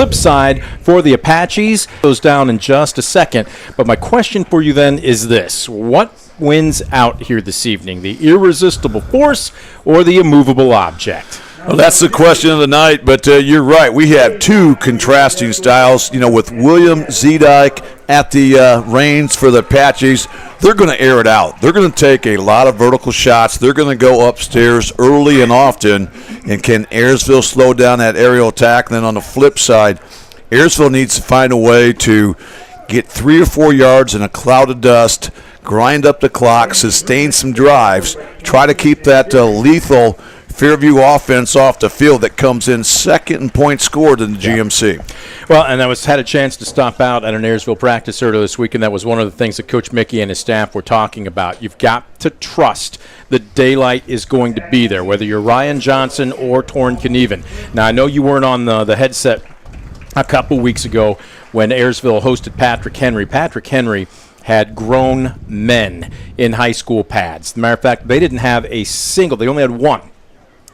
flip side for the Apaches goes down in just a second. But my question for you then is this. What wins out here this evening, the irresistible force or the immovable object? Well, that's the question of the night, but you're right. We have two contrasting styles, with William Zedike at the reins for the Apaches. They're going to air it out. They're going to take a lot of vertical shots. They're going to go upstairs early and often, and can Ayersville slow down that aerial attack? And then on the flip side, Ayersville needs to find a way to get 3 or 4 yards in a cloud of dust, grind up the clock, sustain some drives, try to keep that lethal Fairview offense off the field that comes in second in points scored in the GMC. Well, and I had a chance to stop out at an Ayersville practice earlier this week, and that was one of the things that Coach Mickey and his staff were talking about. You've got to trust that daylight is going to be there, whether you're Ryan Johnson or Torrin Knieven. Now, I know you weren't on the headset a couple weeks ago when Ayersville hosted Patrick Henry. Patrick Henry had grown men in high school pads. As a matter of fact, they didn't have a single. They only had one.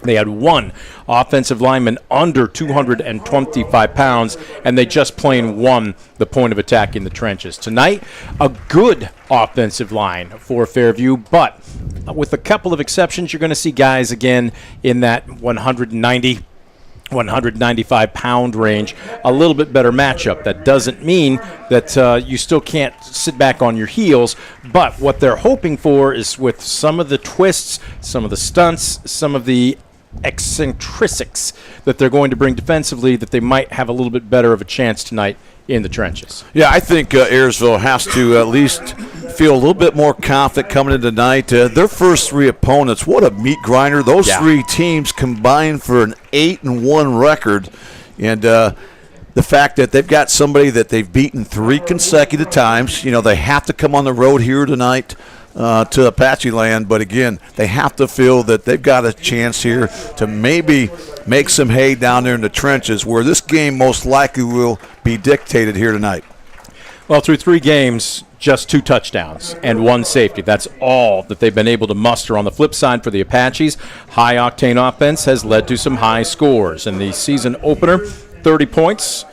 They had one offensive lineman under 225 pounds, and they just plain won the point of attack in the trenches. Tonight, a good offensive line for Fairview, but with a couple of exceptions, you're going to see guys again in that 195-pound range, a little bit better matchup. That doesn't mean that you still can't sit back on your heels, but what they're hoping for is with some of the twists, some of the stunts, some of the eccentricics that they're going to bring defensively, that they might have a little bit better of a chance tonight in the trenches. Yeah, I think Ayersville has to at least feel a little bit more confident coming in tonight. Their first 3 opponents, what a meat grinder. Those 3 teams combined for an 8-1 record. And the fact that they've got somebody that they've beaten 3 consecutive times, they have to come on the road here tonight to Apache land. But, again, they have to feel that they've got a chance here to maybe make some hay down there in the trenches where this game most likely will be dictated here tonight. Well, through 3 games, just 2 touchdowns and 1 safety. That's all that they've been able to muster. On the flip side for the Apaches, high-octane offense has led to some high scores. In the season opener, 30 points.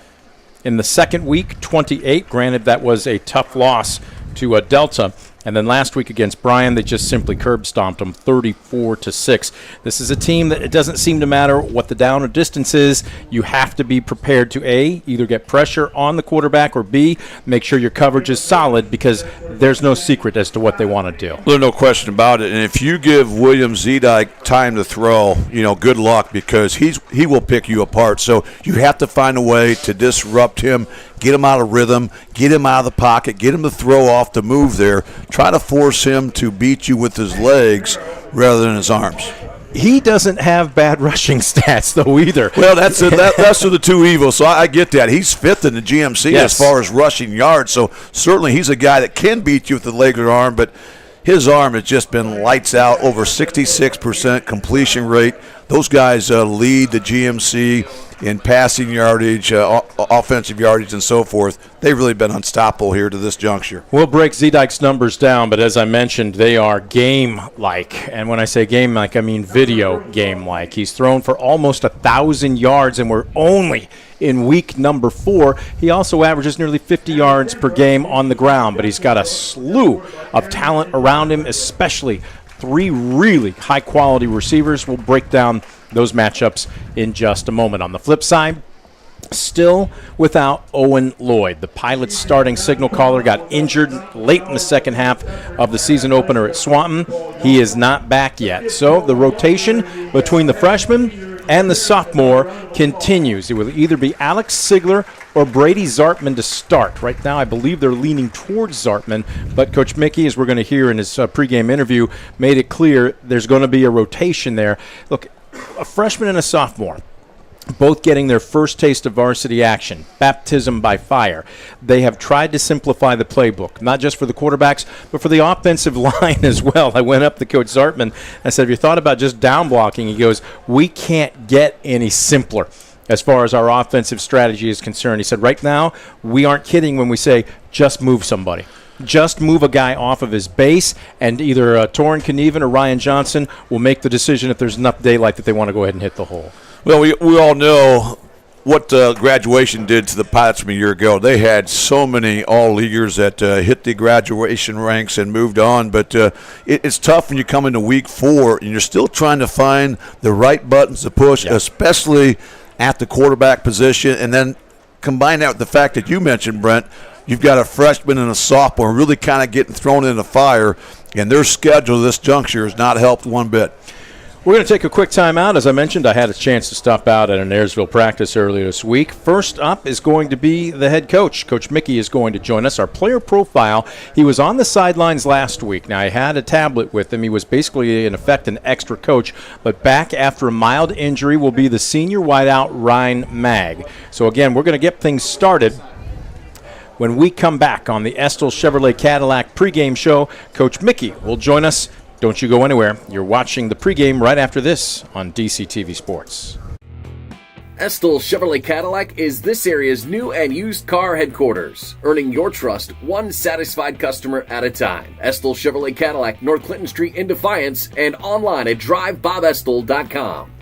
In the second week, 28. Granted, that was a tough loss to Delta. And then last week against Bryan, they just simply curb stomped them 34-6. This is a team that it doesn't seem to matter what the down or distance is. You have to be prepared to A, either get pressure on the quarterback, or B, make sure your coverage is solid, because there's no secret as to what they want to do. There's no question about it. And if you give William Zedike time to throw, good luck, because he will pick you apart. So you have to find a way to disrupt him, get him out of rhythm, get him out of the pocket, get him to throw off the move there. Try to force him to beat you with his legs rather than his arms. He doesn't have bad rushing stats, though, either. Well, that's the 2 evils, so I get that. He's 5th in the GMC as far as rushing yards, so certainly he's a guy that can beat you with the leg or arm, but his arm has just been lights out, over 66% completion rate. Those guys lead the GMC in passing yardage, offensive yardage, and so forth. They've really been unstoppable here to this juncture. We'll break Zedike's numbers down, but as I mentioned, they are game-like. And when I say game-like, I mean video game-like. He's thrown for almost 1,000 yards, and we're only in week number 4. He also averages nearly 50 yards per game on the ground, but he's got a slew of talent around him, especially 3 really high-quality receivers. We'll break down those matchups in just a moment. On the flip side, still without Owen Lloyd. The Pilots' starting signal caller got injured late in the second half of the season opener at Swanton. He is not back yet. So the rotation between the freshman and the sophomore continues. It will either be Alex Sigler or Brady Zartman to start. Right now, I believe they're leaning towards Zartman, but Coach Mickey, as we're going to hear in his pregame interview, made it clear there's going to be a rotation there. Look, a freshman and a sophomore, both getting their first taste of varsity action, baptism by fire. They have tried to simplify the playbook, not just for the quarterbacks, but for the offensive line as well. I went up to Coach Zartman. I said, have you thought about just down blocking? He goes, we can't get any simpler as far as our offensive strategy is concerned. He said, right now, we aren't kidding when we say just move somebody. Just move a guy off of his base, and either Torrin Knieven or Ryan Johnson will make the decision if there's enough daylight that they want to go ahead and hit the hole. Well, we all know what graduation did to the Pilots from a year ago. They had so many all-leaguers that hit the graduation ranks and moved on, but it's tough when you come into week 4 and you're still trying to find the right buttons to push, especially at the quarterback position, and then combine that with the fact that you mentioned, Brent, you've got a freshman and a sophomore really kind of getting thrown in the fire, and their schedule this juncture has not helped one bit. We're going to take a quick time out. As I mentioned, I had a chance to stop out at an Ayersville practice earlier this week. First up is going to be the head coach. Coach Mickey is going to join us. Our player profile, he was on the sidelines last week. Now, I had a tablet with him. He was basically, in effect, an extra coach. But back after a mild injury will be the senior wideout, Ryne Maag. So, again, we're going to get things started. When we come back on the Estill Chevrolet Cadillac pregame show, Coach Mickey will join us. Don't you go anywhere. You're watching the pregame right after this on DCTV Sports. Estill Chevrolet Cadillac is this area's new and used car headquarters, earning your trust one satisfied customer at a time. Estill Chevrolet Cadillac, North Clinton Street in Defiance, and online at drivebobestill.com.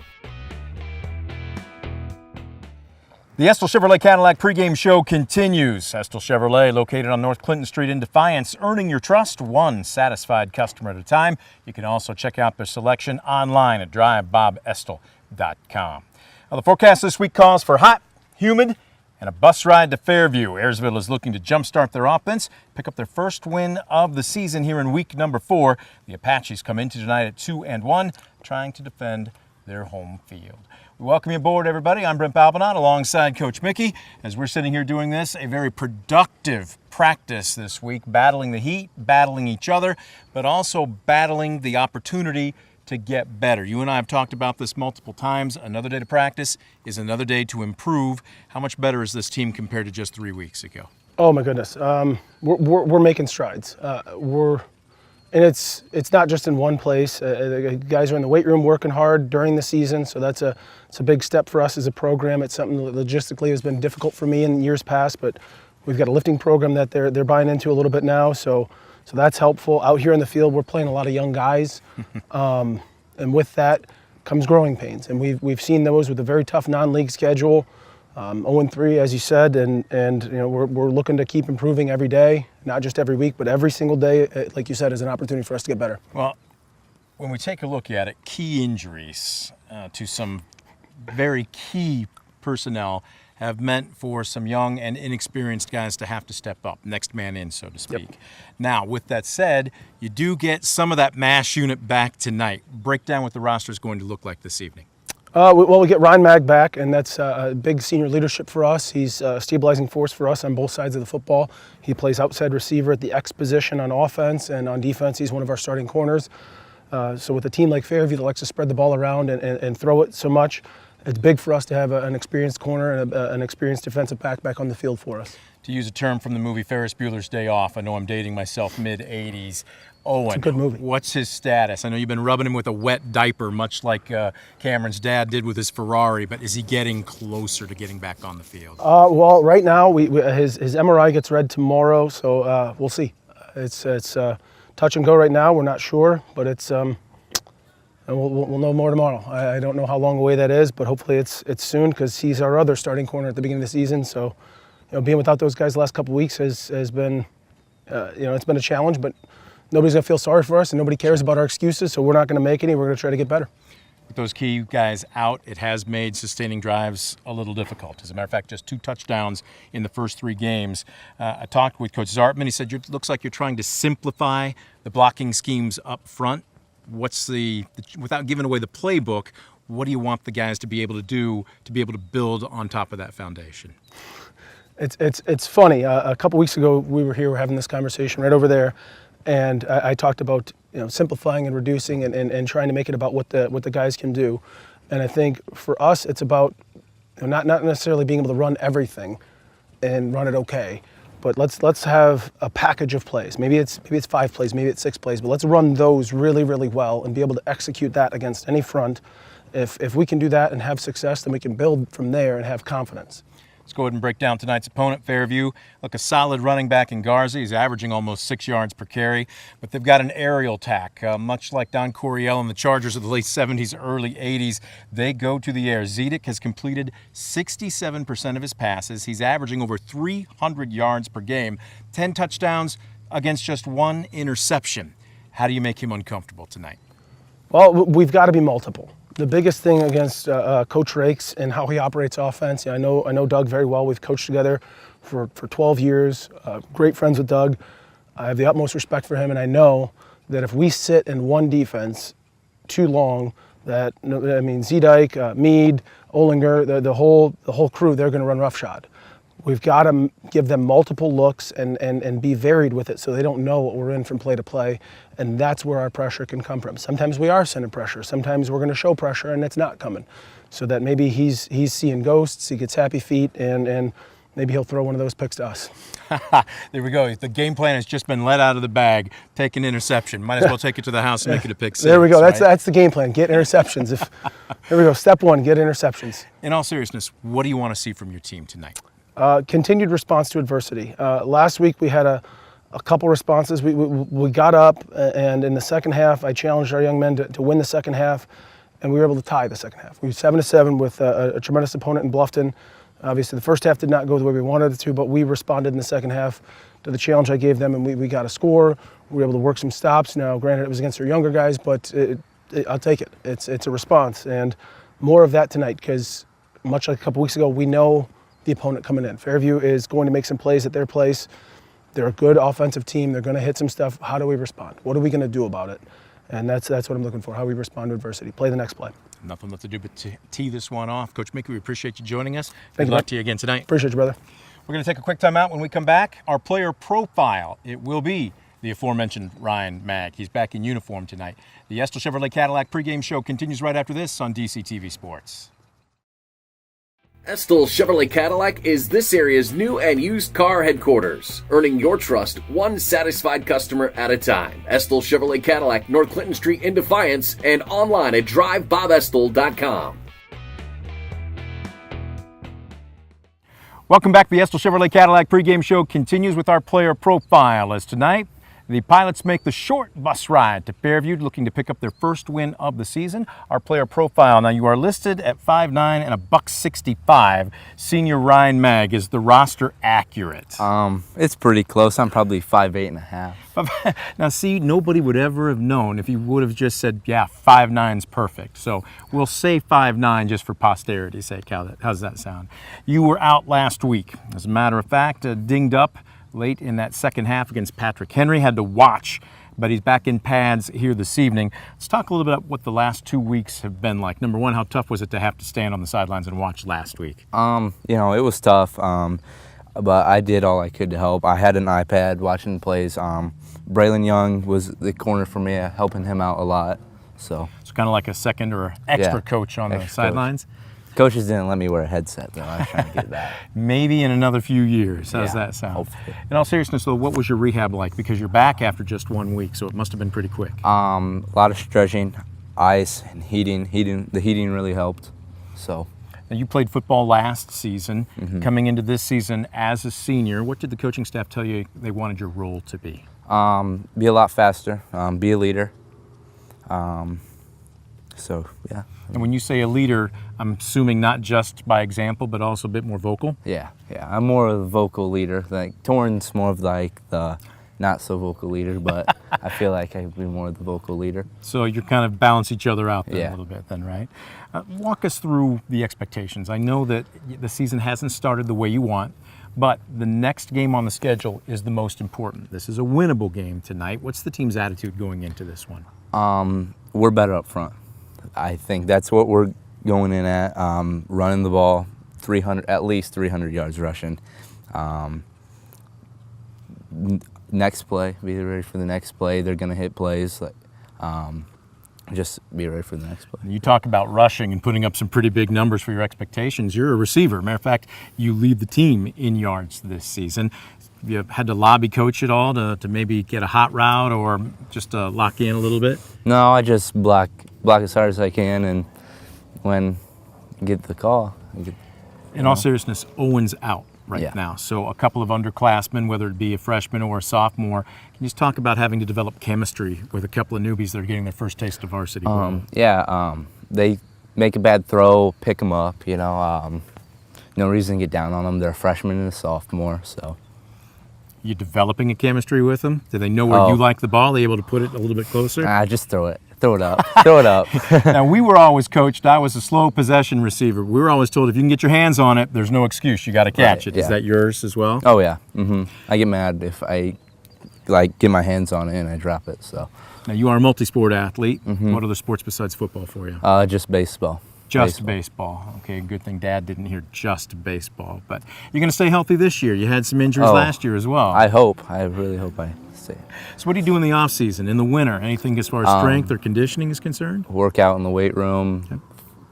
The Estill Chevrolet Cadillac pregame show continues. Estill Chevrolet, located on North Clinton Street in Defiance, earning your trust one satisfied customer at a time. You can also check out their selection online at drivebobestill.com. Now, the forecast this week calls for hot, humid, and a bus ride to Fairview. Ayersville is looking to jumpstart their offense, pick up their first win of the season here in week number 4. The Apaches come into tonight at 2-1, trying to defend their home field. We welcome you aboard, everybody. I'm Brent Balbinot alongside Coach Mickey. As we're sitting here doing this, a very productive practice this week, battling the heat, battling each other, but also battling the opportunity to get better. You and I have talked about this multiple times. Another day to practice is another day to improve. How much better is this team compared to just 3 weeks ago? Oh my goodness, we're making strides. And it's not just in one place. The guys are in the weight room working hard during the season, so it's a big step for us as a program. It's something that logistically has been difficult for me in years past, but we've got a lifting program that they're buying into a little bit now, so that's helpful. Out here in the field, we're playing a lot of young guys, and with that comes growing pains, and we've seen those with a very tough non-league schedule. 0-3, as you said, and we're looking to keep improving every day, not just every week, but every single day, like you said, is an opportunity for us to get better. Well, when we take a look at it, key injuries to some very key personnel have meant for some young and inexperienced guys to have to step up, next man in, so to speak. Yep. Now, with that said, you do get some of that MASH unit back tonight. Break down what the roster is going to look like this evening. We get Ryne Maag back, and that's a big senior leadership for us. He's a stabilizing force for us on both sides of the football. He plays outside receiver at the X position on offense, and on defense, he's one of our starting corners. So with a team like Fairview that likes to spread the ball around and throw it so much, it's big for us to have an experienced corner and an experienced defensive back on the field for us. To use a term from the movie Ferris Bueller's Day Off, I know I'm dating myself, mid-'80s. Owen, it's a good movie. What's his status? I know you've been rubbing him with a wet diaper, much like Cameron's dad did with his Ferrari, but is he getting closer to getting back on the field? Well, right now, his MRI gets read tomorrow, so we'll see. It's touch and go right now. We're not sure, but it's we'll know more tomorrow. I don't know how long away that is, but hopefully it's soon, because he's our other starting corner at the beginning of the season. So, being without those guys the last couple of weeks has been, it's been a challenge, but nobody's going to feel sorry for us, and nobody cares about our excuses, so we're not going to make any. We're going to try to get better. With those key guys out, it has made sustaining drives a little difficult. As a matter of fact, just 2 touchdowns in the first 3 games. I talked with Coach Zartman. He said, it looks like you're trying to simplify the blocking schemes up front. What's without giving away the playbook, what do you want the guys to be able to do to be able to build on top of that foundation? It's funny. A couple weeks ago, we were having this conversation right over there, and I talked about simplifying and reducing and trying to make it about what the guys can do. And I think for us, it's about not necessarily being able to run everything and run it okay, but let's have a package of plays. Maybe it's 5 plays, maybe it's 6 plays, but let's run those really, really well and be able to execute that against any front. If we can do that and have success, then we can build from there and have confidence. Let's go ahead and break down tonight's opponent, Fairview. Look, a solid running back in Garza. He's averaging almost 6 yards per carry, but they've got an aerial attack. Much like Don Coryell and the Chargers of the late 70s, early 80s, they go to the air. Zedek has completed 67% of his passes. He's averaging over 300 yards per game, 10 touchdowns against just 1 interception. How do you make him uncomfortable tonight? Well, we've got to be multiple. The biggest thing against Coach Rakes and how he operates offense, I know Doug very well. We've coached together for 12 years, great friends with Doug. I have the utmost respect for him, and I know that if we sit in one defense too long, Zedek, Mead, Olinger, the whole crew, they're going to run roughshod. We've got to give them multiple looks and be varied with it so they don't know what we're in from play to play, and that's where our pressure can come from. Sometimes we are sending pressure. Sometimes we're going to show pressure and it's not coming, so that maybe he's seeing ghosts, he gets happy feet, and maybe he'll throw one of those picks to us. There we go. The game plan has just been let out of the bag. Take an interception. Might as well take it to the house and make it a pick six. There we go. Right? That's the game plan. Get interceptions. Here we go. Step 1, get interceptions. In all seriousness, what do you want to see from your team tonight? Continued response to adversity. Last week we had a couple responses. We got up, and in the second half I challenged our young men to win the second half, and we were able to tie the second half. We were 7-7 with a tremendous opponent in Bluffton. Obviously the first half did not go the way we wanted it to, but we responded in the second half to the challenge I gave them, and we got a score. We were able to work some stops. Now granted it was against our younger guys, but I'll take it. It's a response, and more of that tonight, because much like a couple weeks ago, we know the opponent coming in. Fairview is going to make some plays at their place. They're a good offensive team. They're going to hit some stuff. How do we respond? What are we going to do about it? And that's what I'm looking for, how we respond to adversity. Play the next play. Nothing left to do but tee this one off. Coach Mickey, we appreciate you joining us. Thank Good you, luck to you again tonight. Appreciate you, brother. We're going to take a quick time out. When we come back, our player profile. It will be the aforementioned Ryne Maag. He's back in uniform tonight. The Ayersville Chevrolet Cadillac pregame show continues right after this on DCTV Sports. Ayersville Chevrolet Cadillac is this area's new and used car headquarters, earning your trust one satisfied customer at a time. Ayersville Chevrolet Cadillac, North Clinton Street in Defiance, and online at drivebobestel.com. Welcome back. The Ayersville Chevrolet Cadillac pregame show continues with our player profile, as tonight the pilots make the short bus ride to Fairview, looking to pick up their first win of the season. Our player profile. Now, you are listed at 5'9" and $165. Senior Ryne Maag, is the roster accurate? It's pretty close. I'm probably 5'8" and a half. Now, see, nobody would ever have known if you would have just said, yeah, 5'9's perfect. So we'll say 5'9 just for posterity's sake. How's that sound? You were out last week. As a matter of fact, dinged up late in that second half against Patrick Henry. Had to watch, but he's back in pads here this evening. Let's talk a little bit about what the last 2 weeks have been like. Number one, how tough was it to have to stand on the sidelines and watch last week? It was tough, but I did all I could to help. I had an iPad watching plays. Braylon Young was the corner for me, helping him out a lot. So kind of like a second or extra coach on the sidelines. Coaches didn't let me wear a headset, though. I was trying to get that. Maybe in another few years. How's that sound? Hopefully. In all seriousness, though, what was your rehab like? Because you're back after just 1 week, so it must have been pretty quick. A lot of stretching, ice, and heating. The heating really helped. So. Now, you played football last season. Coming into this season as a senior, what did the coaching staff tell you they wanted your role to be? Be a lot faster, be a leader. So, yeah. And when you say a leader, I'm assuming not just by example, but also a bit more vocal? Yeah. I'm more of a vocal leader. Like, Torrin's more of like the not so vocal leader, but I feel like I could be more of the vocal leader. So you kind of balance each other out there a little bit then, right? Walk us through the expectations. I know that the season hasn't started the way you want, but the next game on the schedule is the most important. This is a winnable game tonight. What's the team's attitude going into this one? We're better up front. I think that's what we're going in at, running the ball, at least 300 yards rushing. Next play, be ready for the next play. They're going to hit plays. Just be ready for the next play. You talk about rushing and putting up some pretty big numbers for your expectations. You're a receiver. Matter of fact, you lead the team in yards this season. Have you had to lobby coach at all to maybe get a hot route or just lock in a little bit? No, I just block as hard as I can, and when I get the call, In all seriousness, Owen's out right now. So a couple of underclassmen, whether it be a freshman or a sophomore, can you just talk about having to develop chemistry with a couple of newbies that are getting their first taste of varsity ball? They make a bad throw, pick them up, you know. No reason to get down on them. They're a freshman and a sophomore, so. You developing a chemistry with them? Do they know where you like the ball? Are they able to put it a little bit closer? Just throw it. Throw it up. Throw it up. Now, we were always coached. I was a slow possession receiver. We were always told if you can get your hands on it, there's no excuse. You got to catch it. Is that yours as well? Oh, yeah. I get mad if I get my hands on it and I drop it. So. Now, you are a multi-sport athlete. What other sports besides football for you? Just baseball. Just baseball. Okay, good thing Dad didn't hear just baseball. But you're going to stay healthy this year. You had some injuries last year as well. I hope. I really hope I stay. So what do you do in the off season, in the winter? Anything as far as strength or conditioning is concerned? Work out in the weight room. Okay.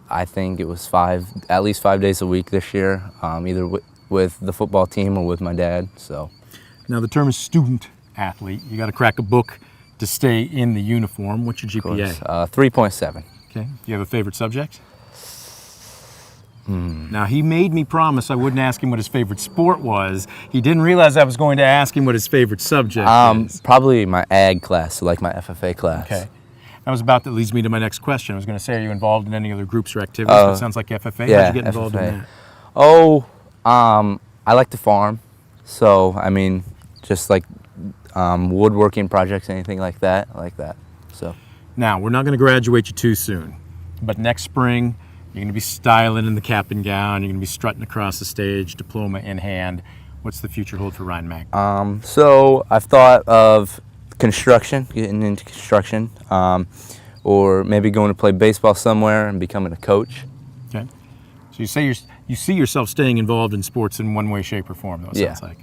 I think it was at least 5 days a week this year, either with the football team or with my dad. So. Now the term is student athlete. You got to crack a book to stay in the uniform. What's your GPA? 3.7. Okay. Do you have a favorite subject? Now, he made me promise I wouldn't ask him what his favorite sport was. He didn't realize I was going to ask him what his favorite subject is. Probably my ag class, so like my FFA class. Okay. That leads me to my next question. I was going to say, are you involved in any other groups or activities? It sounds like FFA. Yeah, how'd you get involved in that? I like to farm. So, I mean, just like woodworking projects, anything like that, So. Now, we're not going to graduate you too soon, but next spring, you're going to be styling in the cap and gown. You're going to be strutting across the stage, diploma in hand. What's the future hold for Ryne Maag? So I've thought of construction, getting into construction, or maybe going to play baseball somewhere and becoming a coach. Okay. So you see yourself staying involved in sports in one way, shape, or form, though, it sounds like.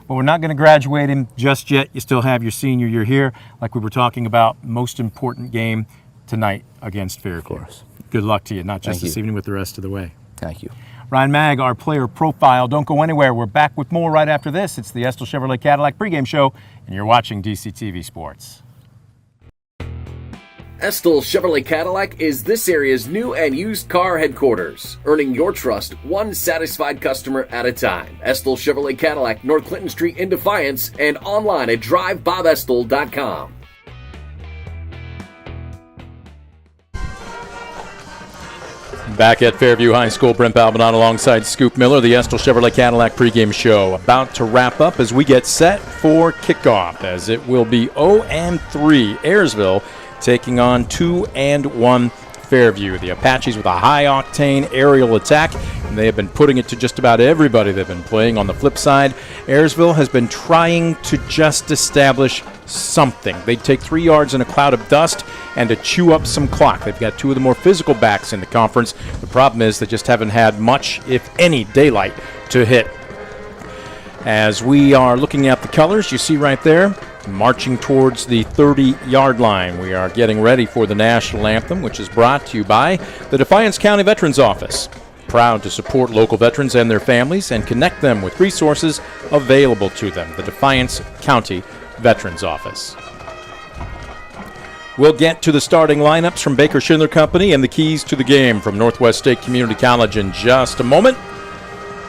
Well, we're not going to graduate him just yet. You still have your senior year here. Like we were talking about, most important game tonight against Fairview. Of course. Good luck to you, not just this evening, but the rest of the way. Thank you. Ryne Maag, our player profile. Don't go anywhere. We're back with more right after this. It's the Ayersville Chevrolet Cadillac pregame show, and you're watching DCTV Sports. Ayersville Chevrolet Cadillac is this area's new and used car headquarters, earning your trust one satisfied customer at a time. Ayersville Chevrolet Cadillac, North Clinton Street in Defiance, and online at drivebobayersville.com. Back at Fairview High School, Brent Balbinot alongside Scoop Miller, the Ayersville Chevrolet Cadillac pregame show about to wrap up as we get set for kickoff, as it will be 0-3 Ayersville taking on 2-1 Fairview. The Apaches with a high-octane aerial attack, and they have been putting it to just about everybody they've been playing. On the flip side, Ayersville has been trying to just establish something. They take 3 yards in a cloud of dust and to chew up some clock. They've got two of the more physical backs in the conference. The problem is they just haven't had much, if any, daylight to hit. As we are looking at the colors, you see right there, marching towards the 30-yard line. We are getting ready for the national anthem, which is brought to you by the Defiance County Veterans Office. Proud to support local veterans and their families and connect them with resources available to them. The Defiance County Veterans Office. We'll get to the starting lineups from Baker Schindler Company and the keys to the game from Northwest State Community College in just a moment.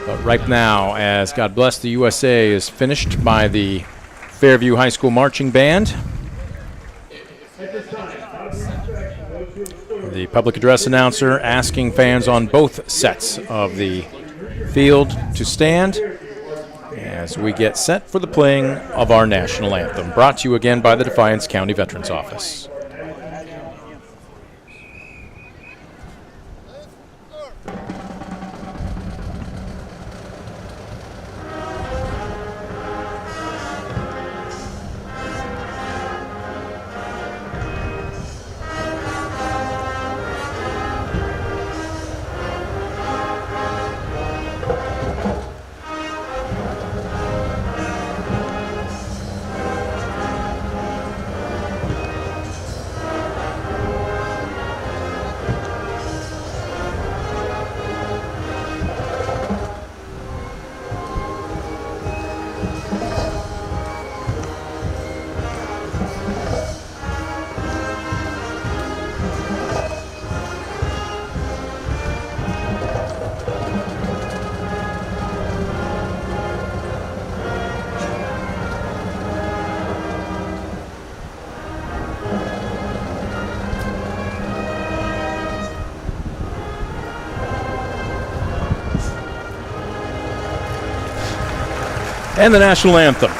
But right now, as God Bless the USA is finished by the Fairview High School Marching Band, the public address announcer asking fans on both sets of the field to stand as we get set for the playing of our national anthem. Brought to you again by the Defiance County Veterans Office. And the national anthem,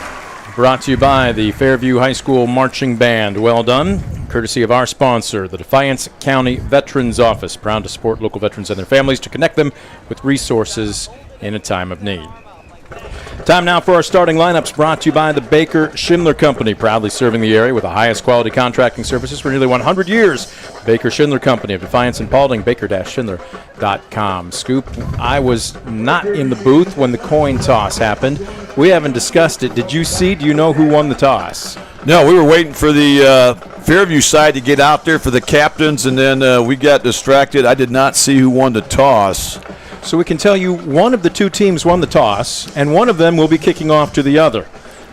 brought to you by the Fairview High School Marching Band. Well done, courtesy of our sponsor, the Defiance County Veterans Office, proud to support local veterans and their families to connect them with resources in a time of need. Time now for our starting lineups, brought to you by the Baker Schindler Company, proudly serving the area with the highest quality contracting services for nearly 100 years. Baker Schindler Company of Defiance and Paulding, baker-schindler.com. Scoop, I was not in the booth when the coin toss happened. We haven't discussed it. Do you know who won the toss? No, we were waiting for the Fairview side to get out there for the captains, and then we got distracted. I did not see who won the toss. So we can tell you one of the two teams won the toss, and one of them will be kicking off to the other.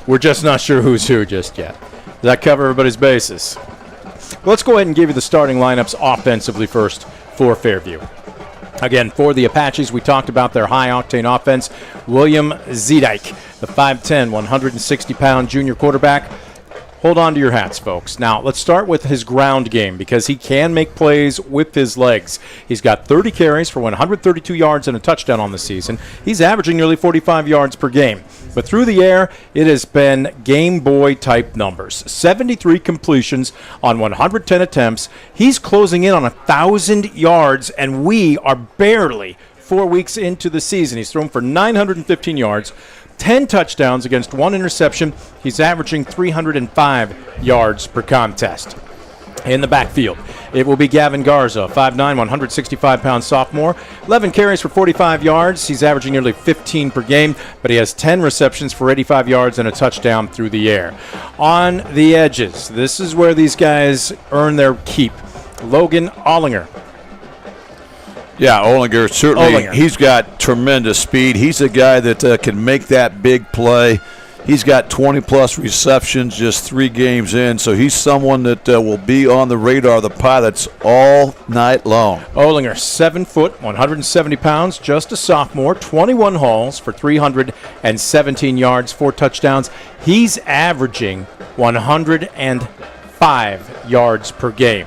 We're just not sure who's who just yet. Does that cover everybody's bases? Well, let's go ahead and give you the starting lineups offensively first for Fairview. Again, for the Apaches, we talked about their high-octane offense. William Zedike, the 5'10", 160-pound junior quarterback. Hold on to your hats, folks. Now, let's start with his ground game because he can make plays with his legs. He's got 30 carries for 132 yards and a touchdown on the season. He's averaging nearly 45 yards per game. But through the air, it has been Game Boy-type numbers. 73 completions on 110 attempts. He's closing in on 1,000 yards, and we are barely 4 weeks into the season. He's thrown for 915 yards, 10 touchdowns against 1 interception. He's averaging 305 yards per contest. In the backfield, it will be Gavin Garza, 5'9", 165-pound sophomore. 11 carries for 45 yards. He's averaging nearly 15 per game, but he has 10 receptions for 85 yards and a touchdown through the air. On the edges, this is where these guys earn their keep. Logan Ollinger. Yeah, Ollinger, certainly. He's got tremendous speed. He's a guy that can make that big play. He's got 20-plus receptions just 3 games in, so he's someone that will be on the radar of the Pilots all night long. Ollinger, 7 foot, 170 pounds, just a sophomore, 21 hauls for 317 yards, 4 touchdowns. He's averaging 105 yards per game.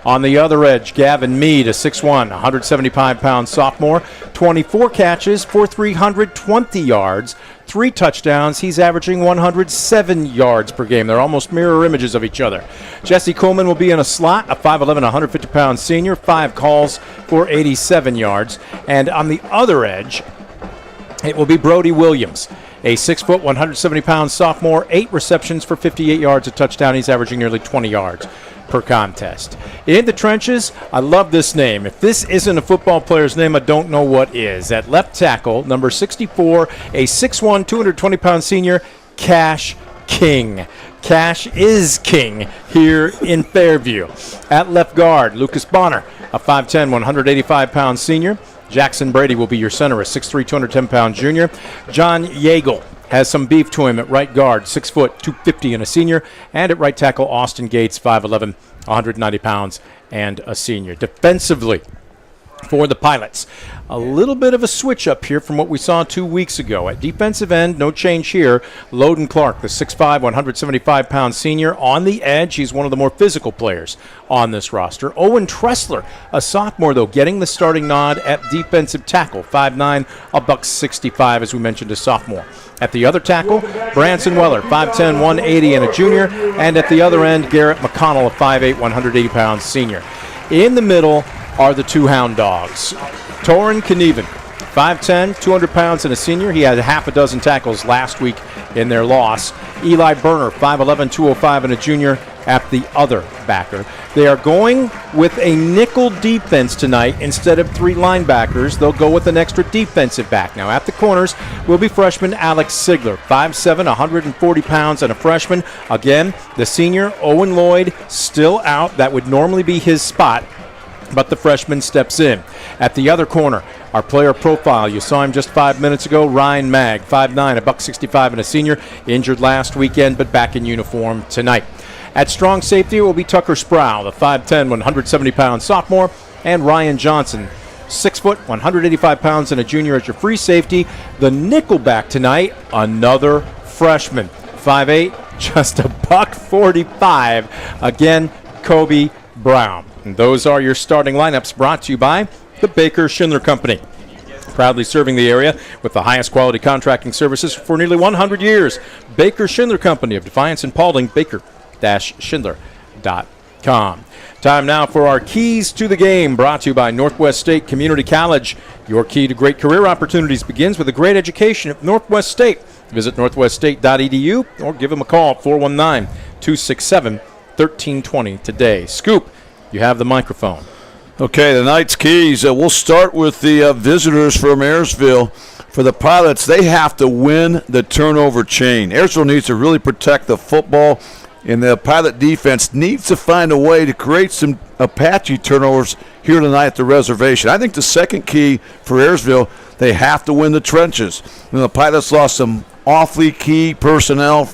On the other edge, Gavin Mead, a 6'1", 175-pound sophomore, 24 catches for 320 yards, 3 touchdowns. He's averaging 107 yards per game. They're almost mirror images of each other. Jesse Coleman will be in a slot, a 5'11", 150-pound senior, 5 calls for 87 yards. And on the other edge, it will be Brody Williams, a 6', 170-pound sophomore, 8 receptions for 58 yards, a touchdown. He's averaging nearly 20 yards per contest. In the trenches, I love this name. If this isn't a football player's name, I don't know what is. At left tackle, number 64, a 6'1", 220-pound senior, Cash King. Cash is king here in Fairview. At left guard, Lucas Bonner, a 5'10", 185-pound senior. Jackson Brady will be your center, a 6'3", 210-pound junior. John Yeagle has some beef to him at right guard, 6 foot, 250 and a senior. And at right tackle, Austin Gates, 5'11", 190 pounds and a senior. Defensively, for the Pilots, a little bit of a switch up here from what we saw 2 weeks ago. At defensive end, no change here. Loden Clark, the 6'5", 175-pound senior. On the edge, he's one of the more physical players on this roster. Owen Tressler, a sophomore, though, getting the starting nod at defensive tackle. 5'9", $165, as we mentioned, a sophomore. At the other tackle, Branson Weller, 5'10", 180 and a junior. And at the other end, Garrett McConnell, a 5'8", 180-pound senior. In the middle are the 2 hound dogs. Torin Knieven, 5'10", 200 pounds and a senior. He had half a dozen tackles last week in their loss. Eli Berner, 5'11", 205 and a junior at the other backer. They are going with a nickel defense tonight instead of 3 linebackers. They'll go with an extra defensive back. Now at the corners will be freshman Alex Sigler, 5'7", 140 pounds and a freshman. Again, the senior Owen Lloyd still out. That would normally be his spot, but the freshman steps in. At the other corner, our player profile, you saw him just 5 minutes ago, Ryne Maag, 5'9", $165 and a senior, injured last weekend but back in uniform tonight. At strong safety, it will be Tucker Sproul, the 5'10", 170-pound sophomore, and Ryan Johnson, 6 foot, 185 pounds and a junior as your free safety. The nickelback tonight, another freshman, 5'8", just $145. Again, Kobe Brown. And those are your starting lineups, brought to you by the Baker Schindler Company, Proudly serving the area with the highest quality contracting services for nearly 100 years. Baker Schindler Company of Defiance and Paulding, baker-schindler.com. Time now for our Keys to the Game, brought to you by Northwest State Community College. Your key to great career opportunities begins with a great education at Northwest State. Visit northweststate.edu or give them a call, 419-267-1320 today. Scoop, you have the microphone. Okay, tonight's keys. We'll start with the visitors from Ayersville. For the Pilots, they have to win the turnover chain. Ayersville needs to really protect the football, and the Pilot defense needs to find a way to create some Apache turnovers here tonight at the reservation. I think the second key for Ayersville, they have to win the trenches. The Pilots lost some awfully key personnel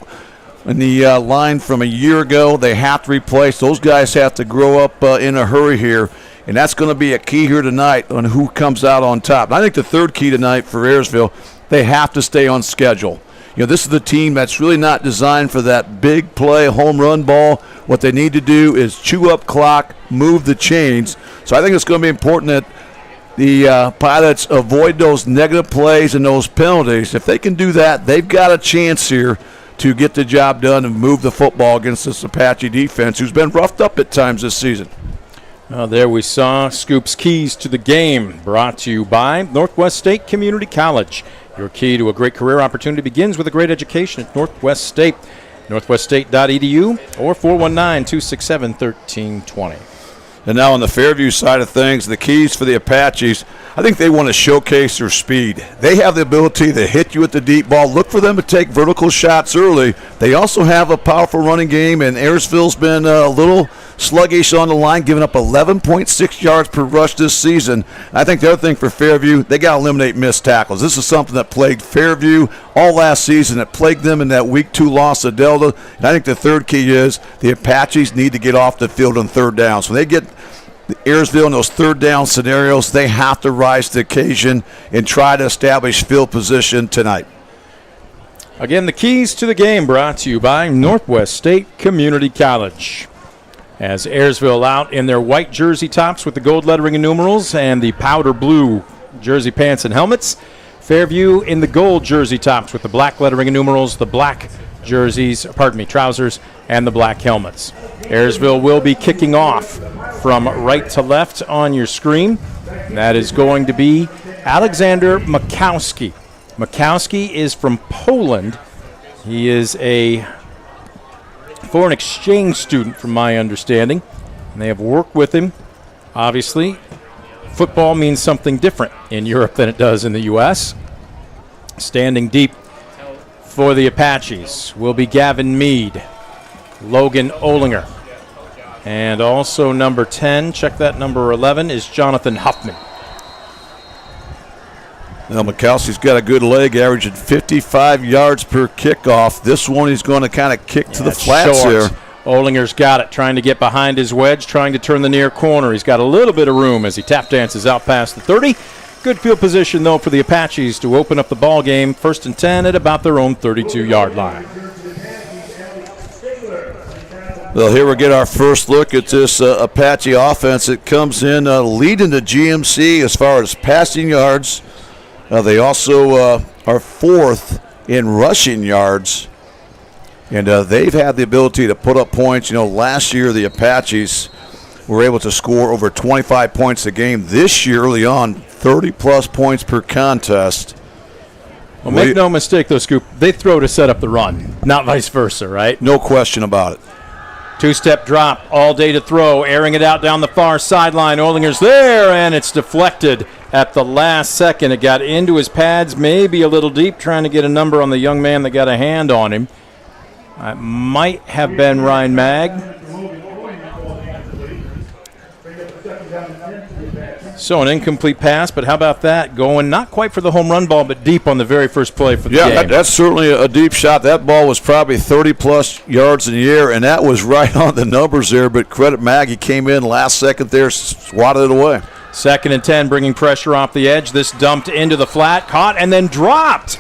in the line from a year ago. They have to replace. Those guys have to grow up in a hurry here. And that's going to be a key here tonight on who comes out on top. And I think the third key tonight for Ayersville, they have to stay on schedule. This is the team that's really not designed for that big play, home run ball. What they need to do is chew up clock, move the chains. So I think it's going to be important that the Pilots avoid those negative plays and those penalties. If they can do that, they've got a chance here to get the job done and move the football against this Apache defense, who's been roughed up at times this season. There we saw Scoop's Keys to the Game, brought to you by Northwest State Community College. Your key to a great career opportunity begins with a great education at Northwest State. northweststate.edu or 419-267-1320. And now on the Fairview side of things, the keys for the Apaches, I think they want to showcase their speed. They have the ability to hit you at the deep ball. Look for them to take vertical shots early. They also have a powerful running game, and Ayersville's been a little sluggish on the line, giving up 11.6 yards per rush this season. I think the other thing for Fairview, they got to eliminate missed tackles. This is something that plagued Fairview all last season. It plagued them in that Week 2 loss to Delta. And I think the third key is the Apaches need to get off the field on third down. So when they get Ayersville in those third down scenarios, they have to rise to the occasion and try to establish field position tonight. Again, the Keys to the Game brought to you by Northwest State Community College. As Ayersville out in their white jersey tops with the gold lettering and numerals and the powder blue jersey pants and helmets. Fairview in the gold jersey tops with the black lettering and numerals, the black trousers, and the black helmets. Ayersville will be kicking off from right to left on your screen. That is going to be Alexander Makowski. Makowski is from Poland. He is a foreign exchange student, from my understanding, and they have worked with him. Obviously, football means something different in Europe than it does in the U.S. Standing deep for the Apaches will be Gavin Mead, Logan Olinger, and also number 10, check that, number 11, is Jonathan Huffman. Now, Mikowski's got a good leg, averaging 55 yards per kickoff. This one he's going to kind of kick to the flats short. here. Olinger's got it, trying to get behind his wedge, trying to turn the near corner. He's got a little bit of room as he tap dances out past the 30. Good field position, though, for the Apaches to open up the ball game. 1st and 10 at about their own 32-yard line. Well, here we get our first look at this Apache offense. It comes in leading the GMC as far as passing yards. They also are 4th in rushing yards. And they've had the ability to put up points. Last year the Apaches were able to score over 25 points a game. This year, early on, 30-plus points per contest. Well, make no mistake, though, Scoop, they throw to set up the run, not vice versa, right? No question about it. Two-step drop, all day to throw, airing it out down the far sideline. Olinger's there, and it's deflected at the last second. It got into his pads, maybe a little deep, trying to get a number on the young man that got a hand on him. It might have been Ryne Maag. So an incomplete pass, but how about that? Going not quite for the home run ball, but deep on the very first play for the game. Yeah, that's certainly a deep shot. That ball was probably 30-plus yards in the air, and that was right on the numbers there. But credit Maag, he came in last second there, swatted it away. 2nd and 10, bringing pressure off the edge. This dumped into the flat, caught, and then dropped.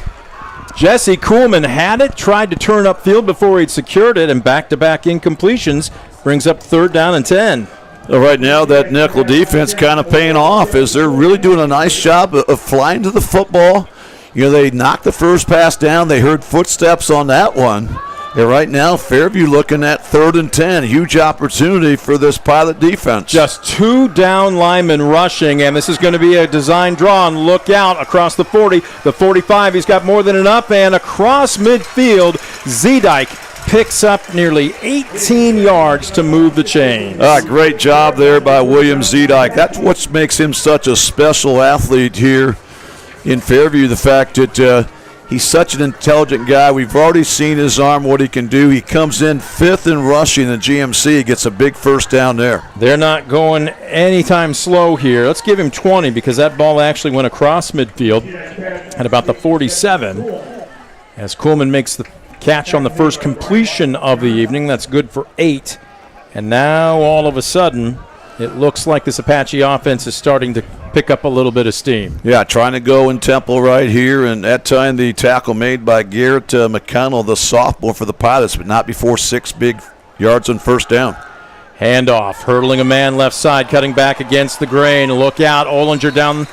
Jesse Kuhlman had it, tried to turn upfield before he'd secured it, and back-to-back incompletions brings up 3rd down and 10. Well, right now, that nickel defense kind of paying off as they're really doing a nice job of flying to the football. You know, they knocked the first pass down. They heard footsteps on that one. And right now, Fairview looking at 3rd and 10. Huge opportunity for this Pilot defense. Just 2 down linemen rushing, and this is going to be a design draw. And look out across the 40, the 45. He's got more than enough, and across midfield, Zedike picks up nearly 18 yards to move the chains. Great job there by William Zedike. That's what makes him such a special athlete here in Fairview, the fact that he's such an intelligent guy. We've already seen his arm, what he can do. He comes in 5th in rushing the GMC, gets a big first down there. They're not going anytime slow here. Let's give him 20 because that ball actually went across midfield at about the 47 as Kuhlman makes the catch on the first completion of the evening. That's good for 8. And now all of a sudden, it looks like this Apache offense is starting to pick up a little bit of steam. Yeah, trying to go in tempo right here. And that time the tackle made by Garrett McConnell, the sophomore for the Pilots, but not before 6 big yards on first down. Handoff, hurdling a man left side, cutting back against the grain. Look out, Olinger down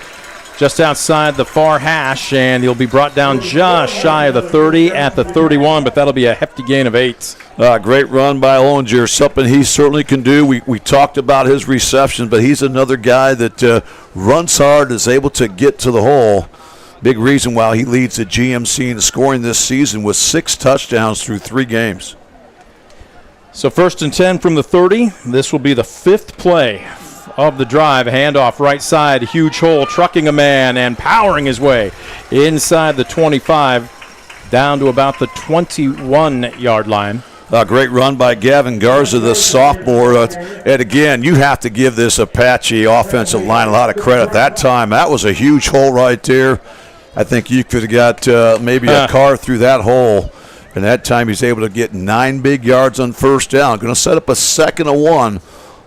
just outside the far hash, and he'll be brought down just shy of the 30 at the 31, but that'll be a hefty gain of 8. Great run by Olinger, something he certainly can do. We talked about his reception, but he's another guy that runs hard, is able to get to the hole. Big reason why he leads the GMC in scoring this season with 6 touchdowns through 3 games. So 1st and 10 from the 30. This will be the 5th play of the drive. Handoff right side, huge hole, trucking a man and powering his way inside the 25 down to about the 21-yard line. Great run by Gavin Garza, the sophomore. And again, you have to give this Apache offensive line a lot of credit. That time, that was a huge hole right there. I think you could have got maybe a car through that hole. And that time he's able to get 9 big yards on first down. Going to set up a 2nd and 1.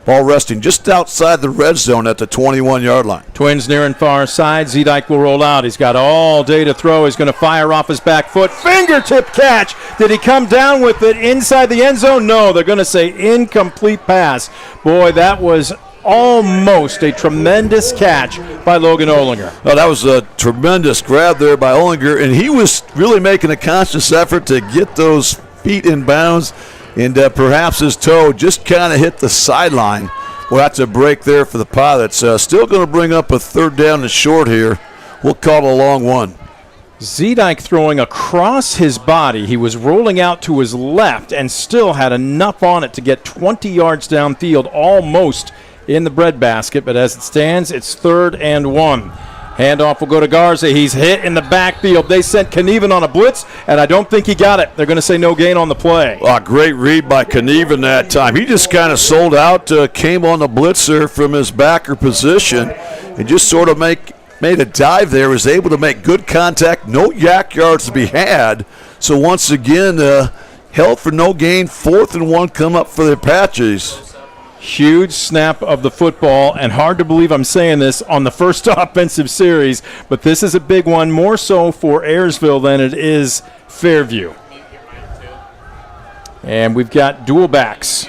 Ball resting just outside the red zone at the 21-yard line. Twins near and far side. Zedike will roll out. He's got all day to throw. He's going to fire off his back foot. Fingertip catch. Did he come down with it inside the end zone? No, they're going to say incomplete pass. Boy, that was almost a tremendous catch by Logan Olinger. Oh, that was a tremendous grab there by Olinger, and he was really making a conscious effort to get those feet in bounds. And perhaps his toe just kind of hit the sideline. Well, that's a break there for the Pilots. Still going to bring up a 3rd down and short here. We'll call it a long one. Zedike throwing across his body. He was rolling out to his left and still had enough on it to get 20 yards downfield, almost in the breadbasket. But as it stands, it's 3rd and 1. Handoff will go to Garza. He's hit in the backfield. They sent Knieven on a blitz, and I don't think he got it. They're going to say no gain on the play. Great read by Knieven that time. He just kind of sold out, came on the blitzer from his backer position, and just sort of made a dive there, was able to make good contact, no yak yards to be had. So once again, held for no gain, 4th and 1 come up for the Apaches. Huge snap of the football, and hard to believe I'm saying this on the first offensive series, but this is a big one, more so for Ayersville than it is Fairview. And we've got dual backs.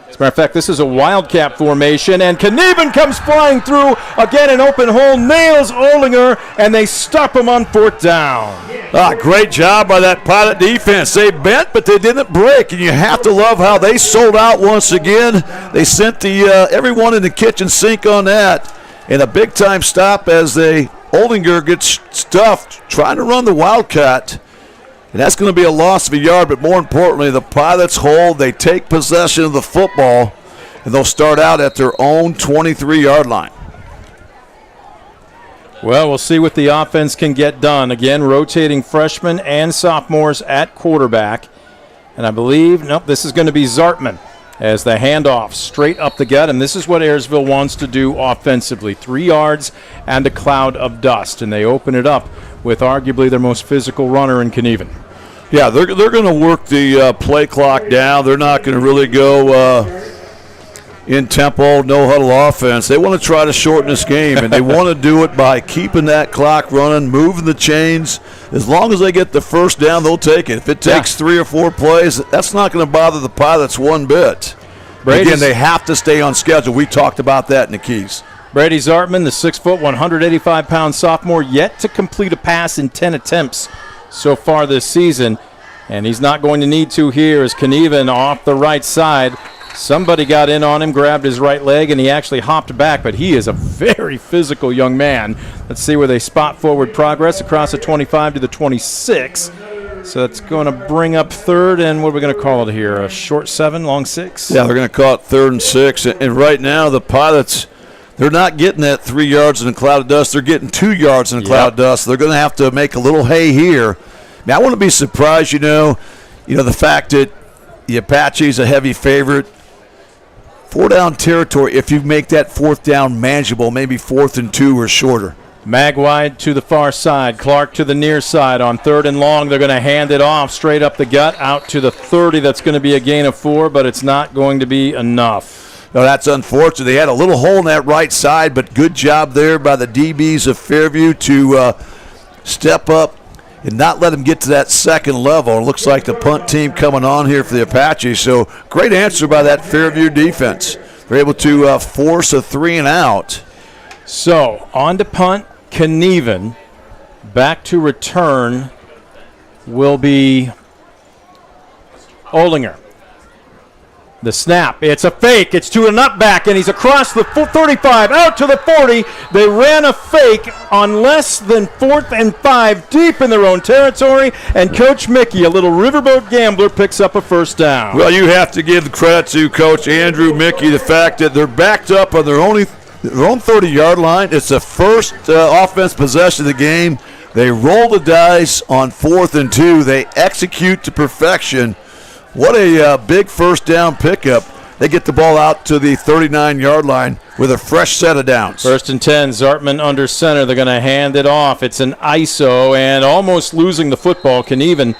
As a matter of fact, this is a wildcat formation, and Knieven comes flying through. Again, an open hole, nails Olinger, and they stop him on 4th down. Great job by that Pilot defense. They bent, but they didn't break, and you have to love how they sold out once again. They sent the everyone in the kitchen sink on that, and a big-time stop as Olinger gets stuffed trying to run the wildcat. And that's going to be a loss of a yard, but more importantly, the Pilots hold. They take possession of the football, and they'll start out at their own 23-yard line. Well, we'll see what the offense can get done. Again, rotating freshmen and sophomores at quarterback. And I believe, this is going to be Zartman as the handoff straight up the gut. And this is what Ayersville wants to do offensively. 3 yards and a cloud of dust. And they open it up with arguably their most physical runner in Knieven. Yeah, they're going to work the play clock down. They're not going to really go in tempo, no huddle offense. They want to try to shorten this game, and they want to do it by keeping that clock running, moving the chains. As long as they get the first down, they'll take it. If it takes 3 or 4 plays, that's not going to bother the Pilots one bit. Again, they have to stay on schedule. We talked about that in the keys. Brady Zartman, the 6', 185-pound sophomore, yet to complete a pass in 10 attempts so far this season. And he's not going to need to here as Knieven off the right side. Somebody got in on him, grabbed his right leg, and he actually hopped back, but he is a very physical young man. Let's see where they spot forward progress across the 25 to the 26. So that's going to bring up third, and what are we going to call it here? A short 7, long 6? Yeah, they're going to call it 3rd and 6. And right now the Pilots, they're not getting that 3 yards in a cloud of dust. They're getting 2 yards in a cloud of dust. They're going to have to make a little hay here. Now, I wouldn't be surprised, the fact that the Apaches a heavy favorite. 4-down territory, if you make that 4th down manageable, maybe 4th and 2 or shorter. Maag wide to the far side. Clark to the near side on 3rd and long. They're going to hand it off straight up the gut out to the 30. That's going to be a gain of 4, but it's not going to be enough. No, that's unfortunate. They had a little hole in that right side, but good job there by the DBs of Fairview to step up and not let them get to that second level. It looks like the punt team coming on here for the Apaches. So great answer by that Fairview defense. They're able to force a 3 and out. So on to punt, Knieven. Back to return will be Olinger. The snap, it's a fake, it's to a nutback, and he's across the 35, out to the 40. They ran a fake on less than 4th and 5, deep in their own territory, and Coach Mickey, a little riverboat gambler, picks up a 1st down. Well, you have to give the credit to Coach Andrew Mickey, the fact that they're backed up on their own 30-yard line. It's the first offense possession of the game. They roll the dice on 4th and 2. They execute to perfection. What a big 1st down pickup. They get the ball out to the 39-yard line with a fresh set of downs. 1st and 10, Zartman under center. They're going to hand it off. It's an ISO, and almost losing the football. Knieven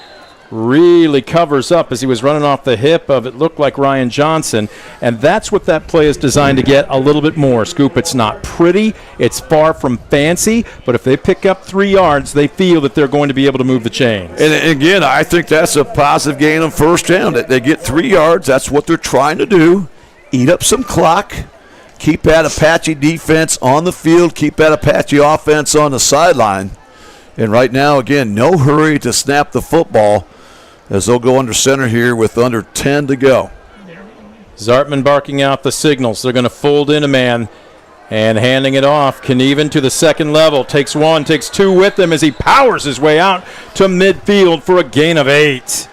really covers up as he was running off the hip of it looked like Ryan Johnson, and that's what that play is designed to get a little bit more. Scoop, it's not pretty, it's far from fancy, but if they pick up 3 yards, they feel that they're going to be able to move the chains. And again, I think that's a positive gain on 1st down. They get 3 yards. That's what they're trying to do. Eat up some clock. Keep that Apache defense on the field. Keep that Apache offense on the sideline. And right now, again, no hurry to snap the football, as they'll go under center here with under 10 to go. Zartman barking out the signals. They're going to fold in a man and handing it off. Knieven to the 2nd level. Takes 1, takes 2 with him as he powers his way out to midfield for a gain of 8.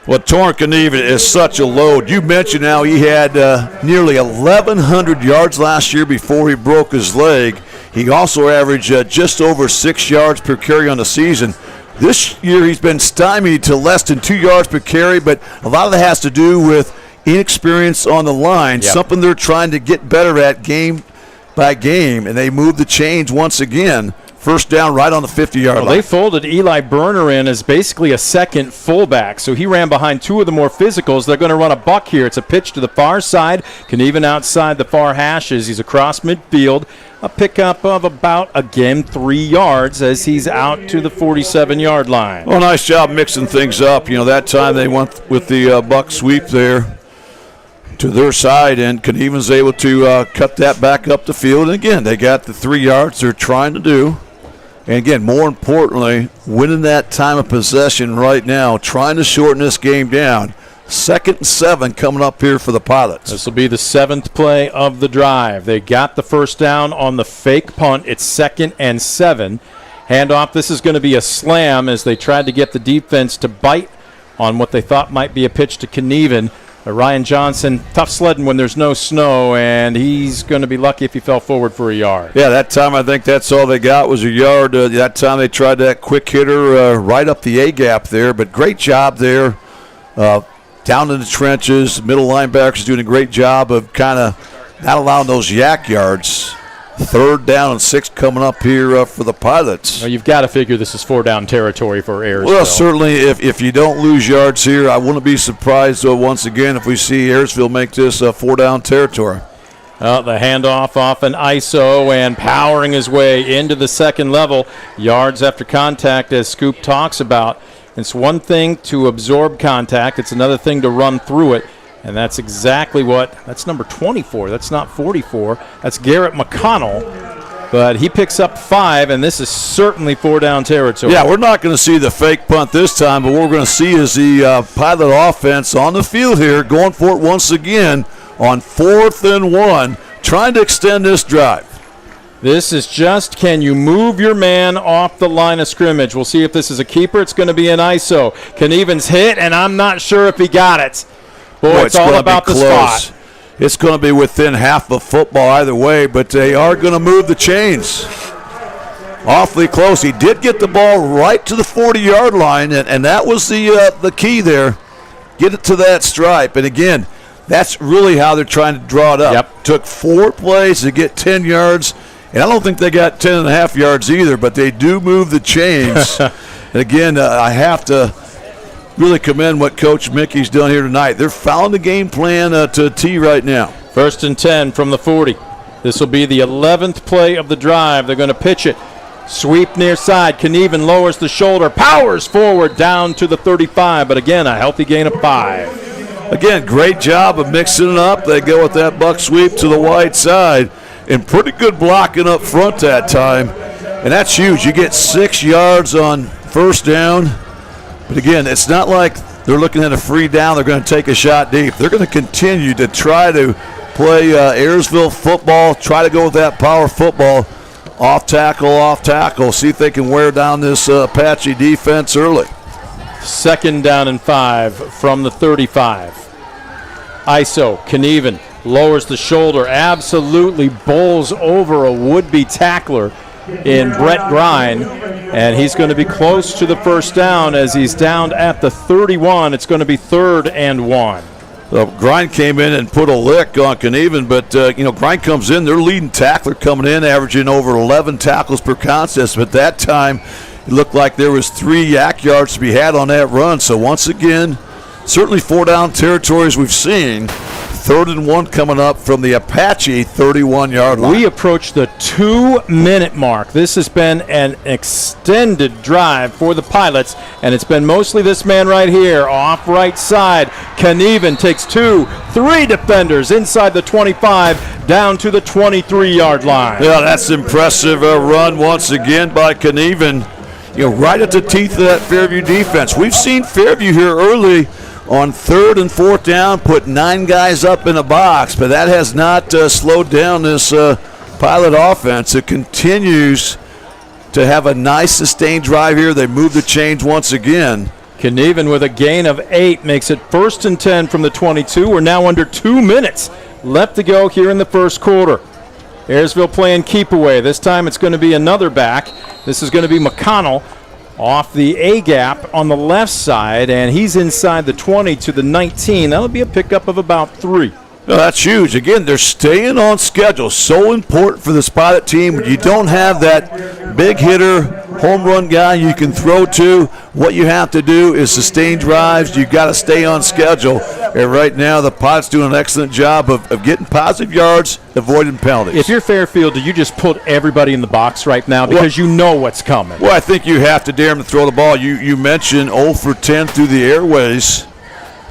Well, Torrin Knieven is such a load. You mentioned how he had nearly 1,100 yards last year before he broke his leg. He also averaged just over 6 yards per carry on the season. This year he's been stymied to less than 2 yards per carry, but a lot of that has to do with inexperience on the line, something they're trying to get better at game by game, and they move the chains once again. 1st down right on the 50-yard line. They folded Eli Berner in as basically a second fullback, so he ran behind 2 of the more physicals. They're going to run a buck here. It's a pitch to the far side. Knieven outside the far hashes. He's across midfield. A pickup of about, again, 3 yards as he's out to the 47-yard line. Well, nice job mixing things up. That time they went with the buck sweep there to their side, and Knieven's able to cut that back up the field. And again, they got the 3 yards they're trying to do. And again, more importantly, winning that time of possession right now, trying to shorten this game down. 2nd and 7 coming up here for the Pilots. This will be the 7th play of the drive. They got the 1st down on the fake punt. It's 2nd and 7. Handoff, this is going to be a slam as they tried to get the defense to bite on what they thought might be a pitch to Knieven. Ryan Johnson, tough sledding when there's no snow, and he's going to be lucky if he fell forward for a yard. Yeah, that time I think that's all they got was a yard. That time they tried that quick hitter right up the A-gap there, but great job there. Down in the trenches, middle linebackers doing a great job of kind of not allowing those yak yards. 3rd down and 6 coming up here for the Pilots. Well, you've got to figure this is 4-down territory for Ayersville. Well, certainly if you don't lose yards here, I wouldn't be surprised once again if we see Ayersville make this 4-down territory. The handoff off an ISO and powering his way into the 2nd level. Yards after contact, as Scoop talks about. It's one thing to absorb contact. It's another thing to run through it. And that's exactly that's number 24. That's not 44. That's Garrett McConnell. But he picks up 5, and this is certainly 4-down territory. Yeah, we're not going to see the fake punt this time, but what we're going to see is the Pilot offense on the field here going for it once again on 4th and 1, trying to extend this drive. This is just, can you move your man off the line of scrimmage? We'll see if this is a keeper. It's going to be an ISO. Knieven's hit, and I'm not sure if he got it. Boy, it's all about the spot. It's going to be within half of football either way, but they are going to move the chains. Awfully close. He did get the ball right to the 40-yard line, and that was the key there. Get it to that stripe. And, again, that's really how they're trying to draw it up. Yep. Took 4 plays to get 10 yards, and I don't think they got 10.5 yards either, but they do move the chains. And, again, I have to really commend what Coach Mickey's done here tonight. They're following the game plan to a T right now. 1st and 10 from the 40. This will be the 11th play of the drive. They're going to pitch it. Sweep near side. Knieven lowers the shoulder, powers forward down to the 35, but again, a healthy gain of 5. Again, great job of mixing it up. They go with that buck sweep to the wide side, and pretty good blocking up front that time. And that's huge. You get 6 yards on 1st down. But again, it's not like they're looking at a free down. They're going to take a shot deep. They're going to continue to try to play Ayersville football, try to go with that power football, off tackle, see if they can wear down this Apache defense early. 2nd down and 5 from the 35. ISO, Knieven lowers the shoulder, absolutely bowls over a would-be tackler in Brett Ryne, and he's going to be close to the 1st down as he's down at the 31. It's going to be 3rd and 1. Ryne came in and put a lick on Knieven, but Ryne comes in, their leading tackler coming in, averaging over 11 tackles per contest. But that time, it looked like there was 3 yak yards to be had on that run. So once again, certainly 4-down territories we've seen. 3rd and 1 coming up from the Apache 31-yard line. We approach the 2-minute mark. This has been an extended drive for the Pilots, and it's been mostly this man right here, off right side. Knieven takes 2, 3 defenders inside the 25, down to the 23-yard line. Yeah, that's impressive run once again by Knieven. Right at the teeth of that Fairview defense. We've seen Fairview here early on 3rd and 4th down, put 9 guys up in a box, but that has not slowed down this Pilot offense. It continues to have a nice sustained drive here. They move the chains once again. Knieven with a gain of 8 makes it 1st and 10 from the 22. We're now under 2 minutes left to go here in the 1st quarter. Ayersville playing keep away. This time it's going to be another back. This is going to be McConnell off the A-gap on the left side, and he's inside the 20 to the 19. That'll be a pickup of about 3. No, that's huge. Again, they're staying on schedule. So important for this Pilot team. When you don't have that big hitter, home run guy you can throw to, what you have to do is sustain drives. You've got to stay on schedule. And right now, the Pilots doing an excellent job of getting positive yards, avoiding penalties. If you're Fairfield, do you just put everybody in the box right now because you know what's coming? Well, I think you have to dare them to throw the ball. You mentioned 0 for 10 through the airways.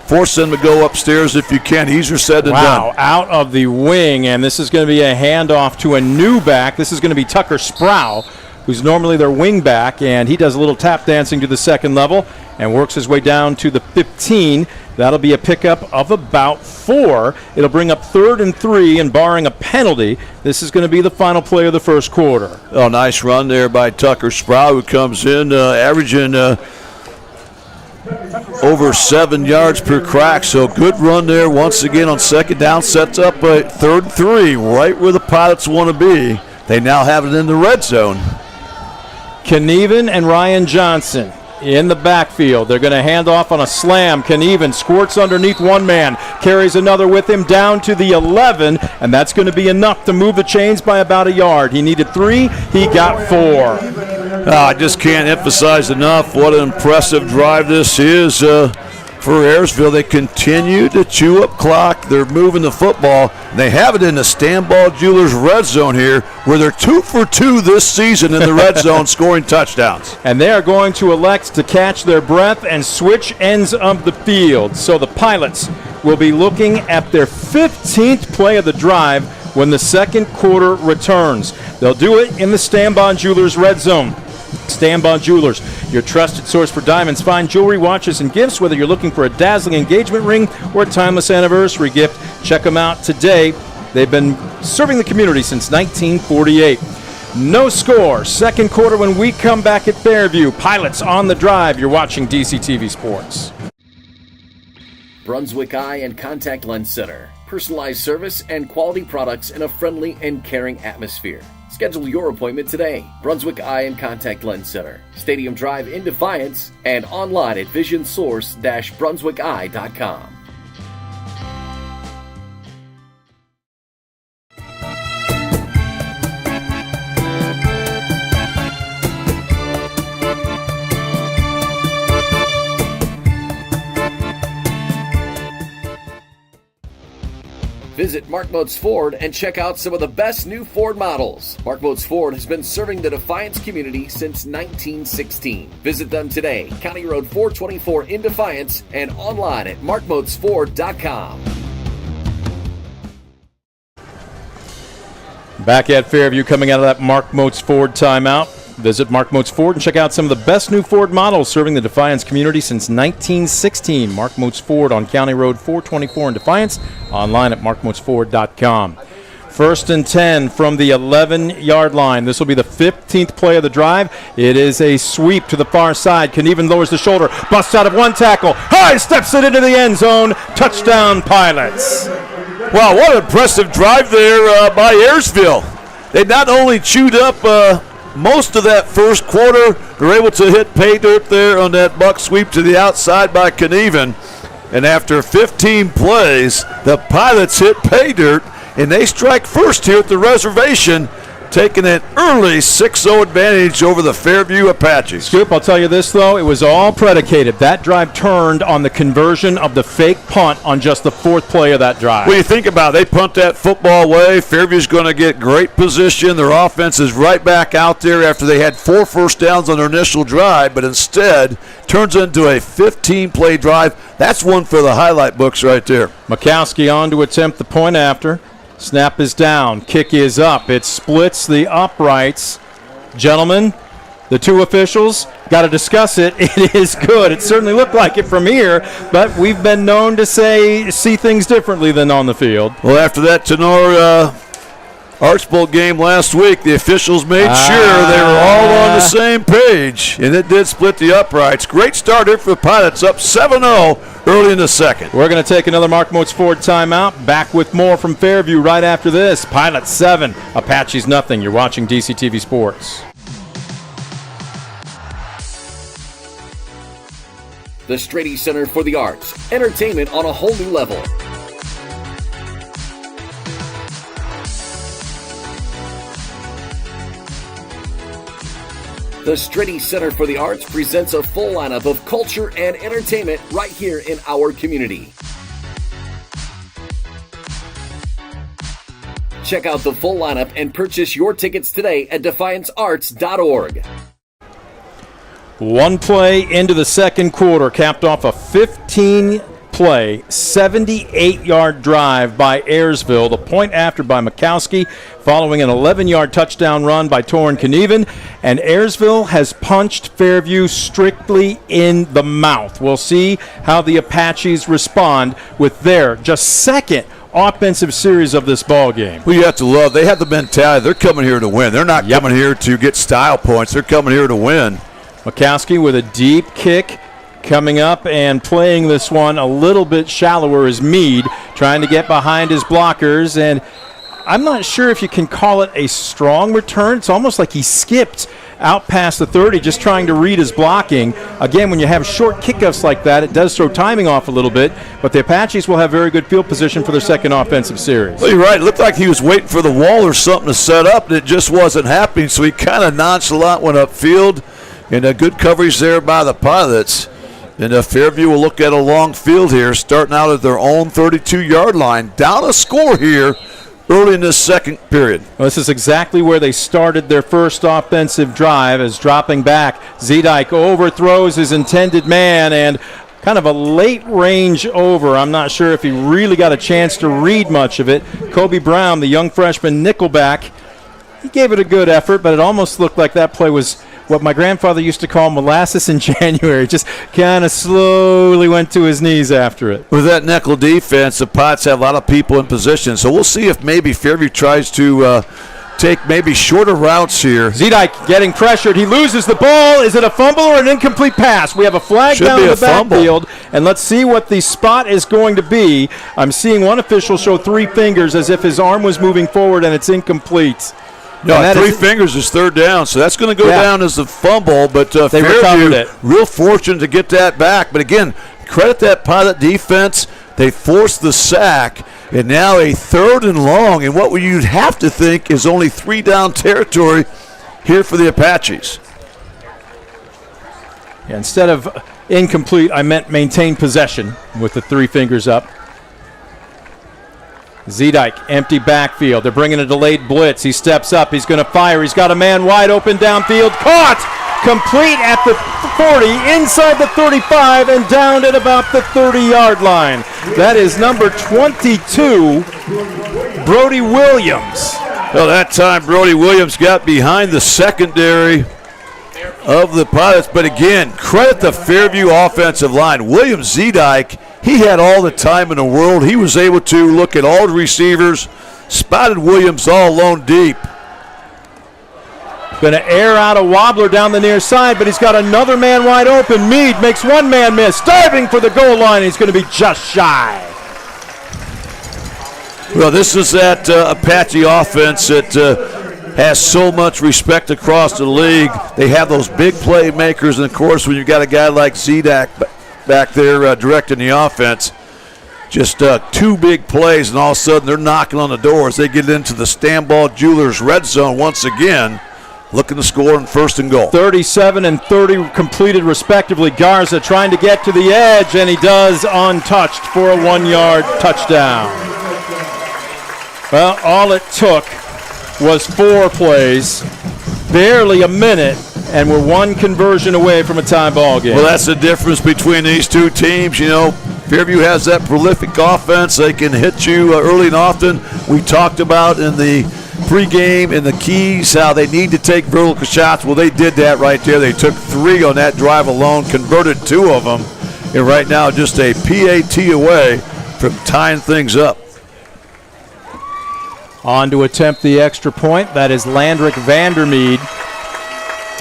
Force them to go upstairs if you can. Easier said than done. Wow, out of the wing, and this is going to be a handoff to a new back. This is going to be Tucker Sproul, who's normally their wing back, and he does a little tap dancing to the 2nd level and works his way down to the 15. That'll be a pickup of about 4. It'll bring up 3rd and 3, and barring a penalty, this is going to be the final play of the 1st quarter. Oh, nice run there by Tucker Sproul, who comes in averaging over 7 yards per crack. So good run there once again on 2nd down. Sets up a 3rd and 3, right where the Pilots want to be. They now have it in the red zone. Knieven and Ryan Johnson in the backfield. They're going to hand off on a slam. Knieven squirts underneath one man, carries another with him down to the 11, and that's going to be enough to move the chains by about a yard. He needed 3. He got 4. I just can't emphasize enough what an impressive drive this is for Ayersville. They continue to chew up clock. They're moving the football. They have it in the Stanball Jewelers red zone here, where they're 2 for 2 this season in the red zone scoring touchdowns. And they are going to elect to catch their breath and switch ends of the field. So the Pilots will be looking at their 15th play of the drive when the second quarter returns. They'll do it in the Stanball Jewelers red zone. Stanball Jewelers, your trusted source for diamonds, fine jewelry, watches, and gifts. Whether you're looking for a dazzling engagement ring or a timeless anniversary gift, check them out today. They've been serving the community since 1948. No score. Second quarter when we come back at Fairview. Pilots on the drive. You're watching DCTV Sports. Brunswick Eye and Contact Lens Center. Personalized service and quality products in a friendly and caring atmosphere. Schedule your appointment today. Brunswick Eye and Contact Lens Center, Stadium Drive in Defiance, and online at visionsource-brunswickeye.com. Visit Mark Moats Ford and check out some of the best new Ford models. Mark Moats Ford has been serving the Defiance community since 1916. Visit them today, County Road 424 in Defiance, and online at markmoatsford.com. Back at Fairview, coming out of that Mark Moats Ford timeout. Visit Mark Moats Ford and check out some of the best new Ford models serving the Defiance community since 1916. Mark Moats Ford on County Road 424 in Defiance. Online at markmoatsford.com. First and 10 from the 11-yard line. This will be the 15th play of the drive. It is a sweep to the far side. Knieven lowers the shoulder, busts out of one tackle. High steps it into the end zone. Touchdown, Pilots. Wow, what an impressive drive there by Ayersville. They not only chewed up most of that first quarter, they're able to hit pay dirt there on that buck sweep to the outside by Knieven. And after 15 plays, the Pilots hit pay dirt, and they strike first here at the reservation, taking an early 6-0 advantage over the Fairview Apaches. Scoop, I'll tell you this, though. It was all predicated. That drive turned on the conversion of the fake punt on just the fourth play of that drive. When you think about it, they punt that football away. Fairview's going to get great position. Their offense is right back out there after they had 4 first downs on their initial drive, but instead turns into a 15-play drive. That's one for the highlight books right there. Mikowski on to attempt the point after. Snap is down. Kick is up. It splits the uprights. Gentlemen, the two officials got to discuss it. It is good. It certainly looked like it from here, but we've been known to see things differently than on the field. Well, after that Tenor Archbold game last week, the officials made sure they were all on the same page, and it did split the uprights. Great start here for the Pilots, up 7-0 early in the second. We're going to take another Mark Moats Ford timeout. Back with more from Fairview right after this. Pilots 7, Apaches nothing. You're watching DCTV Sports. The Strady Center for the Arts. Entertainment on a whole new level. The Strady Center for the Arts presents a full lineup of culture and entertainment right here in our community. Check out the full lineup and purchase your tickets today at defiancearts.org. One play into the second quarter, capped off a 15-play, 78-yard drive by Ayersville. The point after by Mikowski, following an 11-yard touchdown run by Torrin Knieven. And Ayersville has punched Fairview strictly in the mouth. We'll see how the Apaches respond with their just second offensive series of this ball game. Well, you have to love, they have the mentality. They're coming here to win. They're not coming here to get style points. They're coming here to win. Mikowski with a deep kick coming up and playing this one a little bit shallower is Mead, trying to get behind his blockers. And I'm not sure if you can call it a strong return. It's almost like he skipped out past the 30, just trying to read his blocking. Again, when you have short kickoffs like that, it does throw timing off a little bit, but the Apaches will have very good field position for their second offensive series. Well, you're right. It looked like he was waiting for the wall or something to set up, and it just wasn't happening, so he kind of nonchalant went upfield, and a good coverage there by the Pilots. And Fairview will look at a long field here, starting out at their own 32-yard line. Down a score here early in this second period. Well, this is exactly where they started their first offensive drive, as dropping back. Zedike overthrows his intended man, and kind of a late range over. I'm not sure if he really got a chance to read much of it. Kobe Brown, the young freshman nickelback, he gave it a good effort, but it almost looked like that play was what my grandfather used to call molasses in January. Just kind of slowly went to his knees after it. With that nickel defense, the Pots have a lot of people in position. So we'll see if maybe Fairview tries to take maybe shorter routes here. Zedike getting pressured. He loses the ball. Is it a fumble or an incomplete pass? We have a flag Should down be in a the fumble. backfield, and let's see what the spot is going to be. I'm seeing one official show 3 fingers as if his arm was moving forward, and it's incomplete. No, 3 fingers is third down, so that's going to go down as a fumble, but they recovered it. Real fortunate to get that back. But again, credit that Pilot defense. They forced the sack, and now a 3rd and long, and what you'd have to think is only 3 down territory here for the Apaches. Yeah, instead of incomplete, I meant maintain possession with the 3 fingers up. Zedike, empty backfield. They're bringing a delayed blitz. He steps up. He's going to fire. He's got a man wide open downfield. Caught! Complete at the 40, inside the 35, and down at about the 30-yard line. That is number 22, Brody Williams. Well, that time Brody Williams got behind the secondary of the Pilots. But again, credit the Fairview offensive line. William Zedike, he had all the time in the world. He was able to look at all the receivers, spotted Williams all alone deep. Going to air out a wobbler down the near side, but he's got another man wide open. Mead makes one man miss, diving for the goal line. He's going to be just shy. Well, this is that Apache offense that has so much respect across the league. They have those big playmakers, and of course, when you've got a guy like Zedike back there directing the offense, just 2 big plays, and all of a sudden they're knocking on the doors. They get into the Stanball Jewelers red zone once again, looking to score in 1st and goal. 37 and 30 completed respectively. Garza trying to get to the edge, and he does untouched for a 1-yard touchdown. Well, all it took was 4 plays, barely a minute, and we're 1 conversion away from a tie ball game. Well, that's the difference between these 2 teams. You know, Fairview has that prolific offense. They can hit you early and often. We talked about in the pregame and the keys how they need to take vertical shots. Well, they did that right there. They took 3 on that drive alone, converted 2 of them, and right now just a PAT away from tying things up. On to attempt the extra point. That is Landrick Vandermeed.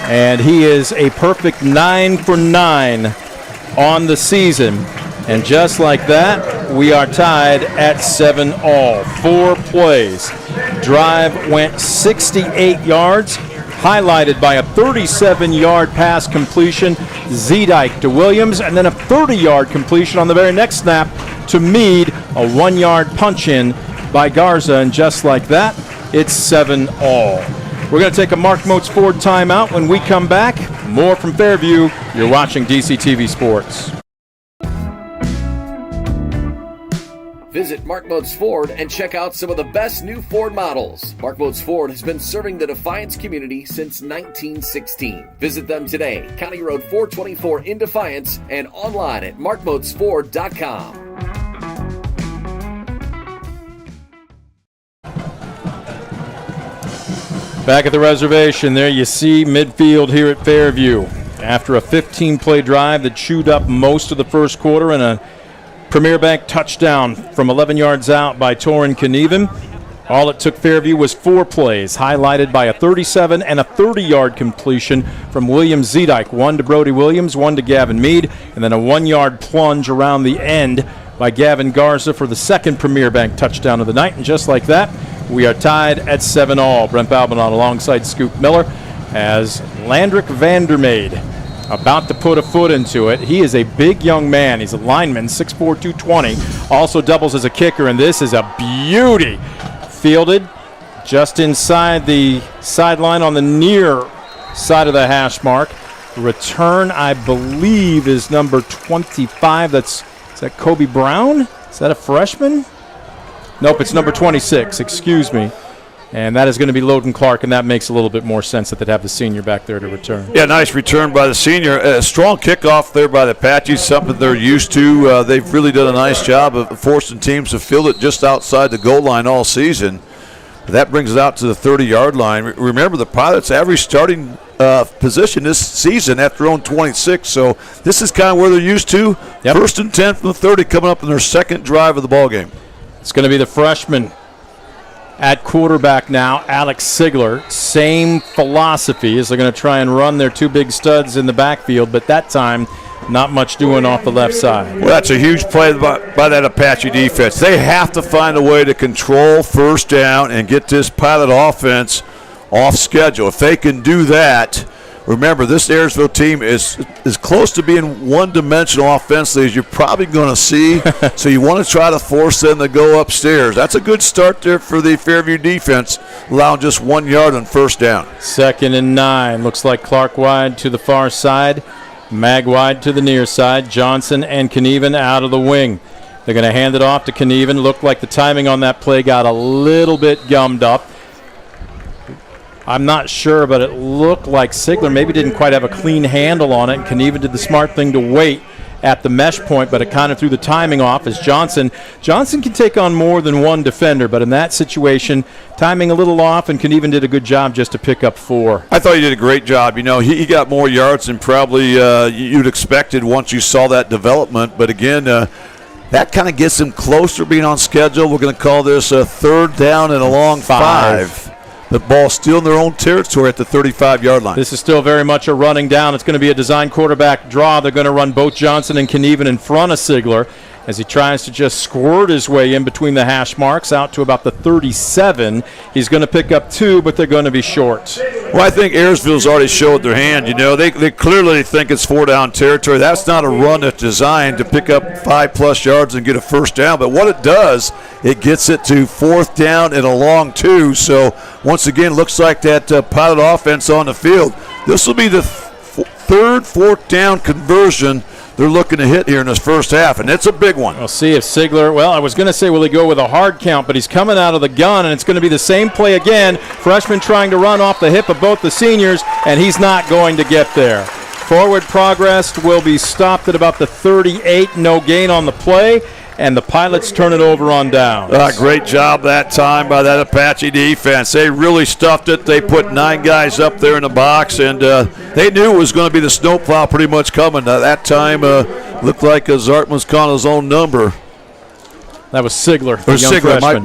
And he is a perfect 9 for 9 on the season. And just like that, we are tied at 7 all. 4 plays. Drive went 68 yards, highlighted by a 37-yard pass completion, Zedike to Williams, and then a 30-yard completion on the very next snap to Mead, a 1-yard punch-in by Garza, and just like that, it's 7 all. We're going to take a Mark Moats Ford timeout. When we come back, more from Fairview. You're watching DCTV Sports. Visit Mark Moats Ford and check out some of the best new Ford models. Mark Moats Ford has been serving the Defiance community since 1916. Visit them today, County Road 424 in Defiance, and online at markmoatsford.com. Back at the reservation, there you see midfield here at Fairview. After a 15-play drive that chewed up most of the first quarter and a Premier Bank touchdown from 11 yards out by Torin Knieven, all it took Fairview was 4 plays, highlighted by a 37 and a 30-yard completion from William Zedike. 1 to Brody Williams, 1 to Gavin Mead, and then a 1-yard plunge around the end by Gavin Garza for the second Premier Bank touchdown of the night. And just like that, we are tied at 7 all. Brent Balbanon alongside Scoop Miller as Landrick Vandermeed about to put a foot into it. He is a big young man. He's a lineman, 6'4", 220. Also doubles as a kicker, and this is a beauty. Fielded just inside the sideline on the near side of the hash mark. Return, I believe, is number 25. Is that Kobe Brown? Is that a freshman? Nope, it's number 26. Excuse me. And that is going to be Logan Clark, and that makes a little bit more sense that they'd have the senior back there to return. Yeah, nice return by the senior. A strong kickoff there by the Apaches, something they're used to. They've really done a nice job of forcing teams to field it just outside the goal line all season. That brings it out to the 30-yard line. Remember, the Pilots' average starting position this season at their own 26, so this is kind of where they're used to. Yep. 1st and 10 from the 30 coming up in their second drive of the ballgame. It's going to be the freshman at quarterback now, Alex Sigler. Same philosophy as they're going to try and run their two big studs in the backfield, but that time not much doing off the left side. Well, that's a huge play by that Apache defense. They have to find a way to control first down and get this Pilot offense off schedule. If they can do that, remember, this Ayersville team is as close to being one-dimensional offensively as you're probably going to see, so you want to try to force them to go upstairs. That's a good start there for the Fairview defense, allowing just 1 yard on first down. 2nd and 9. Looks like Clark wide to the far side, Maag wide to the near side, Johnson and Knieven out of the wing. They're going to hand it off to Knieven. Looked like the timing on that play got a little bit gummed up. I'm not sure, but it looked like Sigler maybe didn't quite have a clean handle on it, and Knieven did the smart thing to wait at the mesh point, but it kind of threw the timing off as Johnson can take on more than one defender, but in that situation, timing a little off, and Knieven did a good job just to pick up 4. I thought he did a great job. You know, he got more yards than probably you'd expected once you saw that development, but again, that kind of gets him closer being on schedule. We're going to call this a 3rd down and a long 5. The ball still in their own territory at the 35-yard line. This is still very much a running down. It's going to be a design quarterback draw. They're going to run both Johnson and Knieven in front of Sigler as he tries to just squirt his way in between the hash marks out to about the 37. He's going to pick up 2, but they're going to be short. Well, I think Ayersville's already showed their hand. You know, they clearly think it's 4-down territory. That's not a run that's designed to pick up 5+ yards and get a first down. But what it does, it gets it to 4th down and a long 2. So, once again, looks like that Pilot offense on the field. This will be the 3rd 4th down conversion they're looking to hit here in this first half, and it's a big one. We'll see if Sigler, well, I was going to say will he go with a hard count, but he's coming out of the gun, and it's going to be the same play again. Freshman trying to run off the hip of both the seniors, and he's not going to get there. Forward progress will be stopped at about the 38, no gain on the play, and the Pilots turn it over on downs. Great job that time by that Apache defense. They really stuffed it. They put 9 guys up there in the box, and they knew it was going to be the snowplow pretty much coming. That time looked like Zartman was calling his own number. That was Sigler, the young freshman.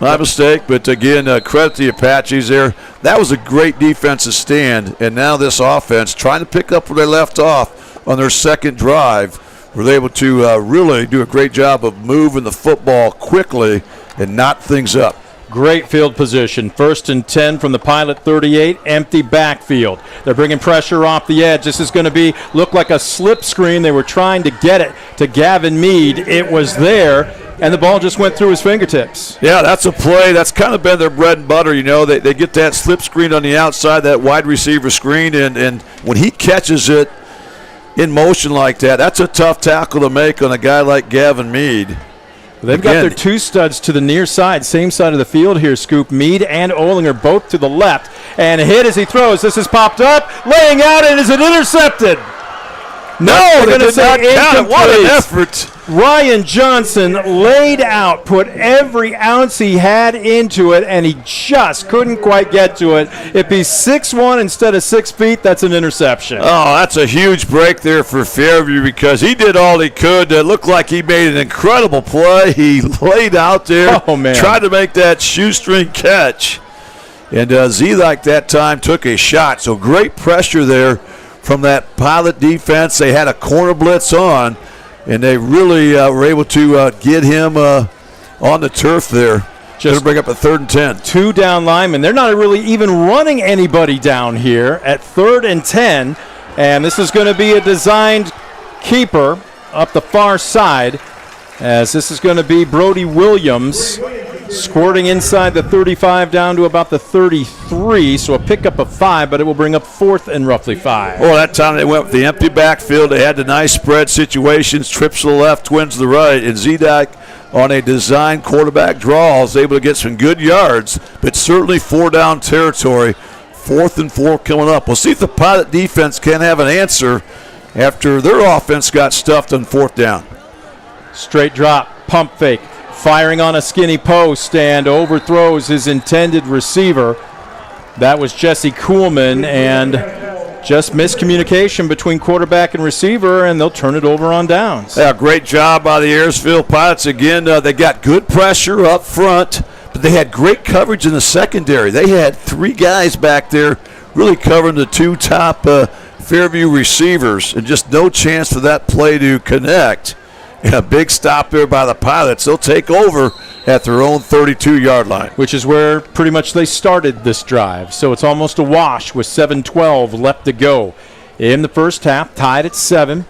My mistake, but again, credit the Apaches there. That was a great defensive stand, and now this offense trying to pick up where they left off on their second drive. Were able to really do a great job of moving the football quickly and knot things up. Great field position. 1st and 10 from the Pilot 38, empty backfield. They're bringing pressure off the edge. This is going to look like a slip screen. They were trying to get it to Gavin Mead. It was there, and the ball just went through his fingertips. Yeah, that's a play. That's kind of been their bread and butter. You know, they get that slip screen on the outside, that wide receiver screen, and when he catches it in motion like that, that's a tough tackle to make on a guy like Gavin Mead. They've got their 2 studs to the near side, same side of the field here, Scoop. Mead and Olinger both to the left, and hit as he throws. This is popped up, laying out, and is it intercepted? No, they're going to say incomplete. What an effort. Ryan Johnson laid out, put every ounce he had into it, and he just couldn't quite get to it. If he's 6'1" instead of 6 feet, that's an interception. Oh, that's a huge break there for Fairview because he did all he could. It looked like he made an incredible play. He laid out there, tried to make that shoestring catch. And Zelak that time took a shot. So great pressure there from that Pilot defense. They had a corner blitz on, and they really were able to get him on the turf there. Just bring up a 3rd and 10. 2 down linemen. They're not really even running anybody down here at 3rd and 10, and this is going to be a designed keeper up the far side, as this is going to be Brody Williams. Squirting inside the 35 down to about the 33, so a pickup of 5, but it will bring up 4th and roughly 5. Well, that time they went with the empty backfield. They had the nice spread situations, trips to the left, twins to the right, and Zedek on a design quarterback draw was able to get some good yards, but certainly 4-down territory. 4th and 4 coming up. We'll see if the Pilot defense can have an answer after their offense got stuffed on 4th down. Straight drop, pump fake, firing on a skinny post and overthrows his intended receiver. That was Jesse Kuhlman, and just miscommunication between quarterback and receiver, and they'll turn it over on downs. Yeah, great job by the Ayersville Pilots. Again, they got good pressure up front, but they had great coverage in the secondary. They had 3 guys back there really covering the 2 top Fairview receivers, and just no chance for that play to connect. And a big stop there by the Pilots. They'll take over at their own 32-yard line. Which is where pretty much they started this drive. So it's almost a wash with 7:12 left to go in the first half, tied at 7.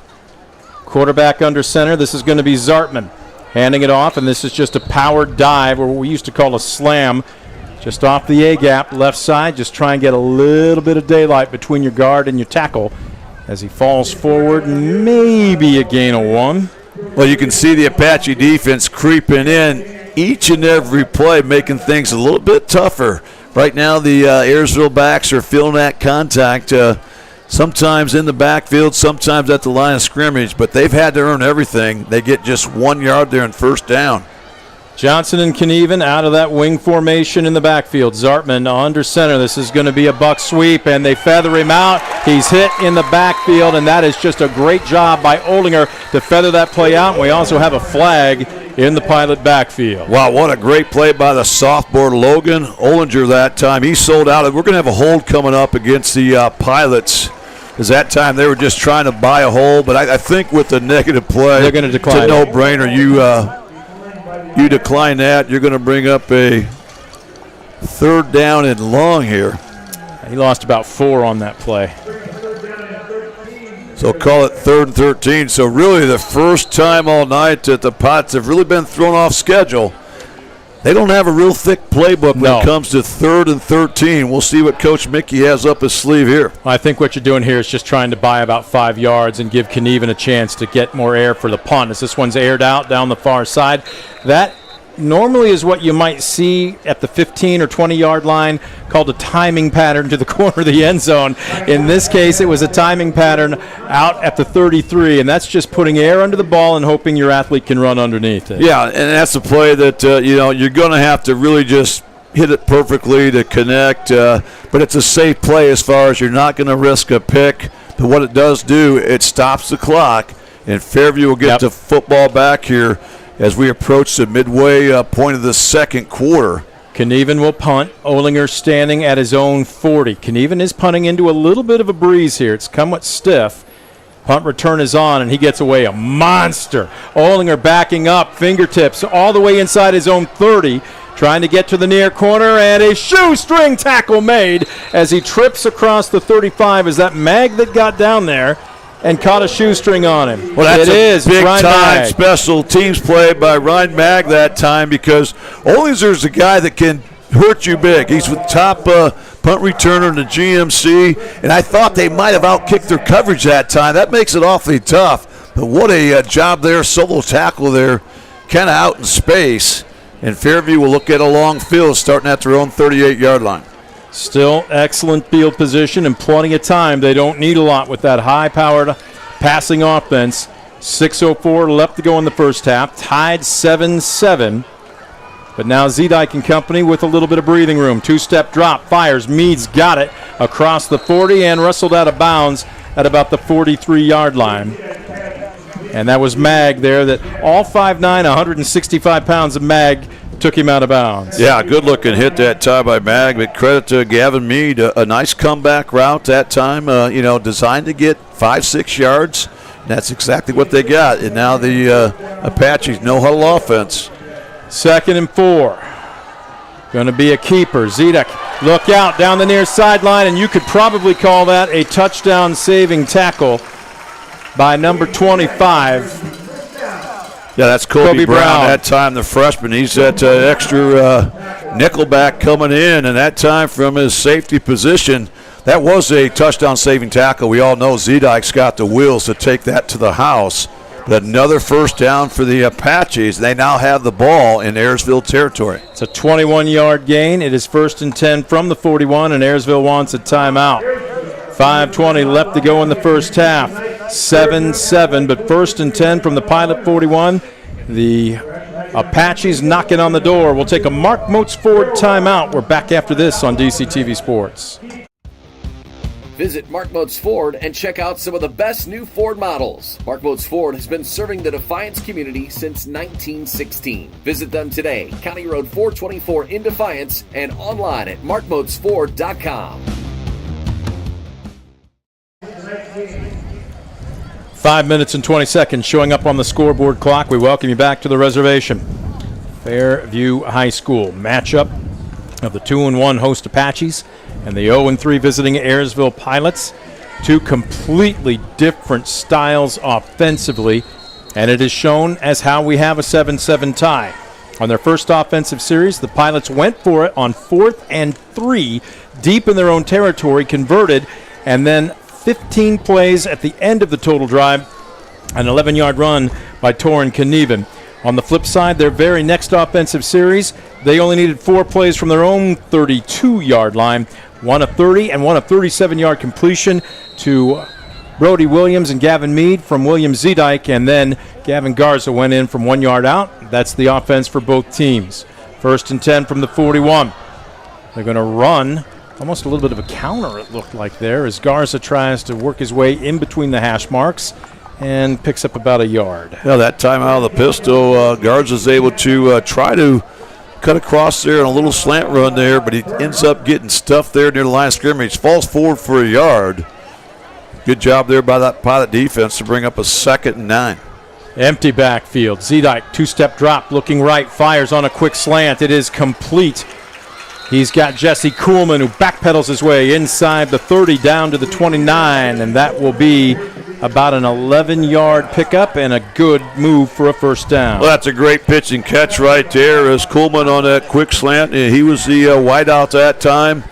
Quarterback under center. This is going to be Zartman handing it off, and this is just a powered dive, or what we used to call a slam, just off the A-gap, left side. Just try and get a little bit of daylight between your guard and your tackle as he falls forward. Maybe a gain of 1. Well, you can see the Apache defense creeping in each and every play, making things a little bit tougher. Right now, the Ayersville backs are feeling that contact, sometimes in the backfield, sometimes at the line of scrimmage, but they've had to earn everything. They get just 1 yard there in first down. Johnson and Knieven out of that wing formation in the backfield. Zartman under center. This is going to be a buck sweep, and they feather him out. He's hit in the backfield, and that is just a great job by Olinger to feather that play out. And we also have a flag in the Pilot backfield. Wow, what a great play by the sophomore Logan Olinger that time. He sold out. We're going to have a hold coming up against the Pilots. Because that time they were just trying to buy a hole, but I think with the negative play, they're going to decline. It's a no-brainer. You decline that, you're going to bring up a 3rd down and long here. He lost about 4 on that play. So call it 3rd and 13. So really the first time all night that the Pots have really been thrown off schedule. They don't have a real thick playbook when it comes to 3rd and 13. We'll see what Coach Mickey has up his sleeve here. I think what you're doing here is just trying to buy about 5 yards and give Knieven a chance to get more air for the punt. As this one's aired out down the far side, that normally is what you might see at the 15 or 20-yard line, called a timing pattern to the corner of the end zone. In this case, it was a timing pattern out at the 33, and that's just putting air under the ball and hoping your athlete can run underneath it. Yeah, and that's the play that you're going to have to really just hit it perfectly to connect, but it's a safe play as far as you're not going to risk a pick. But what it does do, it stops the clock, and Fairview will get the football back here as we approach the midway point of the second quarter. Knieven will punt. Olinger standing at his own 40. Knieven is punting into a little bit of a breeze here. It's somewhat stiff. Punt return is on, and he gets away a monster. Olinger backing up, fingertips all the way inside his own 30, trying to get to the near corner, and a shoestring tackle made as he trips across the 35. Is that Maag that got down there and caught a shoestring on him? Well, that's a Ryne big-time Maag. special teams play by Ryne Maag that time, because Olinger's a guy that can hurt you big. He's with top punt returner in the GMC, and I thought they might have outkicked their coverage that time. That makes it awfully tough. But what a job there, solo tackle there, kind of out in space. And Fairview will look at a long field starting at their own 38-yard line. Still excellent field position and plenty of time. They don't need a lot with that high-powered passing offense. 6:04 left to go in the first half. Tied 7-7. But now Zedek and company with a little bit of breathing room. Two-step drop, fires. Meads got it across the 40 and wrestled out of bounds at about the 43-yard line. And that was Maag there, that all 5'9", 165 pounds of Maag took him out of bounds. Yeah, good-looking hit that time by Maag, but credit to Gavin Mead. A nice comeback route that time, designed to get 5-6 yards. That's exactly what they got. And now the Apaches no-huddle offense. 2nd and 4. Going to be a keeper. Zedek, look out down the near sideline, and you could probably call that a touchdown-saving tackle by number 25. Yeah, that's Kobe Brown. Brown. That time, the freshman. He's that extra nickelback coming in, and that time from his safety position, that was a touchdown-saving tackle. We all know Zedike's got the wheels to take that to the house. But another first down for the Apaches. They now have the ball in Ayersville territory. It's a 21-yard gain. It is 1st and 10 from the 41, and Ayersville wants a timeout. 5:20 left to go in the first half. 7-7, but 1st and 10 from the Pilot 41. The Apaches knocking on the door. We'll take a Mark Moats Ford timeout. We're back after this on DCTV Sports. Visit Mark Moats Ford and check out some of the best new Ford models. Mark Moats Ford has been serving the Defiance community since 1916. Visit them today, County Road 424 in Defiance, and online at markmoatsford.com. 5 minutes and 20 seconds showing up on the scoreboard clock. We welcome you back to the reservation. Fairview High School matchup of the 2-1 host Apaches and the 0-3 visiting Ayersville Pilots. Two completely different styles offensively, and it is shown as how we have a 7-7 tie. On their first offensive series, the Pilots went for it on 4th and 3 deep in their own territory, converted, and then 15 plays at the end of the total drive, an 11-yard run by Torin Knieven. On the flip side, their very next offensive series, they only needed 4 plays from their own 32-yard line, one a 30 and one a 37-yard completion to Brody Williams and Gavin Mead from William Zedike, and then Gavin Garza went in from 1 yard out. That's the offense for both teams. 1st and 10 from the 41. They're going to run almost a little bit of a counter, it looked like there, as Garza tries to work his way in between the hash marks and picks up about a yard. Yeah, that time out of the pistol, Garza's able to try to cut across there in a little slant run there, but he ends up getting stuffed there near the line of scrimmage. Falls forward for a yard. Good job there by that Pilot defense to bring up a 2nd and 9. Empty backfield. Zedike, 2-step drop, looking right, fires on a quick slant. It is complete. He's got Jesse Kuhlman, who backpedals his way inside the 30 down to the 29, and that will be about an 11-yard pickup and a good move for a first down. Well, that's a great pitch and catch right there as Kuhlman on that quick slant. He was the wideout that time.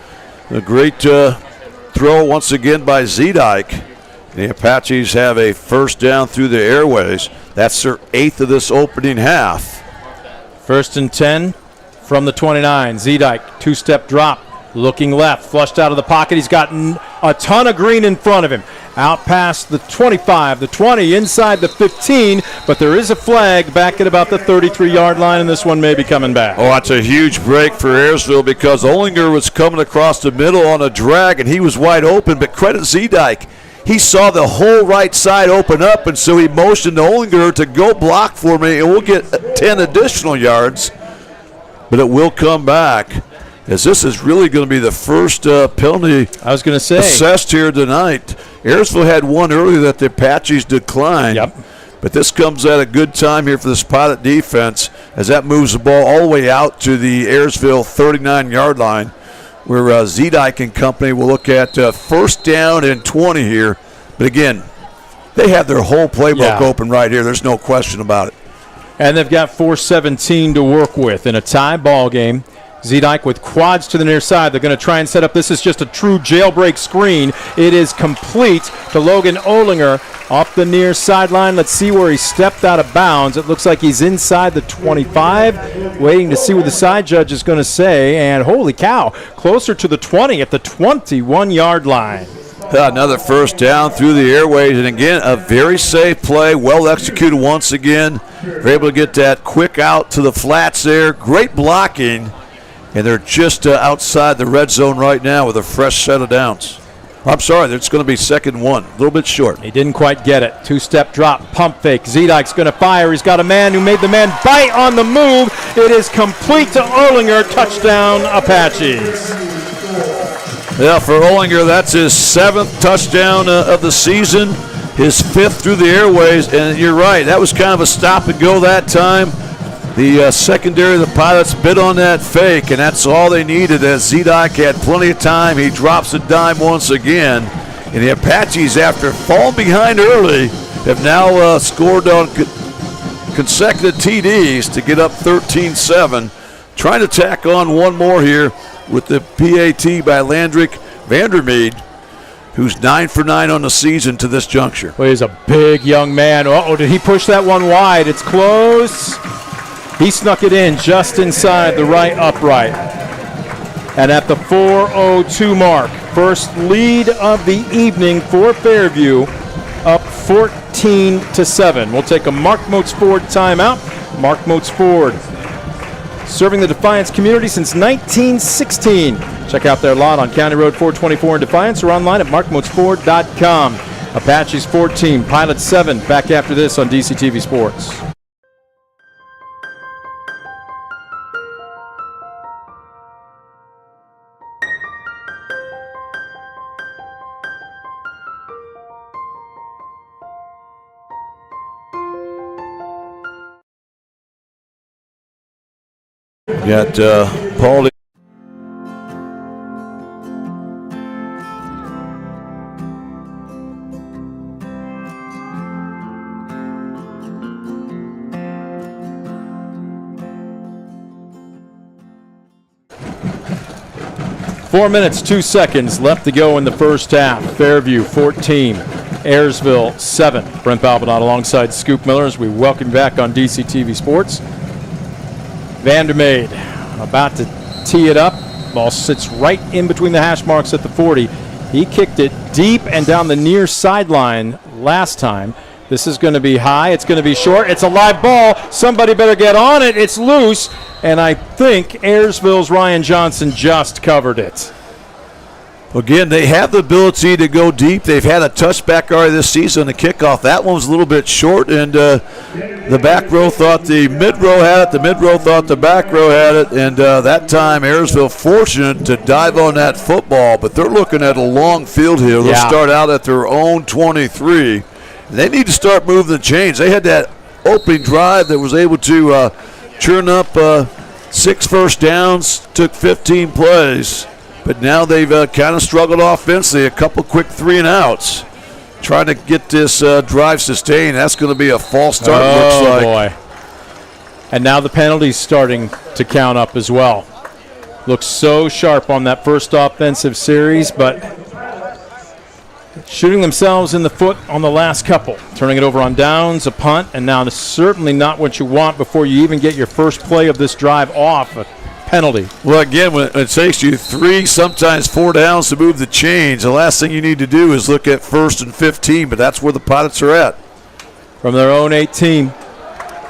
A great throw once again by Zedike. The Apaches have a first down through the airways. That's their 8th of this opening half. 1st and 10 from the 29. Zedike, 2-step drop, looking left, flushed out of the pocket. He's got a ton of green in front of him. Out past the 25, the 20, inside the 15, but there is a flag back at about the 33-yard line, and this one may be coming back. Oh, that's a huge break for Ayersville because Olinger was coming across the middle on a drag, and he was wide open, but credit Zedike. He saw the whole right side open up, and so he motioned to Olinger to go block for me, and we'll get 10 additional yards, but it will come back, as this is really going to be the first penalty I was going to say assessed here tonight. Ayersville had one earlier that the Apaches declined. Yep. But this comes at a good time here for this Pilot defense as that moves the ball all the way out to the Ayersville 39-yard line, where Zedike and company will look at 1st down and 20 here. But again, they have their whole playbook open right here. There's no question about it. And they've got 4:17 to work with in a tie ball game. Zedike with quads to the near side. They're going to try and set up. This is just a true jailbreak screen. It is complete to Logan Olinger off the near sideline. Let's see where he stepped out of bounds. It looks like he's inside the 25, waiting to see what the side judge is going to say. And holy cow, closer to the 20 at the 21-yard line. Another first down through the airways, and again, a very safe play, well executed once again. They're able to get that quick out to the flats there. Great blocking, and they're just outside the red zone right now with a fresh set of downs. I'm sorry, it's going to be 2nd and 1, a little bit short. He didn't quite get it. 2-step drop, pump fake. Zedike's going to fire. He's got a man who made the man bite on the move. It is complete to Olinger. Touchdown, Apaches. Yeah, for Olinger, that's his 7th touchdown of the season, his 5th through the airways, and you're right, that was kind of a stop and go that time. The secondary of the Pilots bit on that fake, and that's all they needed as Zedike had plenty of time. He drops a dime once again, and the Apaches, after falling behind early, have now scored on consecutive TDs to get up 13-7. Trying to tack on one more here with the PAT by Landrick Vandermeed, who's 9 for 9 on the season to this juncture. Well, he's a big young man. Uh-oh, did he push that one wide? It's close. He snuck it in just inside the right upright. And at the 4:02 mark, first lead of the evening for Fairview, up 14-7. We'll take a Mark Moats Ford timeout. Mark Moats Ford, serving the Defiance community since 1916. Check out their lot on County Road 424 in Defiance or online at markmoatsford.com. Apaches 14, Pilots 7. Back after this on DCTV Sports. Got Paul. Four minutes, 2 seconds left to go in the first half. Fairview 14, Ayersville 7. Brent Balbinot alongside Scoop Miller as we welcome you back on DCTV Sports. Vandermeed about to tee it up. Ball sits right in between the hash marks at the 40. He kicked it deep and down the near sideline last time. This is going to be high. It's going to be short. It's a live ball. Somebody better get on it. It's loose. And I think Ayersville's Ryan Johnson just covered it. Again, they have the ability to go deep. They've had a touchback already this season, the kickoff. That one was a little bit short, and the back row thought the mid row had it. The mid row thought the back row had it, and that time Ayersville fortunate to dive on that football, but they're looking at a long field here. They'll start out at their own 23. They need to start moving the chains. They had that opening drive that was able to churn up 6 first downs, took 15 plays. But now they've kind of struggled offensively. A couple quick 3-and-outs. Trying to get this drive sustained. That's going to be a false start, looks like. Oh, boy. And now the penalty's starting to count up as well. Looks so sharp on that first offensive series, but shooting themselves in the foot on the last couple. Turning it over on downs, a punt, and now it's certainly not what you want before you even get your first play of this drive off. Penalty. Well, again, when it takes you 3, sometimes 4 downs to move the chains, the last thing you need to do is look at 1st and 15, but that's where the Pilots are at. From their own 18.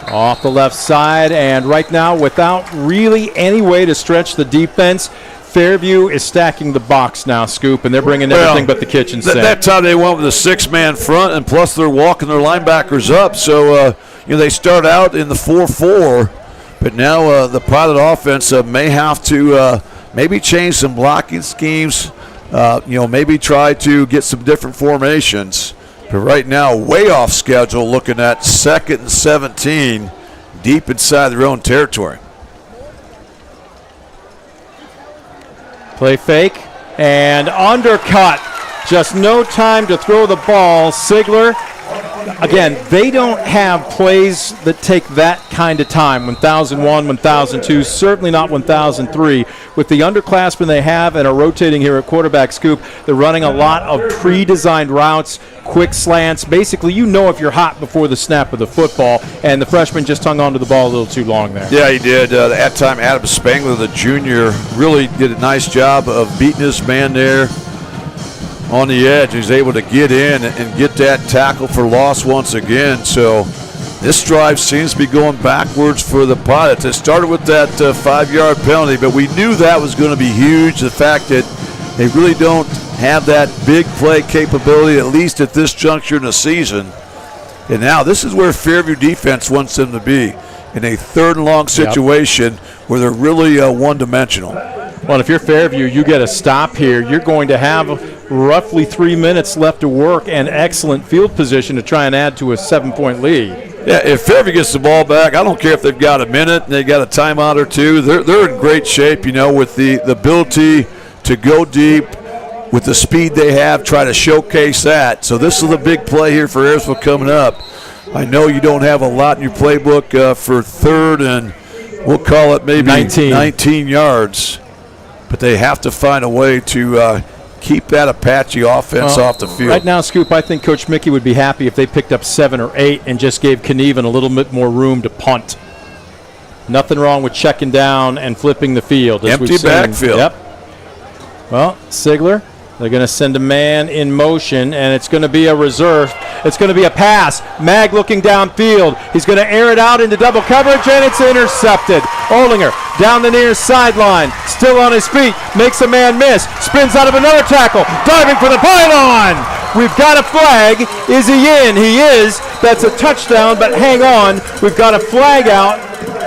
Off the left side, and right now, without really any way to stretch the defense, Fairview is stacking the box now, Scoop, and they're bringing everything but the kitchen sink. That time they went with a 6-man front, and plus they're walking their linebackers up, so they start out in the 4-4. But now the Pilot offense may have to maybe change some blocking schemes, maybe try to get some different formations. But right now, way off schedule, looking at 2nd and 17, deep inside their own territory. Play fake and undercut. Just no time to throw the ball. Sigler. Again, they don't have plays that take that kind of time. 1001, 1002, certainly not 1003. With the underclassmen they have and are rotating here at quarterback, Scoop, they're running a lot of pre-designed routes, quick slants. Basically, you know if you're hot before the snap of the football, and the freshman just hung onto the ball a little too long there. Yeah, he did. At that time, Adam Spangler, the junior, really did a nice job of beating his man there on the edge. He's able to get in and get that tackle for loss once again. So this drive seems to be going backwards for the Pilots. It started with that 5-yard penalty, but we knew that was going to be huge. The fact that they really don't have that big play capability, at least at this juncture in the season. And now this is where Fairview defense wants them to be, in a 3rd and long situation where they're really one-dimensional. Well, if you're Fairview, you get a stop here. You're going to have roughly 3 minutes left to work and excellent field position to try and add to a 7-point lead. Yeah, if Fairview gets the ball back, I don't care if they've got a minute and they've got a timeout or two. They're in great shape, with the ability to go deep with the speed they have, try to showcase that. So this is a big play here for Ayersville coming up. I know you don't have a lot in your playbook for third and we'll call it maybe 19 yards, but they have to find a way to keep that Apache offense off the field. Right now, Scoop, I think Coach Mickey would be happy if they picked up 7 or 8 and just gave Knieven a little bit more room to punt. Nothing wrong with checking down and flipping the field. Empty backfield. Yep. Well, Sigler, they're going to send a man in motion, and it's going to be a reserve. It's going to be a pass. Maag looking downfield. He's going to air it out into double coverage, and it's intercepted. Olinger down the near sideline, still on his feet, makes a man miss, spins out of another tackle, diving for the pylon. We've got a flag. Is he in? He is. That's a touchdown, but hang on. We've got a flag out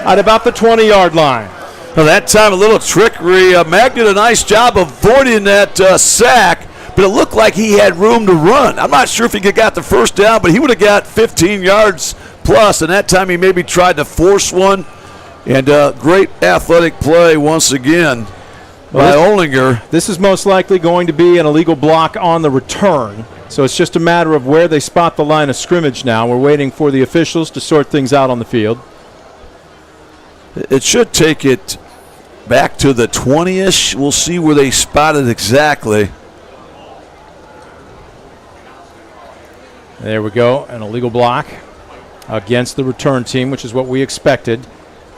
at about the 20-yard line. Well, that time a little trickery. Maag did a nice job avoiding that sack, but it looked like he had room to run. I'm not sure if he got the first down, but he would have got 15 yards plus, and that time he maybe tried to force one. And great athletic play once again by Olinger. This is most likely going to be an illegal block on the return, so it's just a matter of where they spot the line of scrimmage now. We're waiting for the officials to sort things out on the field. It should take it back to the 20-ish. We'll see where they spot it exactly. There we go, an illegal block against the return team, which is what we expected.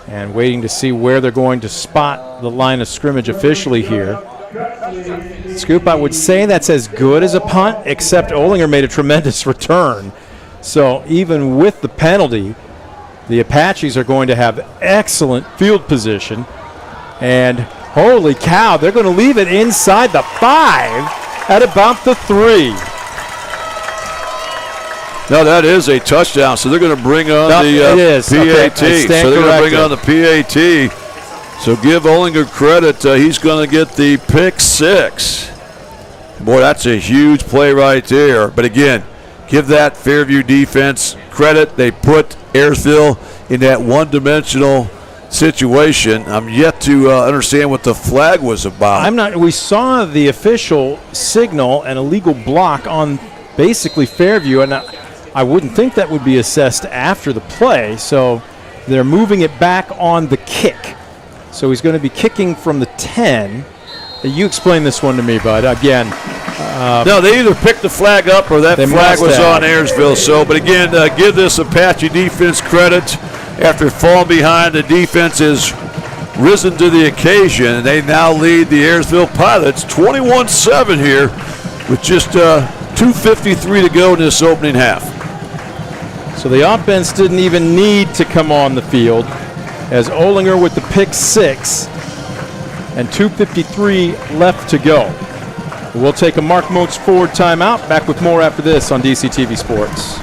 And waiting to see where they're going to spot the line of scrimmage officially here. Scoop, I would say that's as good as a punt, except Olinger made a tremendous return. So even with the penalty, the Apaches are going to have excellent field position. And holy cow, they're going to leave it inside the 5 at about the 3. No, that is a touchdown. So they're going to bring on the PAT. Okay, so they're going to bring on the PAT. So give Olinger credit. He's going to get the pick 6. Boy, that's a huge play right there. But again, give that Fairview defense credit. They put Ayersville in that one-dimensional situation. I'm yet to understand what the flag was about. We saw the official signal an illegal block on basically Fairview, and I wouldn't think that would be assessed after the play, so they're moving it back on the kick. So he's going to be kicking from the 10. You explain this one to me, Bud. Again. No, they either picked the flag up or that flag was on Ayersville. So, but again, give this Apache defense credit. After falling behind, the defense has risen to the occasion, and they now lead the Ayersville Pilots 21-7 here with just 2:53 to go in this opening half. So the offense didn't even need to come on the field as Olinger with the pick 6 and 2:53 left to go. We'll take a Mark Moats forward timeout. Back with more after this on DCTV Sports.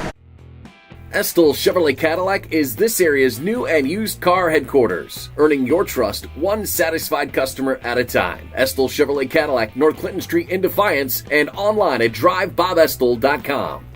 Estill Chevrolet Cadillac is this area's new and used car headquarters, earning your trust one satisfied customer at a time. Estill Chevrolet Cadillac, North Clinton Street in Defiance, and online at drivebobestill.com.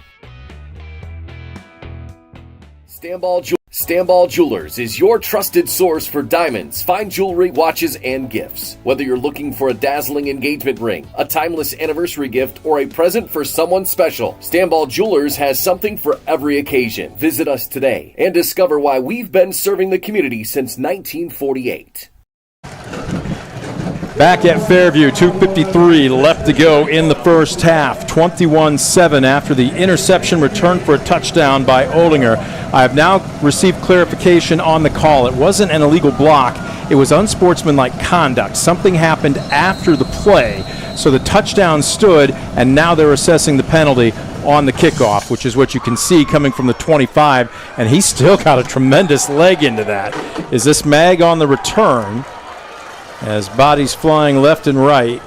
Stanball Jewelers is your trusted source for diamonds, fine jewelry, watches, and gifts. Whether you're looking for a dazzling engagement ring, a timeless anniversary gift, or a present for someone special, Stanball Jewelers has something for every occasion. Visit us today and discover why we've been serving the community since 1948. Back at Fairview, 2:53 left to go in the first half. 21-7 after the interception return for a touchdown by Olinger. I have now received clarification on the call. It wasn't an illegal block. It was unsportsmanlike conduct. Something happened after the play, so the touchdown stood, and now they're assessing the penalty on the kickoff, which is what you can see coming from the 25, and he's still got a tremendous leg into that. Is this Maag on the return? As bodies flying left and right,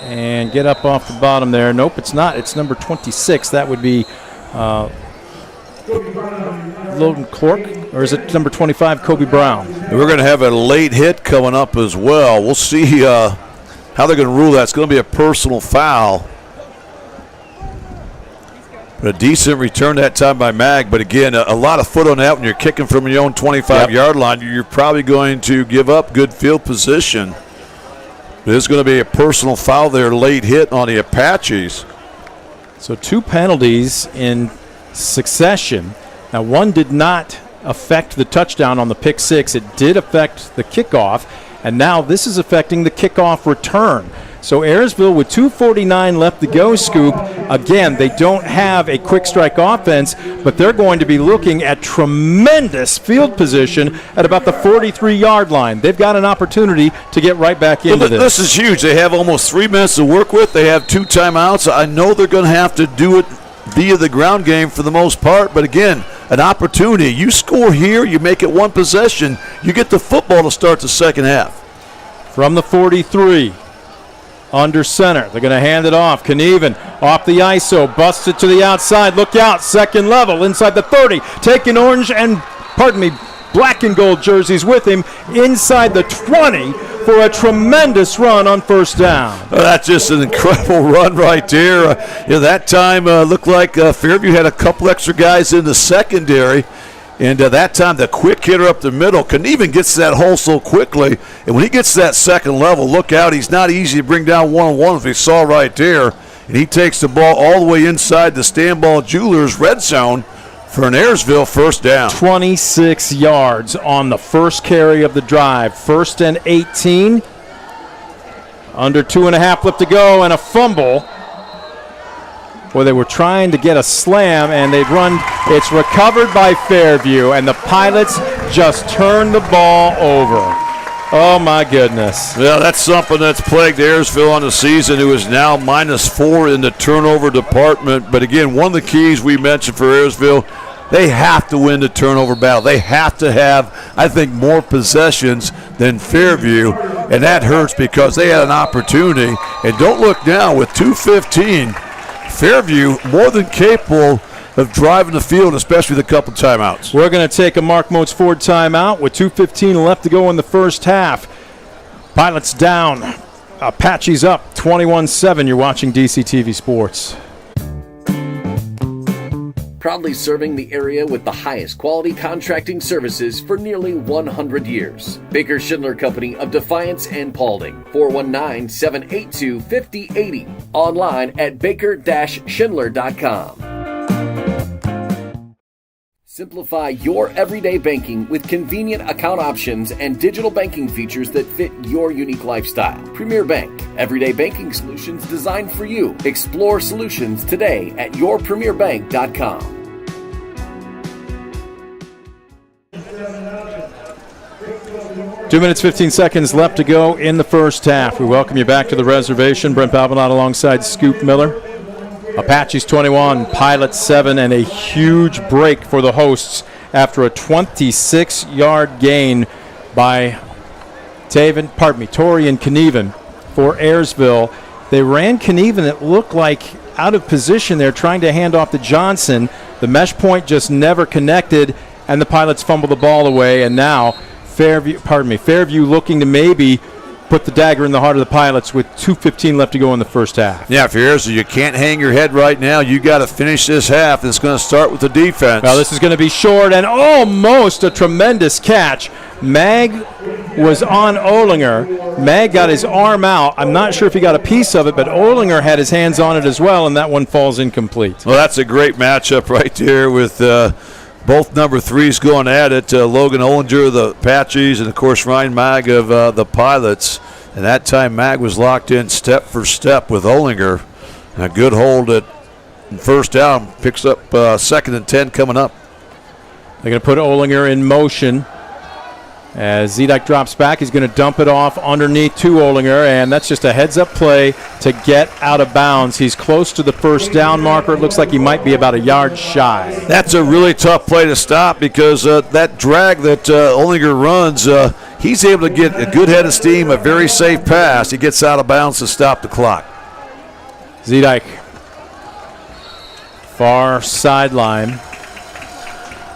and get up off the bottom there. Nope, it's not. It's number 26. That would be Logan Clark, or is it number 25, Kobe Brown? We're going to have a late hit coming up as well. We'll see how they're going to rule that. It's going to be a personal foul. But a decent return that time by Maag. But again, a lot of foot on that when you're kicking from your own 25-yard line. You're probably going to give up good field position. There's going to be a personal foul there, late hit on the Apaches. So 2 penalties in succession. Now, one did not affect the touchdown on the pick six. It did affect the kickoff, and now this is affecting the kickoff return. So Ayersville with 2:49 left to go, Scoop. Again, they don't have a quick strike offense, but they're going to be looking at tremendous field position at about the 43-yard line. They've got an opportunity to get right back into this. This is huge. They have almost 3 minutes to work with. They have 2 timeouts. I know they're going to have to do it via the ground game for the most part, but again, an opportunity. You score here, you make it 1 possession, you get the football to start the second half. From the 43. Under center. They're going to hand it off. Knieven off the ISO. Busts it to the outside. Look out. Second level inside the 30. Taking orange and, black and gold jerseys with him inside the 20 for a tremendous run on first down. That's just an incredible run right there. That time looked like Fairview had a couple extra guys in the secondary. And that time, the quick hitter up the middle, Knieven gets to that hole so quickly. And when he gets to that second level, look out. He's not easy to bring down one-on-one, as we saw right there. And he takes the ball all the way inside the Stand Ball Jewelers red zone for an Ayersville first down. 26 yards on the first carry of the drive. 1st and 18. Under 2.5 left to go, and a fumble. Where they were trying to get a slam, and they've run. It's recovered by Fairview, and the Pilots just turned the ball over. Oh, my goodness. Yeah, that's something that's plagued Ayersville on the season, who is now -4 in the turnover department. But, again, one of the keys we mentioned for Ayersville, they have to win the turnover battle. They have to have, I think, more possessions than Fairview, and that hurts because they had an opportunity. And don't look now, with 2:15, Fairview more than capable of driving the field, especially with a couple timeouts. We're going to take a Mark Moats Ford timeout with 2:15 left to go in the first half. Pilots down, Apaches up 21-7. You're watching DCTV Sports. Proudly serving the area with the highest quality contracting services for nearly 100 years. Baker Schindler Company of Defiance and Paulding, 419-782-5080. Online at baker-schindler.com. Simplify your everyday banking with convenient account options and digital banking features that fit your unique lifestyle. Premier Bank, everyday banking solutions designed for you. Explore solutions today at yourpremierbank.com. Two minutes, 15 seconds left to go in the first half. We welcome you back to the reservation. Brent Balbanot alongside Scoop Miller. Apaches 21, Pilots 7, and a huge break for the hosts after a 26-yard gain by Torian Knieven for Ayersville. They ran Knieven, it looked like, out of position there, trying to hand off to Johnson. The mesh point just never connected, and the Pilots fumbled the ball away, and now Fairview looking to maybe put the dagger in the heart of the Pilots with 2:15 left to go in the first half. Yeah, for Ayersville, you can't hang your head right now. You got to finish this half. It's going to start with the defense. Well, this is going to be short and almost a tremendous catch. Maag was on Olinger. Maag got his arm out. I'm not sure if he got a piece of it, but Olinger had his hands on it as well, and that one falls incomplete. Well, that's a great matchup right there with both number 3s going at it. Logan Olinger of the Apaches and, of course, Ryne Maag of the Pilots. And that time Maag was locked in step for step with Olinger. And a good hold at first down. Picks up 2nd and 10 coming up. They're going to put Olinger in motion. As Zedek drops back, he's going to dump it off underneath to Olinger, and that's just a heads-up play to get out of bounds. He's close to the first down marker. It looks like he might be about a yard shy. That's a really tough play to stop because that drag that Olinger runs, he's able to get a good head of steam, a very safe pass. He gets out of bounds to stop the clock. Zedek, far sideline.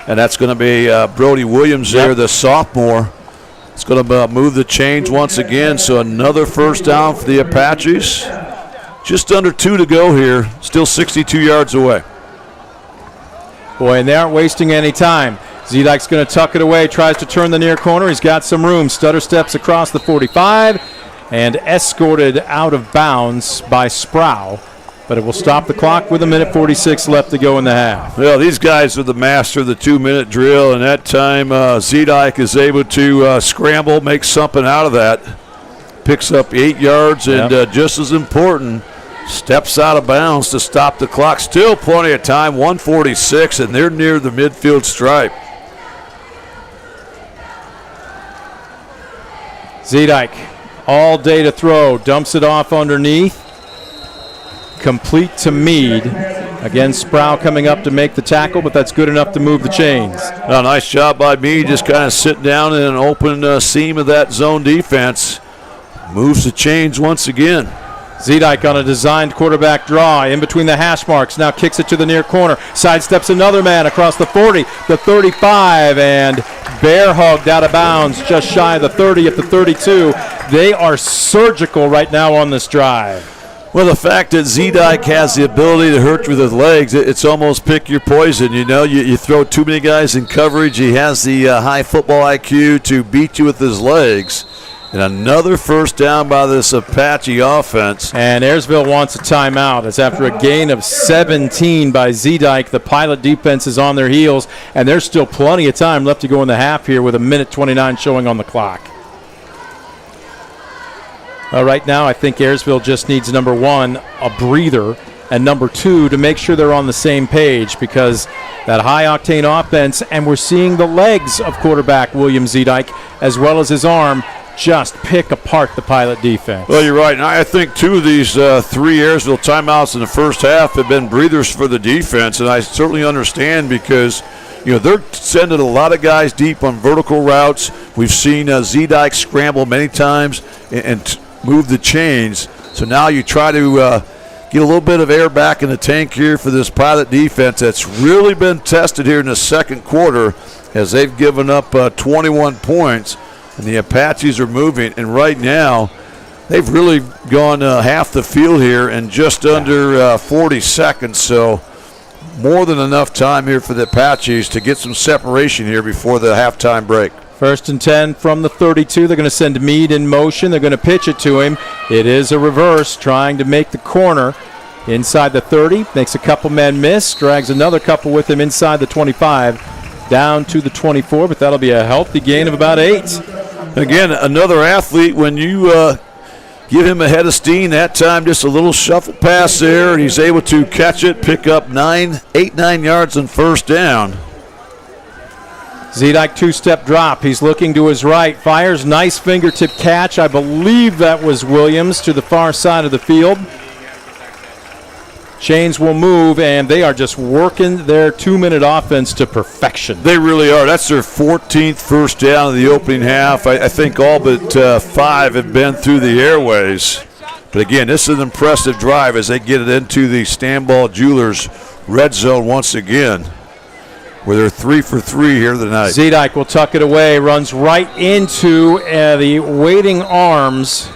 And that's going to be Brody Williams there, the sophomore. It's going to move the chains once again, so another first down for the Apaches. Just under 2 to go here, still 62 yards away. Boy, and they aren't wasting any time. Zedek's going to tuck it away, tries to turn the near corner. He's got some room. Stutter steps across the 45 and escorted out of bounds by Sproul. but it will stop the clock with 1:46 left to go in the half. Well, these guys are the master of the 2-minute drill, and that time Zedek is able to scramble, make something out of that. Picks up 8 yards, and just as important, steps out of bounds to stop the clock. Still plenty of time, 1:46, and they're near the midfield stripe. Zedek all day to throw, dumps it off underneath. Complete to Mead. Again, Sproul coming up to make the tackle, but that's good enough to move the chains. Oh, nice job by Mead, just kind of sitting down in an open seam of that zone defense. Moves the chains once again. Zedek on a designed quarterback draw in between the hash marks. Now kicks it to the near corner. Sidesteps another man across the 40, the 35, and bear hugged out of bounds just shy of the 30 at the 32. They are surgical right now on this drive. Well, the fact that Zedek has the ability to hurt you with his legs, it's almost pick your poison. You know, you throw too many guys in coverage. He has the high football IQ to beat you with his legs. And another first down by this Apache offense. And Ayersville wants a timeout. It's after a gain of 17 by Zedek. The Pilot defense is on their heels, and there's still plenty of time left to go in the half here with 1:29 showing on the clock. Right now, I think Ayersville just needs, number one, a breather, and number two, to make sure they're on the same page, because that high-octane offense, and we're seeing the legs of quarterback William Zedek as well as his arm just pick apart the Pilot defense. Well, you're right. And I think 2 of these 3 Ayersville timeouts in the first half have been breathers for the defense, and I certainly understand because, you know, they're sending a lot of guys deep on vertical routes. We've seen Zedek scramble many times and move the chains. So now you try to get a little bit of air back in the tank here for this Pilot defense that's really been tested here in the second quarter as they've given up 21 points. And the Apaches are moving, and right now they've really gone half the field here in just under 40 seconds. So more than enough time here for the Apaches to get some separation here before the halftime break. 1st and 10 from the 32. They're going to send Mead in motion. They're going to pitch it to him. It is a reverse, trying to make the corner inside the 30. Makes a couple men miss, drags another couple with him inside the 25. Down to the 24, but that'll be a healthy gain of about 8. Again, another athlete, when you give him a head of steam, that time just a little shuffle pass there, and he's able to catch it, pick up 9 yards on first down. Zedek 2-step drop. He's looking to his right, fires, nice fingertip catch. I believe that was Williams to the far side of the field. Chains will move, and they are just working their 2-minute offense to perfection. They really are. That's their 14th first down of the opening half. I think all but 5 have been through the airways. But again, this is an impressive drive as they get it into the Stanball Jewelers red zone once again, where they're 3 for 3 here tonight. Zedek will tuck it away, runs right into the waiting arms.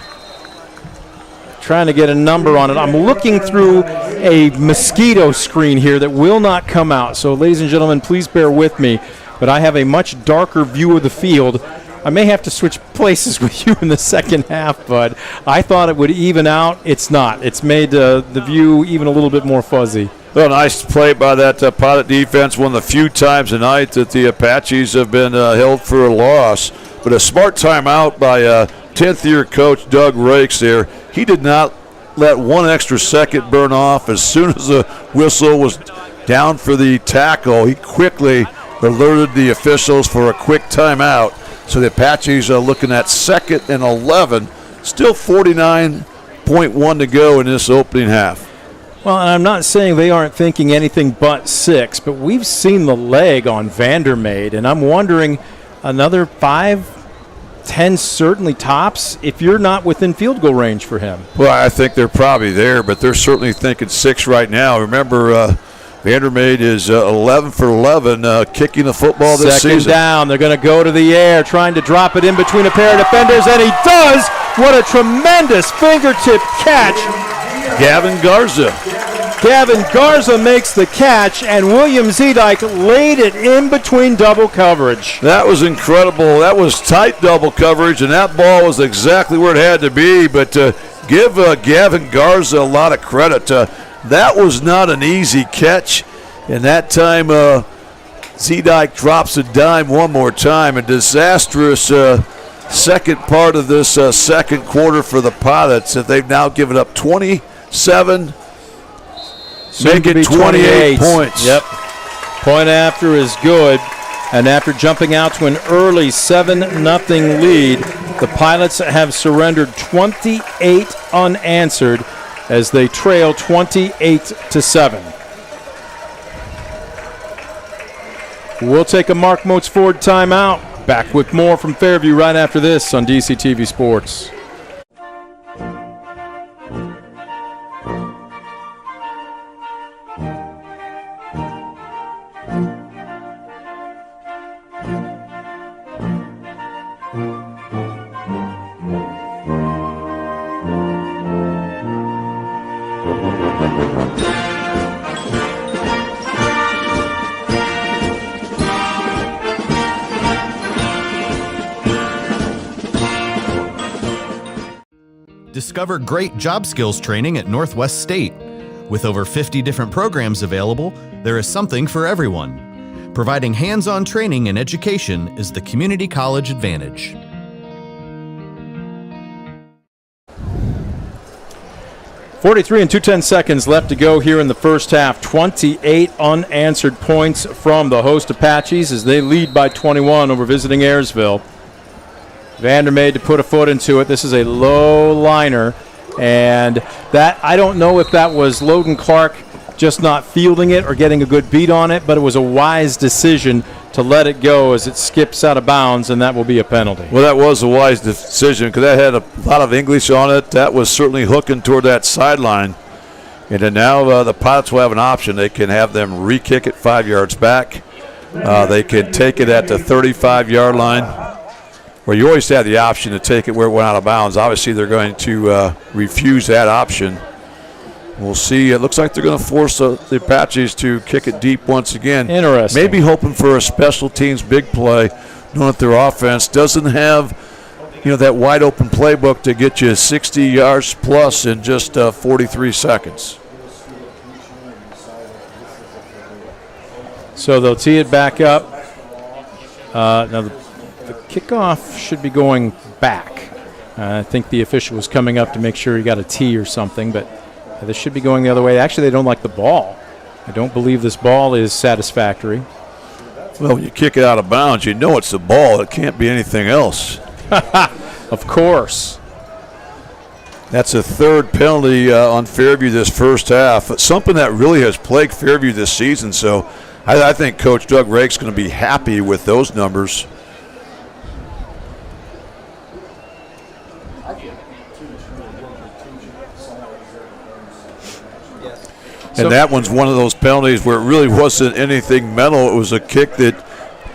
Trying to get a number on it. I'm looking through a mosquito screen here that will not come out. So, ladies and gentlemen, please bear with me. But I have a much darker view of the field. I may have to switch places with you in the second half, but I thought it would even out. It's not. It's made the view even a little bit more fuzzy. Well, nice play by that Pilot defense. One of the few times tonight that the Apaches have been held for a loss. But a smart timeout by 10th-year coach Doug Rakes there. He did not let one extra second burn off. As soon as the whistle was down for the tackle, he quickly alerted the officials for a quick timeout. So the Apaches are looking at 2nd and 11. Still 49.1 to go in this opening half. Well, and I'm not saying they aren't thinking anything but 6, but we've seen the leg on Vandermeid, and I'm wondering another 5, 10 certainly tops if you're not within field goal range for him. Well, I think they're probably there, but they're certainly thinking 6 right now. Remember, Vandermeid is 11 for 11 kicking the football this season. Second down. They're going to go to the air, trying to drop it in between a pair of defenders, and he does. What a tremendous fingertip catch. Gavin Garza. Gavin Garza makes the catch, and William Zedek laid it in between double coverage. That was incredible. That was tight double coverage, and that ball was exactly where it had to be. But give Gavin Garza a lot of credit. That was not an easy catch. And that time, Zedike drops a dime one more time. A disastrous second part of this second quarter for the Pilots. That they've now given up 27, make it 28 points. Yep. Point after is good. And after jumping out to an early 7-0 lead, the Pilots have surrendered 28 unanswered as they trail 28-7. We'll take a Mark Moats Ford timeout. Back with more from Fairview right after this on DCTV Sports. Discover great job skills training at Northwest State. With over 50 different programs available, there is something for everyone. Providing hands-on training and education is the community college advantage. .43 and 2/10 left to go here in the first half. 28 unanswered points from the host Apaches as they lead by 21 over visiting Ayersville. Vandermeer to put a foot into it. This is a low liner, and that I don't know if that was Logan Clark just not fielding it or getting a good beat on it, but it was a wise decision to let it go as it skips out of bounds, and that will be a penalty. Well, that was a wise decision because that had a lot of English on it. That was certainly hooking toward that sideline. And then now the Pilots will have an option. They can have them re-kick it 5 yards back. They can take it at the 35-yard line, where you always have the option to take it where it went out of bounds. Obviously, they're going to refuse that option. We'll see. It looks like they're going to force the Apaches to kick it deep once again. Interesting. Maybe hoping for a special teams big play, knowing that their offense doesn't have, that wide open playbook to get you 60 yards plus in just 43 seconds. So they'll tee it back up. Now the kickoff should be going back. I think the official was coming up to make sure he got a tee or something, but this should be going the other way. Actually, they don't like the ball. I don't believe this ball is satisfactory. Well, when you kick it out of bounds, you know it's the ball. It can't be anything else. Of course. That's a third penalty on Fairview this first half. Something that really has plagued Fairview this season. So I think Coach Doug Rake's going to be happy with those numbers. And that one's one of those penalties where it really wasn't anything mental. It was a kick that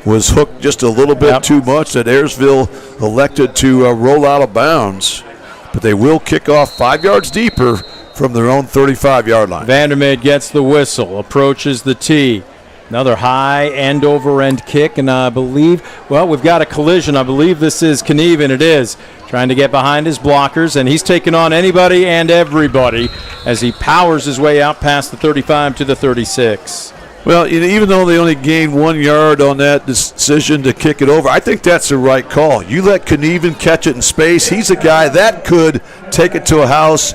was hooked just a little bit too much that Ayersville elected to roll out of bounds. But they will kick off 5 yards deeper from their own 35-yard line. Vandermeer gets the whistle, approaches the tee. Another high end-over-end kick, and I believe, we've got a collision. I believe this is Knieven. It is. Trying to get behind his blockers, and he's taking on anybody and everybody as he powers his way out past the 35 to the 36. Well, even though they only gained 1 yard on that decision to kick it over, I think that's the right call. You let Knieven catch it in space. He's a guy that could take it to a house,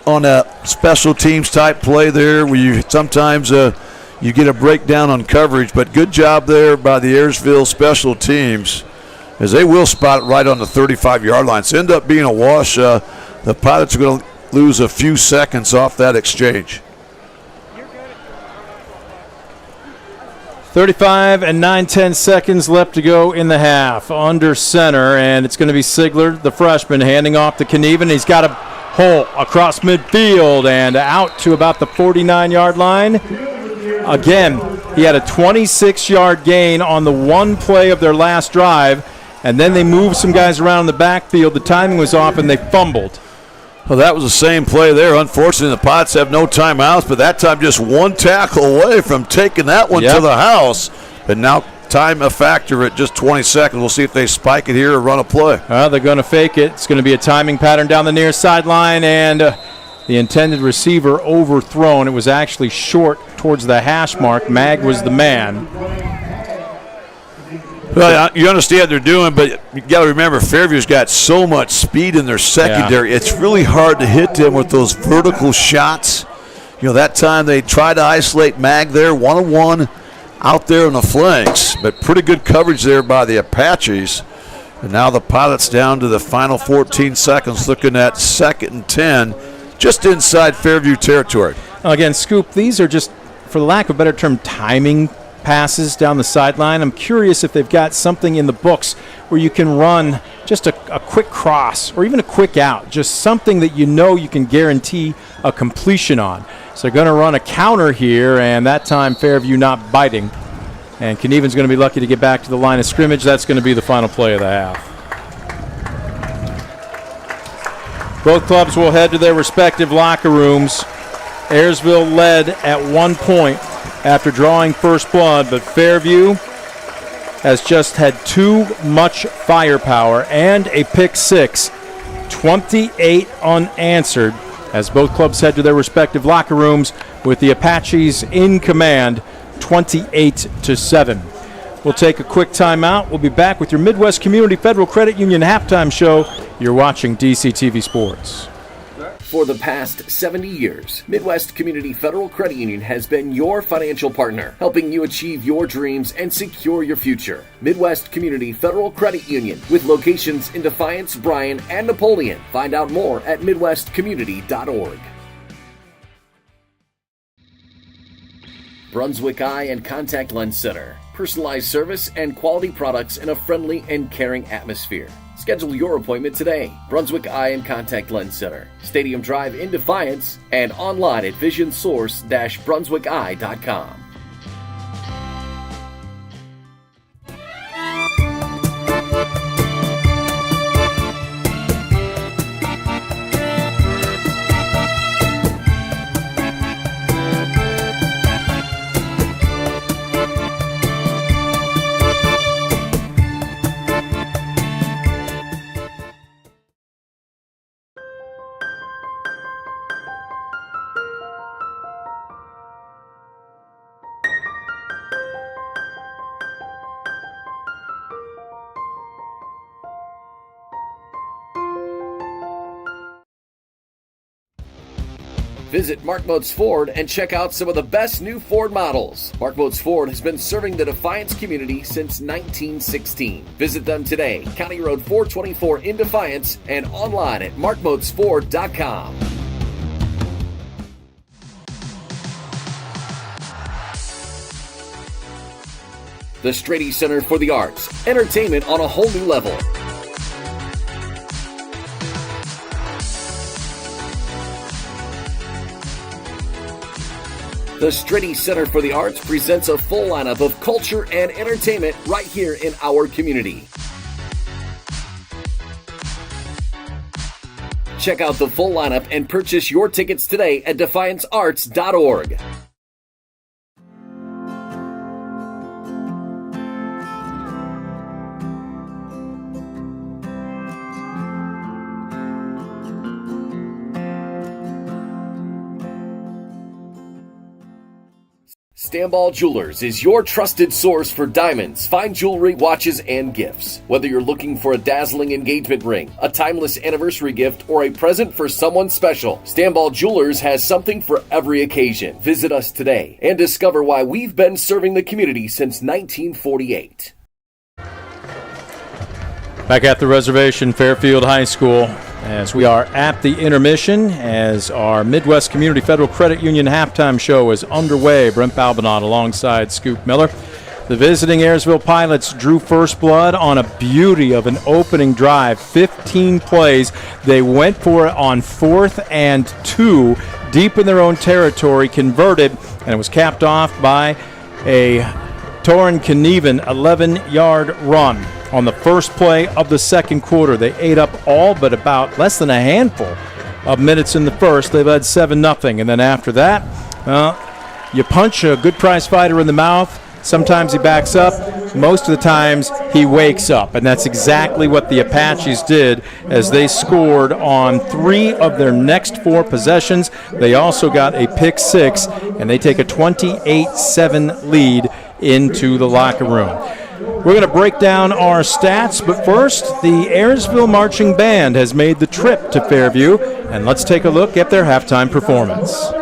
on a special teams type play there where you sometimes you get a breakdown on coverage. But good job there by the Ayersville special teams, as they will spot it right on the 35-yard line. So end up being a wash. The Pilots are going to lose a few seconds off that exchange. 35 and 9/10 left to go in the half. Under center, and it's going to be Sigler, the freshman, handing off to Knieven. He's got a hole across midfield and out to about the 49-yard line. Again, he had a 26-yard gain on the one play of their last drive, and then they moved some guys around in the backfield. The timing was off, and they fumbled. Well, that was the same play there. Unfortunately, the Pilots have no timeouts, but that time just one tackle away from taking that one to the house. But now time a factor at just 20 seconds. We'll see if they spike it here or run a play. They're going to fake it. It's going to be a timing pattern down the near sideline, and The intended receiver overthrown. It was actually short towards the hash mark. Maag was the man. Well, you understand what they're doing, but you got to remember Fairview's got so much speed in their secondary. Yeah. It's really hard to hit them with those vertical shots. You know, that time they tried to isolate Maag there, 1-on-1 out there on the flanks, but pretty good coverage there by the Apaches. And now the Pilots down to the final 14 seconds, looking at 2nd and 10, just inside Fairview territory. Again, Scoop, these are just, for lack of a better term, timing passes down the sideline. I'm curious if they've got something in the books where you can run just a quick cross or even a quick out, just something that you know you can guarantee a completion on. So they're going to run a counter here, and that time Fairview not biting. And Knieven's going to be lucky to get back to the line of scrimmage. That's going to be the final play of the half. Both clubs will head to their respective locker rooms. Ayersville led at 1 point after drawing first blood, but Fairview has just had too much firepower and a pick six, 28 unanswered, as both clubs head to their respective locker rooms with the Apaches in command, 28-7. We'll take a quick timeout. We'll be back with your Midwest Community Federal Credit Union halftime show. You're watching DCTV Sports. For the past 70 years, Midwest Community Federal Credit Union has been your financial partner, helping you achieve your dreams and secure your future. Midwest Community Federal Credit Union, with locations in Defiance, Bryan, and Napoleon. Find out more at midwestcommunity.org. Brunswick Eye and Contact Lens Center. Personalized service and quality products in a friendly and caring atmosphere. Schedule your appointment today. Brunswick Eye and Contact Lens Center, Stadium Drive in Defiance, and online at visionsource-brunswickeye.com. Visit Mark Moats Ford and check out some of the best new Ford models. Mark Moats Ford has been serving the Defiance community since 1916. Visit them today, County Road 424 in Defiance, and online at markmoatsford.com. The Strady Center for the Arts, entertainment on a whole new level. The Strady Center for the Arts presents a full lineup of culture and entertainment right here in our community. Check out the full lineup and purchase your tickets today at defiancearts.org. Stanball Jewelers is your trusted source for diamonds, fine jewelry, watches, and gifts. Whether you're looking for a dazzling engagement ring, a timeless anniversary gift, or a present for someone special, Stanball Jewelers has something for every occasion. Visit us today and discover why we've been serving the community since 1948. Back at the reservation, Fairfield High School, as we are at the intermission, as our Midwest Community Federal Credit Union halftime show is underway. Brent Balbinot alongside Scoop Miller. The visiting Ayersville Pilots drew first blood on a beauty of an opening drive, 15 plays. They went for it on 4th and 2, deep in their own territory, converted, and it was capped off by a Torin Knieven 11-yard run. On the first play of the second quarter, they ate up all but about less than a handful of minutes in the first. They led 7-0, and then after that, you punch a good prize fighter in the mouth, Sometimes he backs up. Most of the times he wakes up. And that's exactly what the Apaches did as they scored on 3 of their next 4 possessions. They also got a pick 6, and they take a 28-7 lead into the locker room. We're going to break down our stats, but first, the Ayersville Marching Band has made the trip to Fairview, and let's take a look at their halftime performance.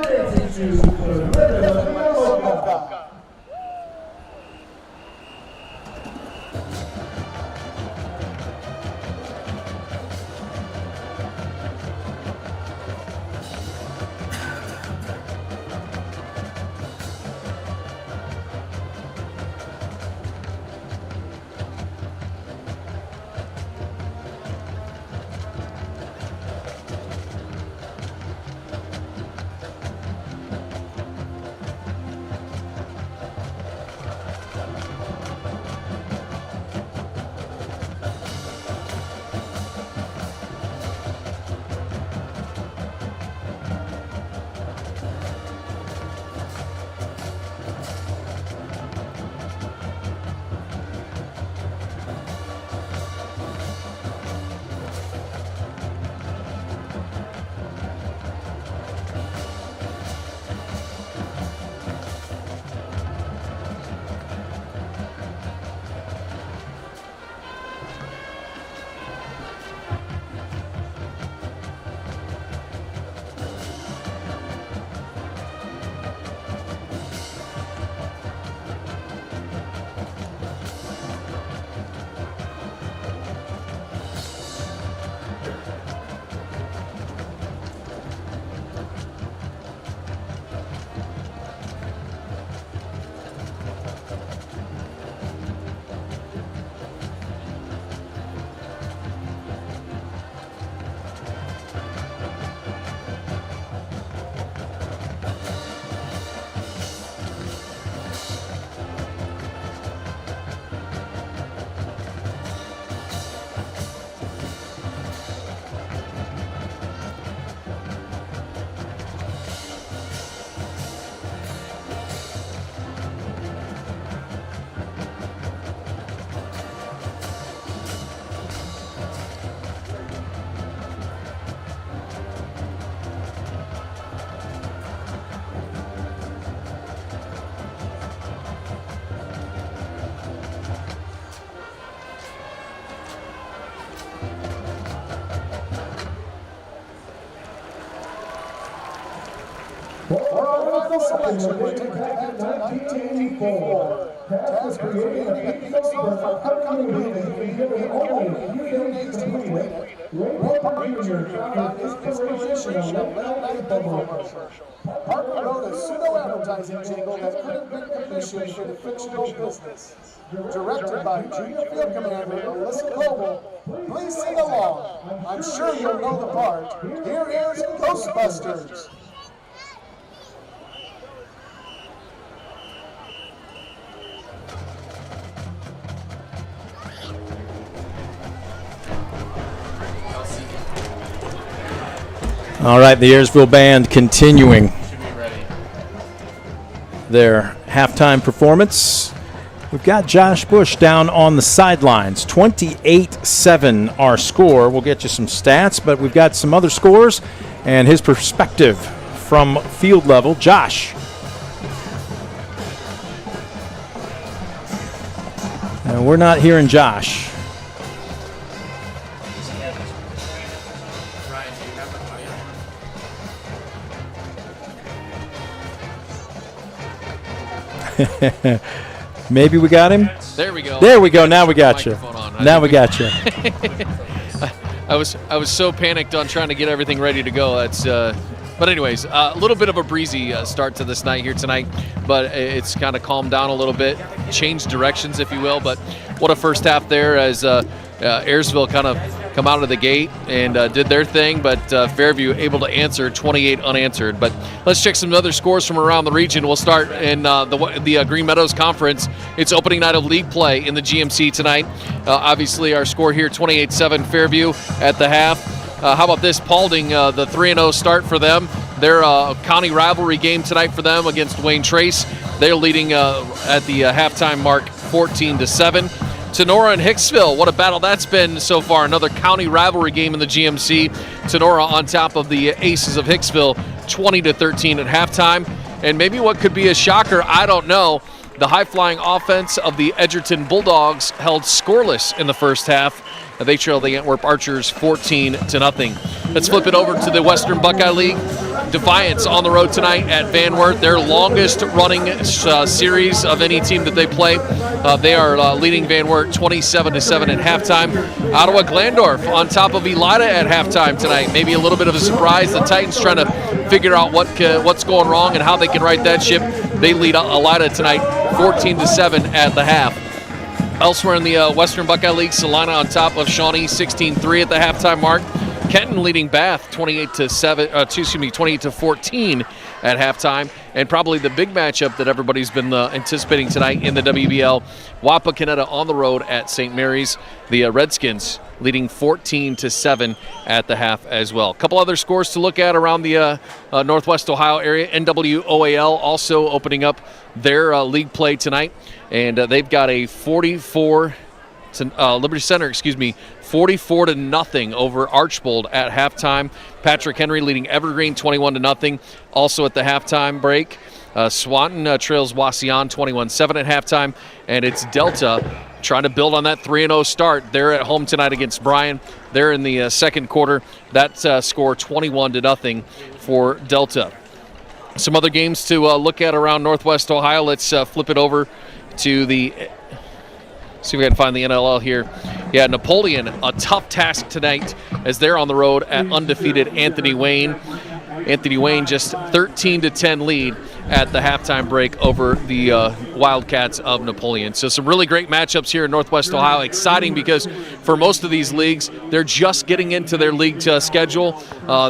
Selection was taken back in 1984. Task creating a big number for upcoming leading given only a few days completed. Ray Parker Jr. found inspirational late commercial. Parker wrote a pseudo-advertising jingle that could have been commissioned for the fictional business. Directed by Junior Field Commander Alyssa Coble, please sing along. I'm sure you'll know the part. Here is Ghostbusters. All right, the Ayersville Band continuing their halftime performance. We've got Josh Bush down on the sidelines. 28-7 our score. We'll get you some stats, but we've got some other scores and his perspective from field level. Josh. And we're not hearing Josh. Maybe we got him. There we go. There we go. Now we got you. Now we got you. I was so panicked on trying to get everything ready to go. But anyways, a little bit of a breezy start to this night here tonight, but it's kind of calmed down a little bit, changed directions, if you will. But what a first half there as Ayersville kind of come out of the gate and did their thing, but Fairview able to answer 28 unanswered. But let's check some other scores from around the region. We'll start in the Green Meadows Conference. It's opening night of league play in the GMC tonight. Obviously, our score here, 28-7 Fairview at the half. How about this, Paulding, the 3-0 start for them. Their county rivalry game tonight for them against Wayne Trace. They're leading at the halftime mark 14-7. Tenora and Hicksville, what a battle that's been so far. Another county rivalry game in the GMC. Tenora on top of the Aces of Hicksville, 20-13 at halftime. And maybe what could be a shocker, I don't know. The high-flying offense of the Edgerton Bulldogs held scoreless in the first half. They trailed the Antwerp Archers 14-0. Let's flip it over to the Western Buckeye League. Defiance on the road tonight at Van Wert, their longest running series of any team that they play. They are leading Van Wert 27-7 at halftime. Ottawa Glandorf on top of Elida at halftime tonight. Maybe a little bit of a surprise. The Titans trying to figure out what's going wrong and how they can right that ship. They lead Elida tonight 14-7 at the half. Elsewhere in the Western Buckeye League, Salina on top of Shawnee 16-3 at the halftime mark. Kenton leading Bath 28-14 at halftime. And probably the big matchup that everybody's been anticipating tonight in the WBL, Wapakoneta on the road at St. Mary's. The Redskins leading 14-7 at the half as well. A couple other scores to look at around the Northwest Ohio area. NWOAL also opening up their league play tonight. And they've got a 44 Liberty Center, 44-0 over Archbold at halftime. Patrick Henry leading Evergreen 21-0. Also at the halftime break, Swanton trails Wauseon 21-7 at halftime, and it's Delta trying to build on that 3-0 start. They're at home tonight against Bryan. They're in the second quarter. That score 21-0 for Delta. Some other games to look at around Northwest Ohio. Let's flip it over to the. See if we can find the NLL here. Yeah, Napoleon, a tough task tonight as they're on the road at undefeated Anthony Wayne. Anthony Wayne just 13-10 lead at the halftime break over the Wildcats of Napoleon. So some really great matchups here in Northwest Ohio. Exciting because for most of these leagues, they're just getting into their league schedule,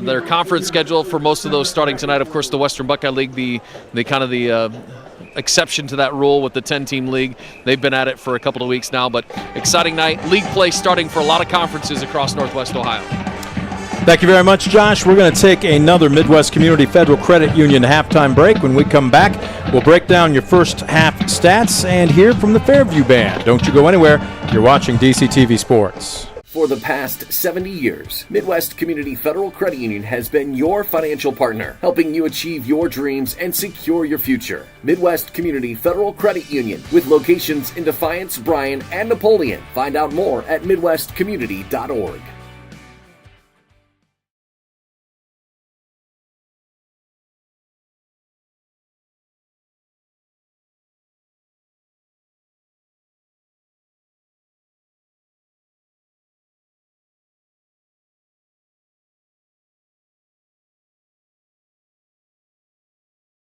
their conference schedule for most of those starting tonight. Of course, the Western Buckeye League, the exception to that rule with the 10-team league. They've been at it for a couple of weeks now, but exciting night. League play starting for a lot of conferences across Northwest Ohio. Thank you very much, Josh. We're going to take another Midwest Community Federal Credit Union halftime break. When we come back, we'll break down your first half stats and hear from the Fairview Band. Don't you go anywhere. You're watching DCTV Sports. For the past 70 years, Midwest Community Federal Credit Union has been your financial partner, helping you achieve your dreams and secure your future. Midwest Community Federal Credit Union, with locations in Defiance, Bryan, and Napoleon. Find out more at midwestcommunity.org.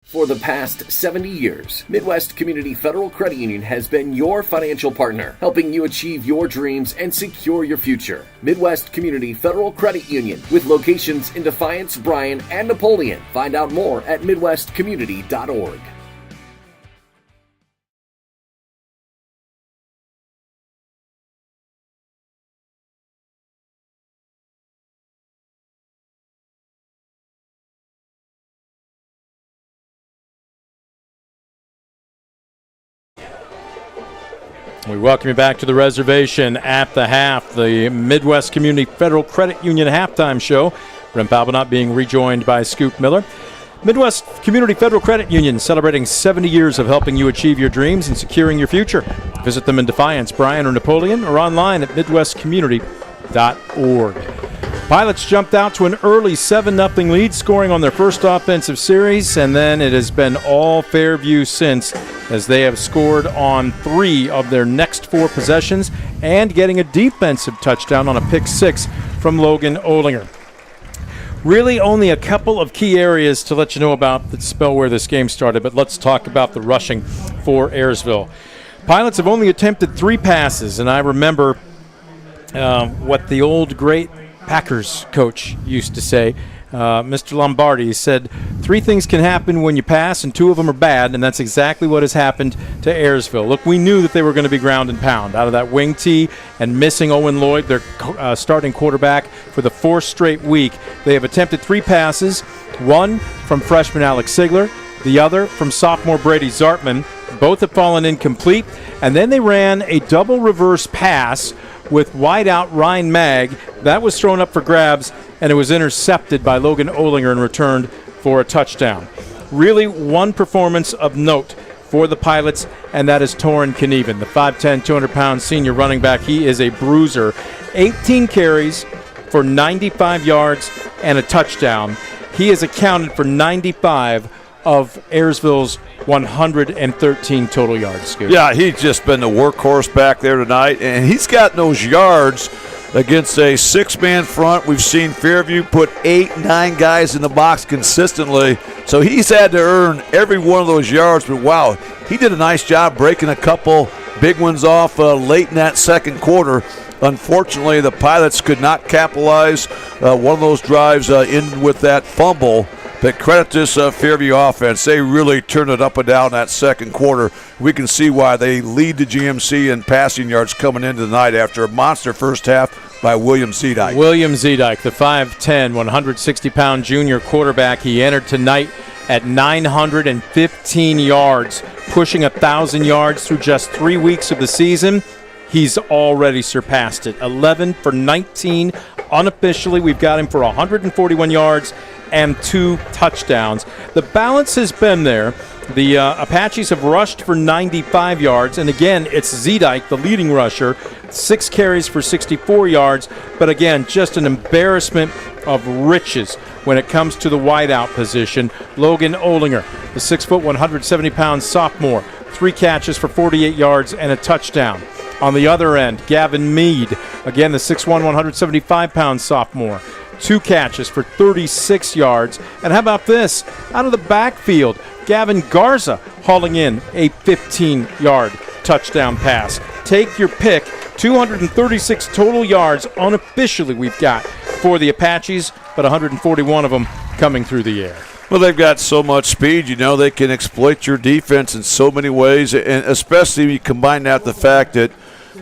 For the past 70 years, Midwest Community Federal Credit Union has been your financial partner, helping you achieve your dreams and secure your future. Midwest Community Federal Credit Union, with locations in Defiance, Bryan, and Napoleon. Find out more at midwestcommunity.org. We welcome you back to the reservation at the half, the Midwest Community Federal Credit Union halftime show. Brent Palbinot being rejoined by Scoop Miller. Midwest Community Federal Credit Union celebrating 70 years of helping you achieve your dreams and securing your future. Visit them in Defiance, Bryan, or Napoleon, or online at midwestcommunity.org. Pilots jumped out to an early 7-0 lead, scoring on their first offensive series, and then it has been all Fairview since, as they have scored on 3 of their next 4 possessions and getting a defensive touchdown on a pick 6 from Logan Olinger. Really only a couple of key areas to let you know about that spell where this game started, but let's talk about the rushing for Ayersville. Pilots have only attempted 3 passes, and I remember what the old great Packers coach used to say, Mr. Lombardi said, 3 things can happen when you pass, and 2 of them are bad, and that's exactly what has happened to Ayersville. Look, we knew that they were going to be ground and pound out of that wing tee, and missing Owen Lloyd, their starting quarterback, for the 4th straight week. They have attempted 3 passes, 1 from freshman Alex Sigler, the other from sophomore Brady Zartman. Both have fallen incomplete. And then they ran a double reverse pass with wideout Ryne Maag. That was thrown up for grabs, and it was intercepted by Logan Olinger and returned for a touchdown. Really one performance of note for the Pilots, and that is Torrin Knieven, the 5'10", 200-pound senior running back. He is a bruiser. 18 carries for 95 yards and a touchdown. He has accounted for 95 of Ayersville's 113 total yards, Scoop. Yeah, he's just been the workhorse back there tonight, and he's got those yards against a six-man front. We've seen Fairview put 8-9 guys in the box consistently, so he's had to earn every one of those yards. But, wow, he did a nice job breaking a couple big ones off late in that second quarter. Unfortunately, the Pilots could not capitalize. One of those drives ended with that fumble. But credit this Fairview offense. They really turned it up and down that second quarter. We can see why they lead the GMC in passing yards coming into the night after a monster first half by William Zedike. William Zedike, the 5'10", 160-pound junior quarterback. He entered tonight at 915 yards, pushing 1,000 yards through just 3 weeks of the season. He's already surpassed it. 11 for 19 unofficially. We've got him for 141 yards and 2 touchdowns. The balance has been there. The Apaches have rushed for 95 yards, and again, it's Zedike, the leading rusher, 6 carries for 64 yards, but again, just an embarrassment of riches when it comes to the wideout position. Logan Olinger, the 6', 170-pound sophomore, 3 catches for 48 yards and a touchdown. On the other end, Gavin Mead, again the 6'1", 175-pound sophomore, 2 catches for 36 yards. And how about this? Out of the backfield, Gavin Garza hauling in a 15-yard touchdown pass. Take your pick. 236 total yards unofficially we've got for the Apaches, but 141 of them coming through the air. Well, they've got so much speed, they can exploit your defense in so many ways, and especially when you combine that with the fact that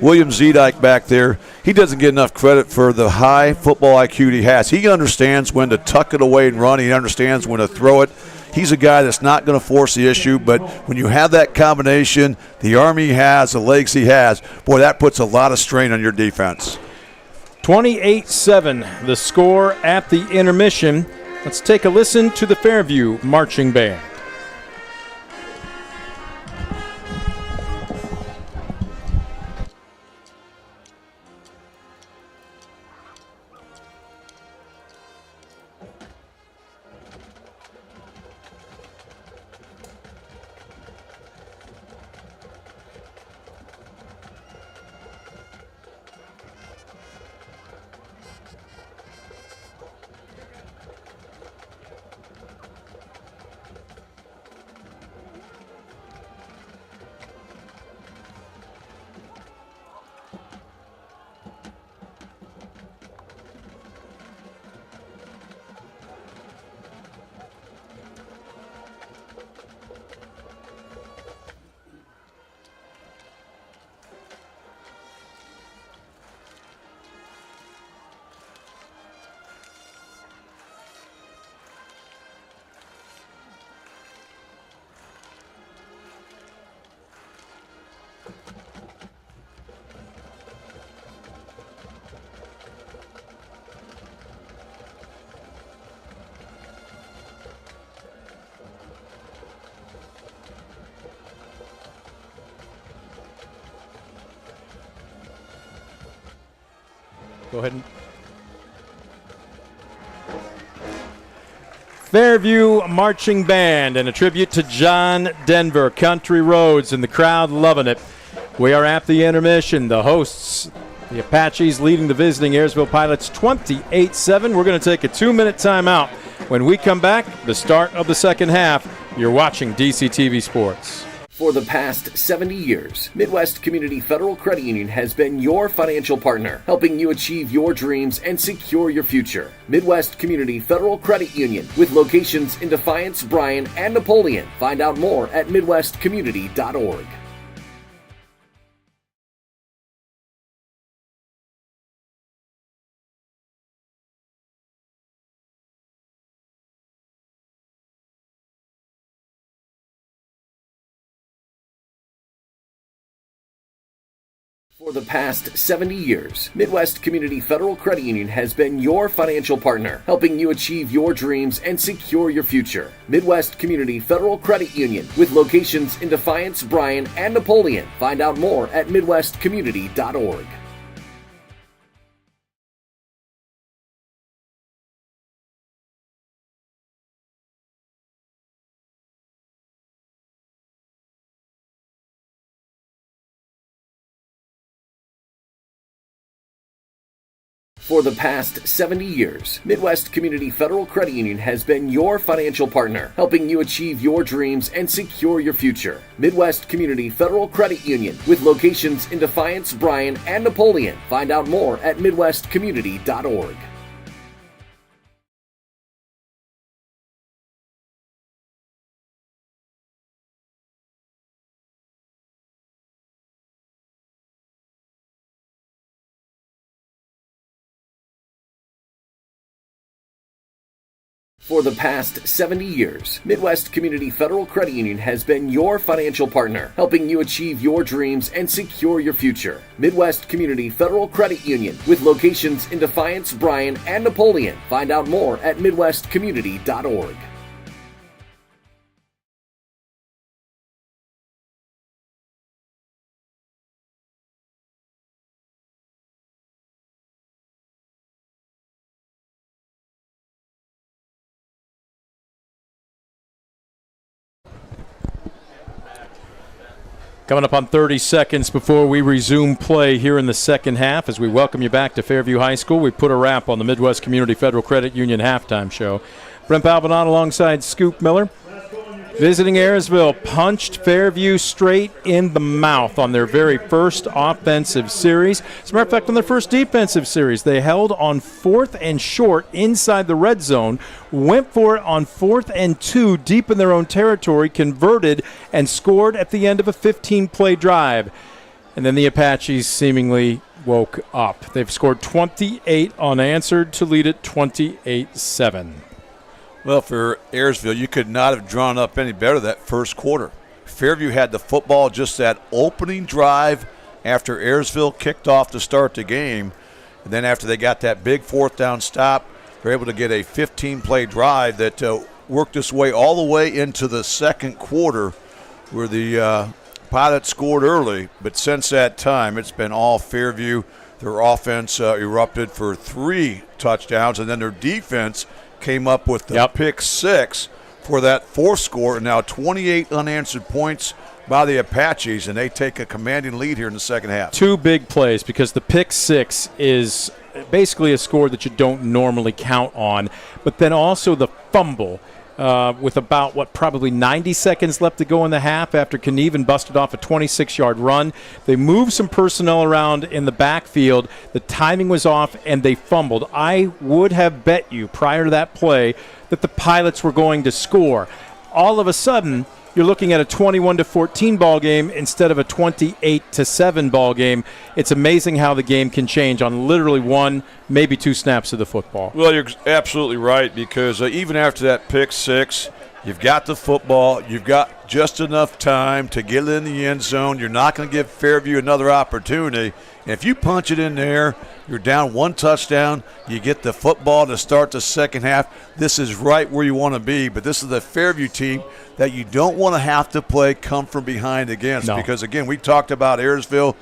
William Zedike back there, he doesn't get enough credit for the high football IQ he has. He understands when to tuck it away and run. He understands when to throw it. He's a guy that's not going to force the issue, but when you have that combination, the arm he has, the legs he has, boy, that puts a lot of strain on your defense. 28-7, the score at the intermission. Let's take a listen to the Fairview marching band. Go ahead and Fairview Marching Band and a tribute to John Denver, Country Roads, and the crowd loving it. We are at the intermission. The hosts, the Apaches, leading the visiting Ayersville Pilots 28-7. We're going to take a 2-minute timeout. When we come back, the start of the second half, you're watching DCTV Sports. For the past 70 years, Midwest Community Federal Credit Union has been your financial partner, helping you achieve your dreams and secure your future. Midwest Community Federal Credit Union, with locations in Defiance, Bryan, and Napoleon. Find out more at midwestcommunity.org. For the past 70 years, Midwest Community Federal Credit Union has been your financial partner, helping you achieve your dreams and secure your future. Midwest Community Federal Credit Union, with locations in Defiance, Bryan, and Napoleon. Find out more at midwestcommunity.org. For the past 70 years, Midwest Community Federal Credit Union has been your financial partner, helping you achieve your dreams and secure your future. Midwest Community Federal Credit Union, with locations in Defiance, Bryan, and Napoleon. Find out more at midwestcommunity.org. For the past 70 years, Midwest Community Federal Credit Union has been your financial partner, helping you achieve your dreams and secure your future. Midwest Community Federal Credit Union, with locations in Defiance, Bryan, and Napoleon. Find out more at midwestcommunity.org. Coming up on 30 seconds before we resume play here in the second half, as we welcome you back to Fairview High School, we put a wrap on the Midwest Community Federal Credit Union halftime show. Brent Balbinot alongside Scoop Miller. Visiting Ayersville punched Fairview straight in the mouth on their very first offensive series. As a matter of fact, on their first defensive series, they held on 4th and short inside the red zone, went for it on 4th and 2 deep in their own territory, converted, and scored at the end of a 15-play drive. And then the Apaches seemingly woke up. They've scored 28 unanswered to lead it 28-7. Well, for Ayersville, you could not have drawn up any better that first quarter. Fairview had the football just that opening drive after Ayersville kicked off to start the game. And then after they got that big 4th down stop, they were able to get a 15-play drive that worked its way all the way into the second quarter, where the Pilots scored early. But since that time, it's been all Fairview. Their offense erupted for 3 touchdowns, and then their defense came up with the pick 6 for that 4th score, and now 28 unanswered points by the Apaches, and they take a commanding lead here in the second half. 2 big plays, because the pick 6 is basically a score that you don't normally count on, but then also the fumble with about, probably 90 seconds left to go in the half after Knieven busted off a 26-yard run. They moved some personnel around in the backfield. The timing was off, and they fumbled. I would have bet you prior to that play that the Pilots were going to score. All of a sudden, you're looking at a 21-14 ball game instead of a 28-7 ball game. It's amazing how the game can change on literally 1, maybe 2 snaps of the football. Well, you're absolutely right, because even after that pick 6, you've got the football, you've got just enough time to get it in the end zone. You're not going to give Fairview another opportunity. And if you punch it in there, you're down 1 touchdown, you get the football to start the second half. This is right where you want to be, but this is the Fairview team that you don't want to have to play come from behind against. No. Because, again, we talked about Ayersville,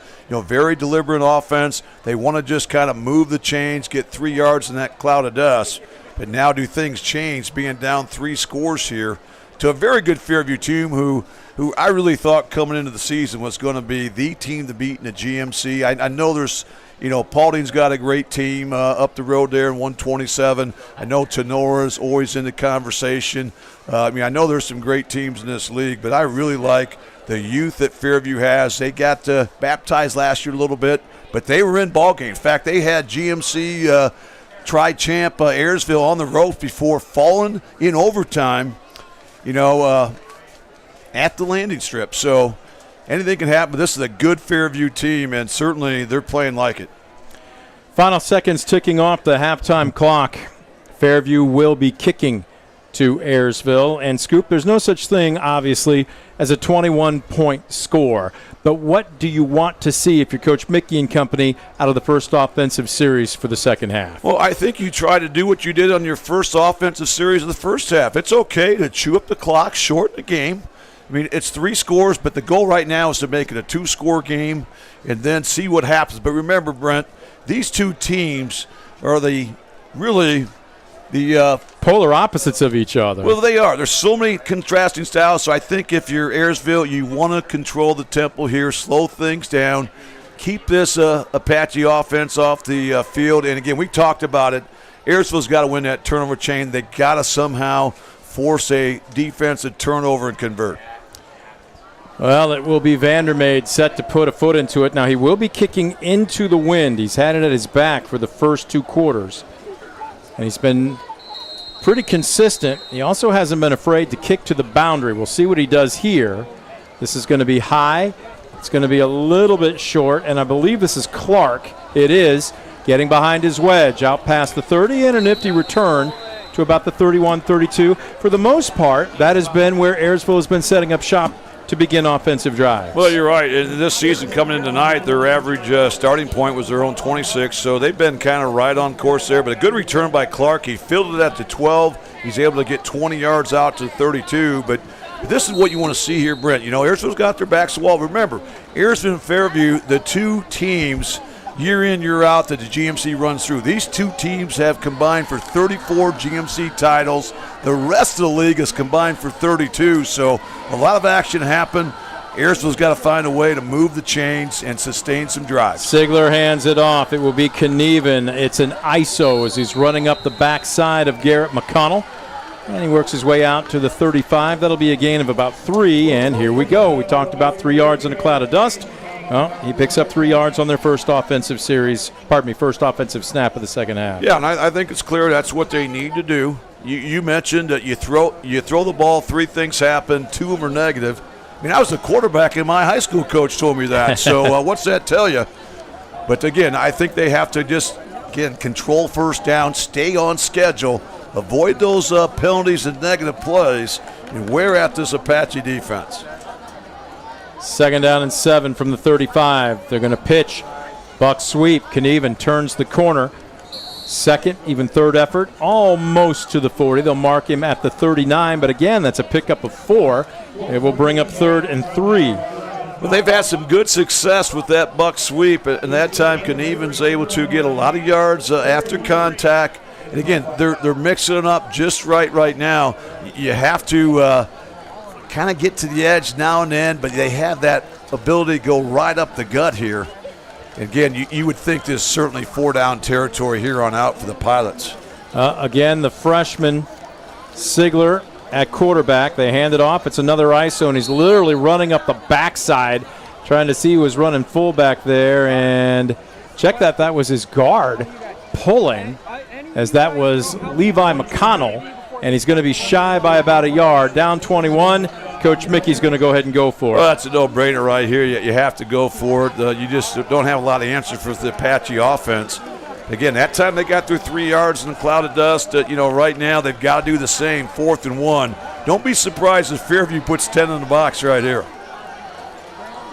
very deliberate offense. They want to just kind of move the chains, get 3 yards in that cloud of dust. But now do things change, being down 3 scores here to a very good Fairview team who I really thought coming into the season was going to be the team to beat in the GMC. I know there's, Paulding's got a great team up the road there in 127. I know Tenora's always in the conversation. I know there's some great teams in this league, but I really like the youth that Fairview has. They got baptized last year a little bit, but they were in ball games. In fact, they had GMC tri-champ Ayersville on the ropes before falling in overtime, at the landing strip. So anything can happen. This is a good Fairview team, and certainly they're playing like it. Final seconds ticking off the halftime clock. Fairview will be kicking to Ayersville. And, Scoop, there's no such thing, obviously, as a 21-point score. But what do you want to see if you're Coach Mickey and company out of the first offensive series for the second half? Well, I think you try to do what you did on your first offensive series of the first half. It's okay to chew up the clock, shorten the game. I mean, it's 3 scores, but the goal right now is to make it a 2-score game and then see what happens. But remember, Brent, these two teams are the polar opposites of each other. Well, they are. There's so many contrasting styles, so I think if you're Ayersville, you want to control the tempo here, slow things down, keep this Apache offense off the field. And, again, we talked about it. Ayersville's got to win that turnover chain. They got to somehow force a defensive turnover and convert. Well, it will be Vandermeid set to put a foot into it. Now, he will be kicking into the wind. He's had it at his back for the first 2 quarters. And he's been pretty consistent. He also hasn't been afraid to kick to the boundary. We'll see what he does here. This is going to be high. It's going to be a little bit short, and I believe this is Clark. It is. Getting behind his wedge, out past the 30, and a nifty return to about the 31-32. For the most part, that has been where Ayersville has been setting up shop to begin offensive drives. Well, you're right. In this season coming in tonight, their average starting point was their own 26, so they've been kind of right on course there. But a good return by Clark. He fielded it at the 12. He's able to get 20 yards out to 32. But this is what you want to see here, Brent. You know, Ayersville's got their backs to the wall. Remember, Ayersville and Fairview, the two teams year in, year out that the GMC runs through. These two teams have combined for 34 GMC titles. The rest of the league is combined for 32, so a lot of action happened. Ayersville's got to find a way to move the chains and sustain some drives. Sigler hands it off. It will be Knieven. It's an ISO as he's running up the backside of Garrett McConnell. And he works his way out to the 35. That'll be a gain of about 3, and here we go. We talked about 3 yards in a cloud of dust. Well, he picks up 3 yards on their first offensive snap of the second half. Yeah, and I think it's clear that's what they need to do. You mentioned that you throw the ball, 3 things happen, 2 of them are negative. I mean, I was the quarterback, and my high school coach told me that. So what's that tell you? But, again, I think they have to just, control first down, stay on schedule, avoid those penalties and negative plays, and wear at this Apache defense. 2nd down and 7 from the 35. They're going to pitch. Buck sweep. Knieven turns the corner. Second, even third effort, almost to the 40. They'll mark him at the 39, but again, that's a pickup of 4. It will bring up 3rd and 3. Well, they've had some good success with that buck sweep, and that time Knieven's able to get a lot of yards after contact. And again, they're mixing it up just right now. You have to kind of get to the edge now and then, but they have that ability to go right up the gut here. Again, you would think this is certainly 4-down territory here on out for the Pilots. Again, the freshman Sigler at quarterback. They hand it off. It's another ISO, and he's literally running up the backside, trying to see who was running fullback there. And check that. That was his guard pulling, as that was Levi McConnell. And he's going to be shy by about a yard. Down 21. Coach Mickey's going to go ahead and go for it. Well, that's a no-brainer right here. You have to go for it. You just don't have a lot of answers for the Apache offense. Again, that time they got through 3 yards in a cloud of dust. Right now they've got to do the same, 4th and 1. Don't be surprised if Fairview puts 10 in the box right here.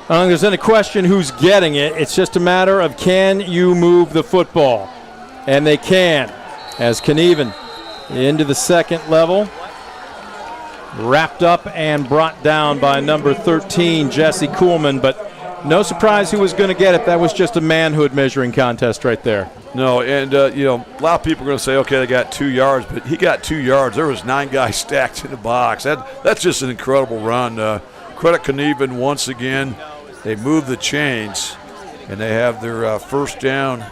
I don't think there's any question who's getting it. It's just a matter of can you move the football? And they can, as Knieven into the second level. Wrapped up and brought down by number 13, Jesse Kuhlman. But no surprise who was going to get it. That was just a manhood measuring contest right there. No, and, a lot of people are going to say, okay, they got 2 yards, but he got 2 yards. There was 9 guys stacked in the box. That's just an incredible run. Credit Knieven once again. They move the chains, and they have their first down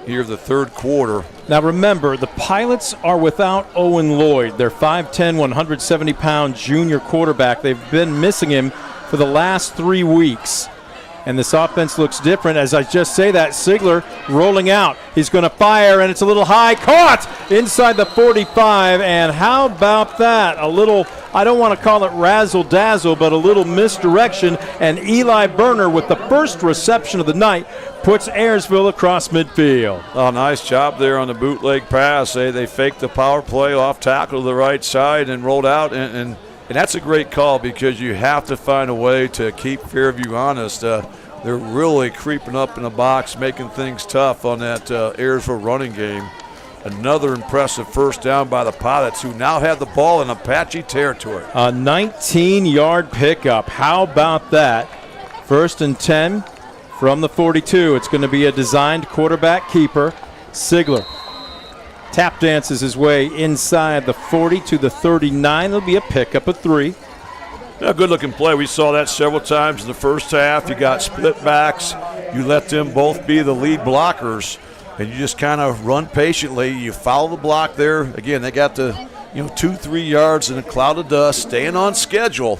here the third quarter. Now remember, the Pilots are without Owen Lloyd, their 5'10", 170-pound junior quarterback. They've been missing him for the last 3 weeks. And this offense looks different. As I just say that, Sigler rolling out. He's going to fire, and it's a little high. Caught inside the 45. And how about that? A little, I don't want to call it razzle-dazzle, but a little misdirection. And Eli Berner, with the first reception of the night, puts Ayersville across midfield. Oh, nice job there on the bootleg pass. They faked the power play off tackle to the right side and rolled out and And that's a great call because you have to find a way to keep Fairview honest. They're really creeping up in the box, making things tough on that Ayersville running game. Another impressive first down by the Pilots, who now have the ball in Apache territory. A 19-yard pickup. How about that? 1st and 10 from the 42. It's going to be a designed quarterback keeper. Sigler tap dances his way inside the 40 to the 39. It'll be a pickup of 3. A good-looking play. We saw that several times in the first half. You got split backs. You let them both be the lead blockers, and you just kind of run patiently. You follow the block there. Again, they got the 2-3 yards in a cloud of dust, staying on schedule,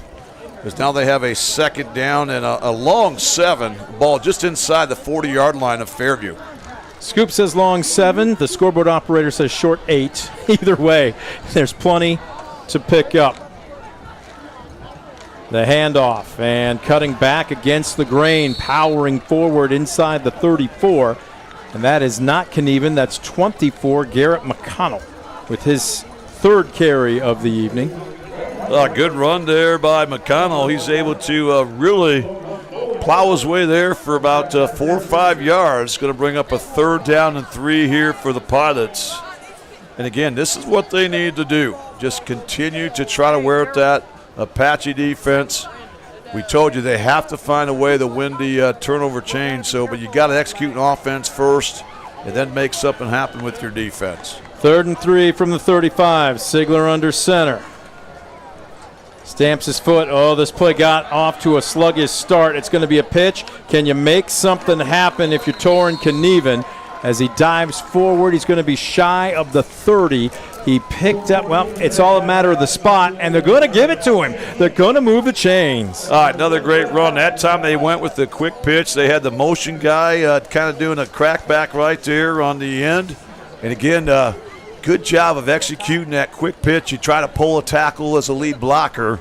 because now they have a 2nd down and a long 7 ball just inside the 40-yard line of Fairview. Scoop says long 7. The scoreboard operator says short 8. Either way, there's plenty to pick up. The handoff and cutting back against the grain, powering forward inside the 34. And that is not Knieven. That's 24, Garrett McConnell, with his 3rd carry of the evening. A good run there by McConnell. He's able to really plow his way there for about 4 or 5 yards. Going to bring up a 3rd down and 3 here for the Pilots. And again, this is what they need to do. Just continue to try to wear at that Apache defense. We told you they have to find a way to win the turnover chain. But you got to execute an offense first, and then make something happen with your defense. 3rd and 3 from the 35. Sigler under center. Stamps his foot. Oh, this play got off to a sluggish start. It's going to be a pitch. Can you make something happen if you're Torrin Knieven? As he dives forward, he's going to be shy of the 30. He picked up, well, it's all a matter of the spot, and they're going to give it to him. They're going to move the chains. All right, another great run. That time they went with the quick pitch. They had the motion guy kind of doing a crackback right there on the end. And again, good job of executing that quick pitch. You try to pull a tackle as a lead blocker.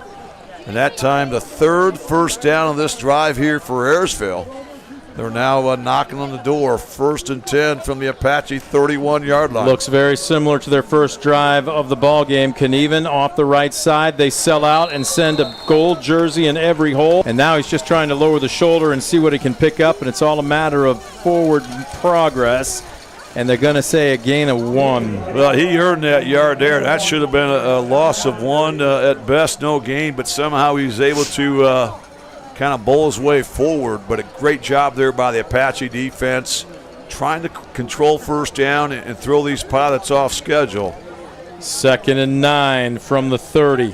And that time, the 3rd first down of this drive here for Ayersville. They're now knocking on the door. 1st and 10 from the Apache 31-yard line. Looks very similar to their first drive of the ball game. Knieven off the right side. They sell out and send a gold jersey in every hole. And now he's just trying to lower the shoulder and see what he can pick up. And it's all a matter of forward progress. And they're going to say a gain of 1. Well, he earned that yard there. That should have been a loss of 1, at best, no gain. But somehow he was able to kind of bowl his way forward. But a great job there by the Apache defense, trying to control first down and throw these Pilots off schedule. 2nd and 9 from the 30.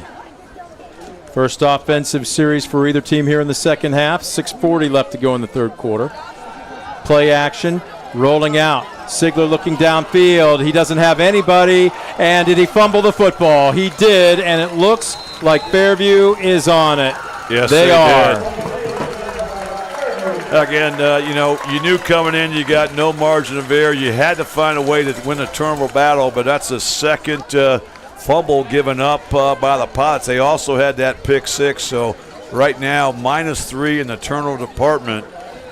First offensive series for either team here in the second half. 6:40 left to go in the 3rd quarter. Play action, rolling out. Sigler looking downfield. He doesn't have anybody. And did he fumble the football? He did, and it looks like Fairview is on it. Yes, they are. Again, you knew coming in you got no margin of error. You had to find a way to win a turnover battle, but that's the 2nd fumble given up by the Pilots. They also had that pick 6, so right now -3 in the turnover department.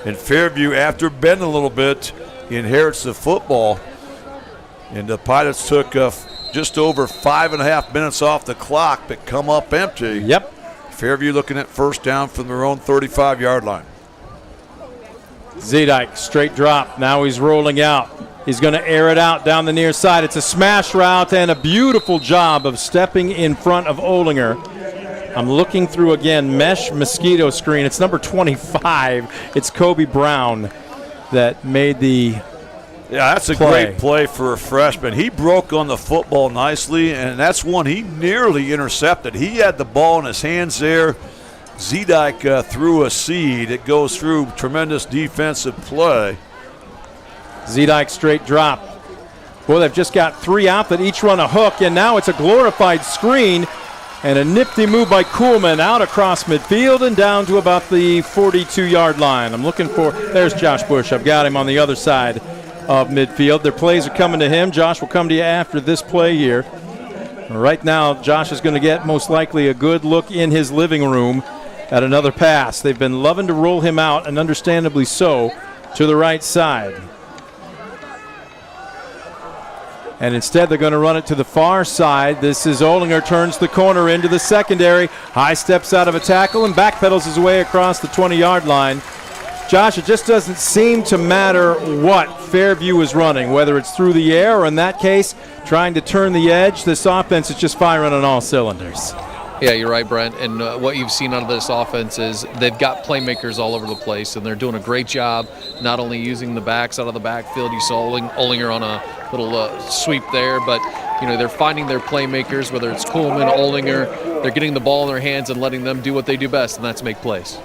And Fairview, after bending a little bit, inherits the football. And the Pilots took just over 5.5 minutes off the clock, but come up empty. Yep. Fairview looking at first down from their own 35-yard line. Zedike, straight drop. Now he's rolling out. He's going to air it out down the near side. It's a smash route and a beautiful job of stepping in front of Olinger. I'm looking through again, mesh mosquito screen. It's number 25. It's Kobe Brown that made the Yeah, that's a great play for a freshman. He broke on the football nicely, and that's one he nearly intercepted. He had the ball in his hands there. Zedike threw a seed. It goes through tremendous defensive play. Zedike straight drop. Boy, they've just got 3 out that each run a hook, and now it's a glorified screen and a nifty move by Kuhlman out across midfield and down to about the 42-yard line. I'm looking for, there's Josh Bush. I've got him on the other side of midfield. Their plays are coming to him. Josh will come to you after this play here. Right now, Josh is going to get most likely a good look in his living room at another pass. They've been loving to roll him out, and understandably so, to the right side. And instead, they're going to run it to the far side. This is Olinger, turns the corner into the secondary. High steps out of a tackle and backpedals his way across the 20-yard line. Josh, it just doesn't seem to matter what Fairview is running, whether it's through the air or, in that case, trying to turn the edge. This offense is just firing on all cylinders. Yeah, you're right, Brent. And what you've seen out of this offense is they've got playmakers all over the place, and they're doing a great job not only using the backs out of the backfield. You saw Olinger on a little sweep there, but they're finding their playmakers, whether it's Coleman, Olinger. They're getting the ball in their hands and letting them do what they do best, and that's make plays.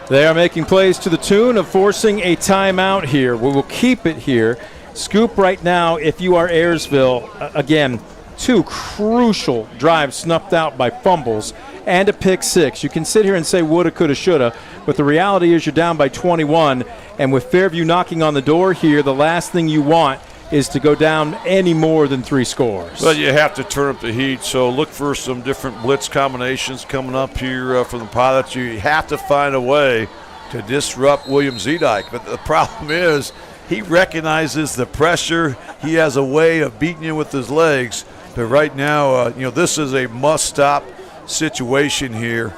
They are making plays to the tune of forcing a timeout here. We will keep it here. Scoop right now if you are Ayersville. Again, 2 crucial drives snuffed out by fumbles and a pick 6. You can sit here and say woulda, coulda, shoulda, but the reality is you're down by 21, and with Fairview knocking on the door here, the last thing you want is to go down any more than 3 scores. Well, you have to turn up the heat, so look for some different blitz combinations coming up here from the Pilots. You have to find a way to disrupt William Zedike, but the problem is he recognizes the pressure. He has a way of beating you with his legs. But right now, this is a must-stop situation here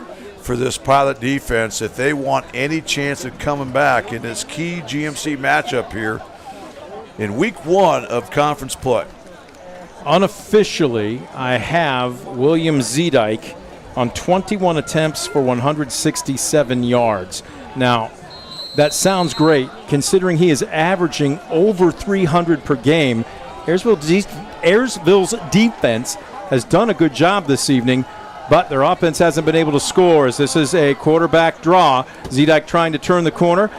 for this Pilot defense if they want any chance of coming back in this key GMC matchup here in week 1 of conference play. Unofficially, I have William Zedike on 21 attempts for 167 yards. Now, that sounds great considering he is averaging over 300 per game. Ayersville's defense has done a good job this evening, but their offense hasn't been able to score as this is a quarterback draw. Zedike trying to turn the corner.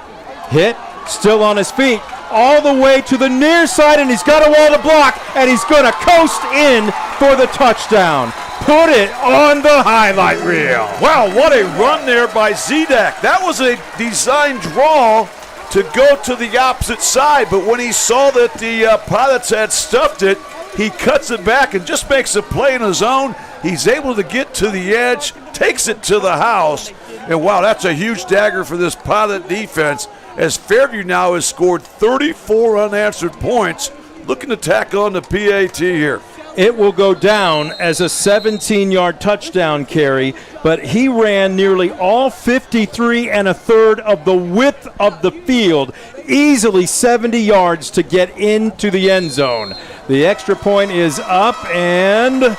Hit, still on his feet, all the way to the near side, and he's got a wall to block, and he's going to coast in for the touchdown. Put it on the highlight reel. Wow, what a run there by Zedek. That was a design draw to go to the opposite side, but when he saw that the Pilots had stuffed it, he cuts it back and just makes a play in his own. He's able to get to the edge, takes it to the house, and wow, that's a huge dagger for this Pilot defense as Fairview now has scored 34 unanswered points, looking to tack on the PAT here. It will go down as a 17-yard touchdown carry, but he ran nearly all 53 1/3 of the width of the field, easily 70 yards to get into the end zone. The extra point is up, and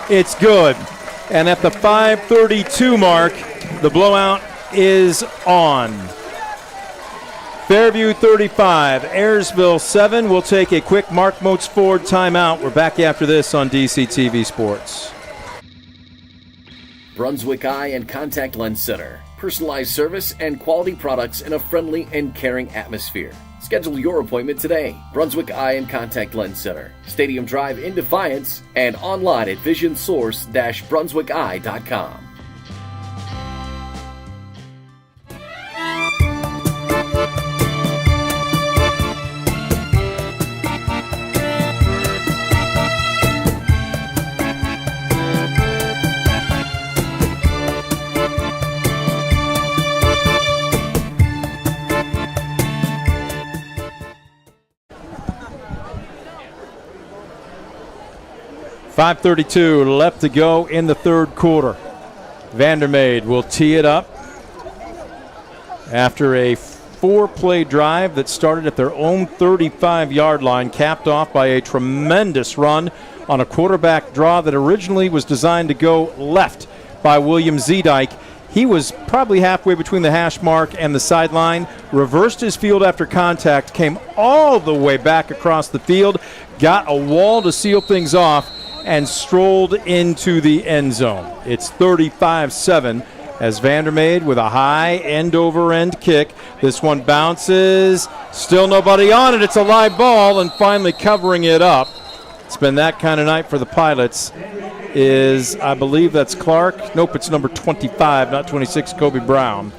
it's good. And at the 5:32 mark, the blowout is on. Fairview 35, Ayersville 7. We'll take a quick Mark Moats Ford timeout. We're back after this on DCTV Sports. Brunswick Eye and Contact Lens Center. Personalized service and quality products in a friendly and caring atmosphere. Schedule your appointment today. Brunswick Eye and Contact Lens Center. Stadium Drive in Defiance and online at visionsource-brunswickeye.com. .532 left to go in the third quarter. Vandermeid will tee it up after a 4-play drive that started at their own 35-yard line, capped off by a tremendous run on a quarterback draw that originally was designed to go left by William Zedike. He was probably halfway between the hash mark and the sideline, reversed his field after contact, came all the way back across the field, got a wall to seal things off, and strolled into the end zone. It's 35-7 as Vandermeid with a high end-over-end kick. This one bounces, still nobody on it. It's a live ball, and finally covering it up. It's been that kind of night for the Pilots. Is, I believe that's Clark. Nope, it's number 25, not 26, Kobe Brown.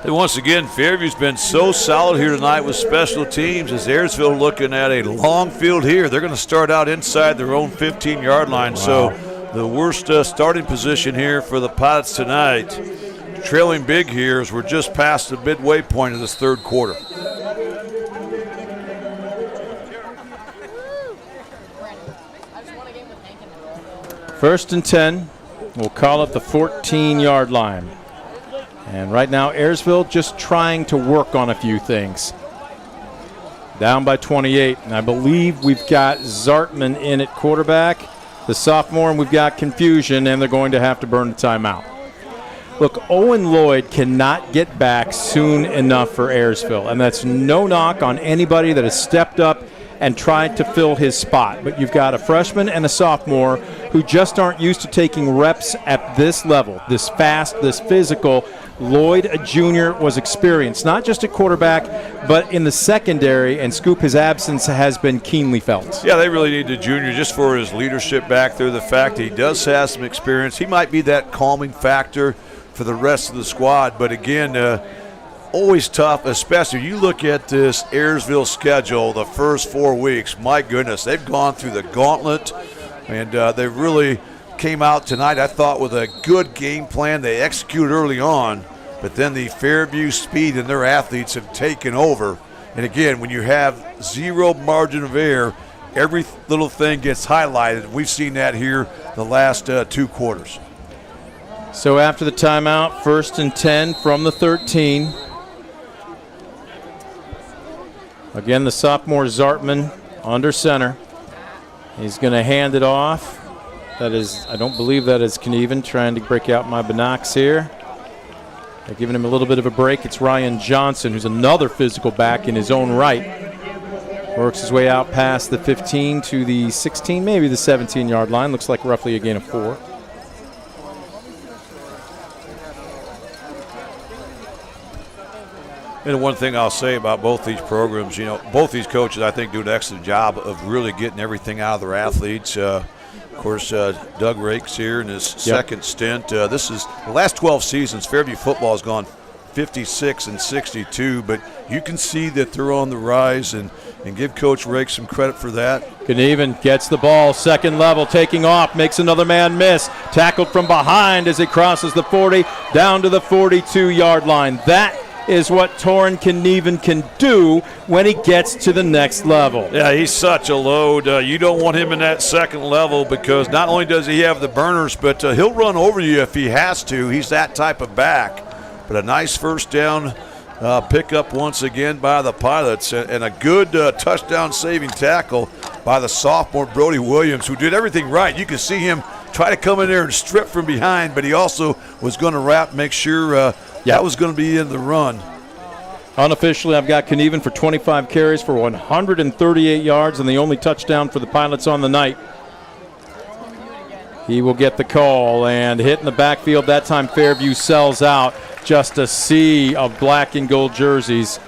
And once again, Fairview's been so solid here tonight with special teams as Ayersville looking at a long field here. They're going to start out inside their own 15-yard line. Wow. So the worst starting position here for the Pilots tonight. Trailing big here as we're just past the midway point of this third quarter. First and 10. We'll call it the 14-yard line. And right now, Ayersville just trying to work on a few things. Down by 28, and I believe we've got Zartman in at quarterback, the sophomore, and we've got confusion, and they're going to have to burn the timeout. Look, Owen Lloyd cannot get back soon enough for Ayersville, and that's no knock on anybody that has stepped up and tried to fill his spot. But you've got a freshman and a sophomore who just aren't used to taking reps at this level, this fast, this physical. Lloyd, a junior, was experienced, not just at quarterback, but in the secondary, and Scoop, his absence has been keenly felt. Yeah, they really need the junior just for his leadership back there, the fact that he does have some experience. He might be that calming factor for the rest of the squad, but again, always tough, especially you look at this Ayersville schedule the first 4 weeks. My goodness, they've gone through the gauntlet, and they really came out tonight, I thought, with a good game plan. They executed early on, but then the Fairview speed and their athletes have taken over. And again, when you have zero margin of error, every little thing gets highlighted. We've seen that here the last 2 quarters. So after the timeout, first and 10 from the 13. Again, the sophomore Zartman under center. He's going to hand it off. That is, I don't believe that is Knieven trying to break out my binocs here. They're giving him a little bit of a break. It's Ryan Johnson, who's another physical back in his own right. Works his way out past the 15 to the 16, maybe the 17-yard line. Looks like roughly a gain of 4. And one thing I'll say about both these programs, both these coaches, I think, do an excellent job of really getting everything out of their athletes. Of course, Doug Rakes here in his second stint. This is the last 12 seasons. Fairview football has gone 56-62, but you can see that they're on the rise, and give Coach Rakes some credit for that. Knieven gets the ball, second level, taking off, makes another man miss. Tackled from behind as he crosses the 40, down to the 42-yard line. That is what Torrin Knieven can do when he gets to the next level. Yeah, he's such a load. You don't want him in that second level because not only does he have the burners, but he'll run over you if he has to. He's that type of back. But a nice first down pickup once again by the Pilots, and a good touchdown-saving tackle by the sophomore Brody Williams, who did everything right. You can see him try to come in there and strip from behind, but he also was going to wrap, make sure that was going to be in the run. Unofficially, I've got Knieven for 25 carries for 138 yards and the only touchdown for the Pilots on the night. He will get the call and hit in the backfield. That time Fairview sells out. Just a sea of black and gold jerseys,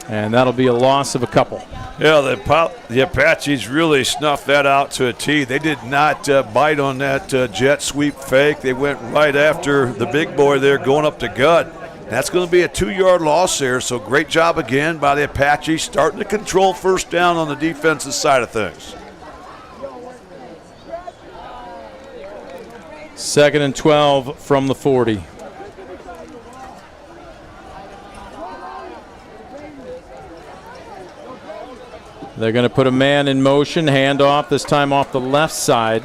and that'll be a loss of a couple. Yeah, the Apaches really snuffed that out to a T. They did not bite on that jet sweep fake. They went right after the big boy there going up the gut. That's going to be a 2-yard loss there, so great job again by the Apaches starting to control first down on the defensive side of things. 2nd and 12 from the 40. They're going to put a man in motion, handoff, this time off the left side.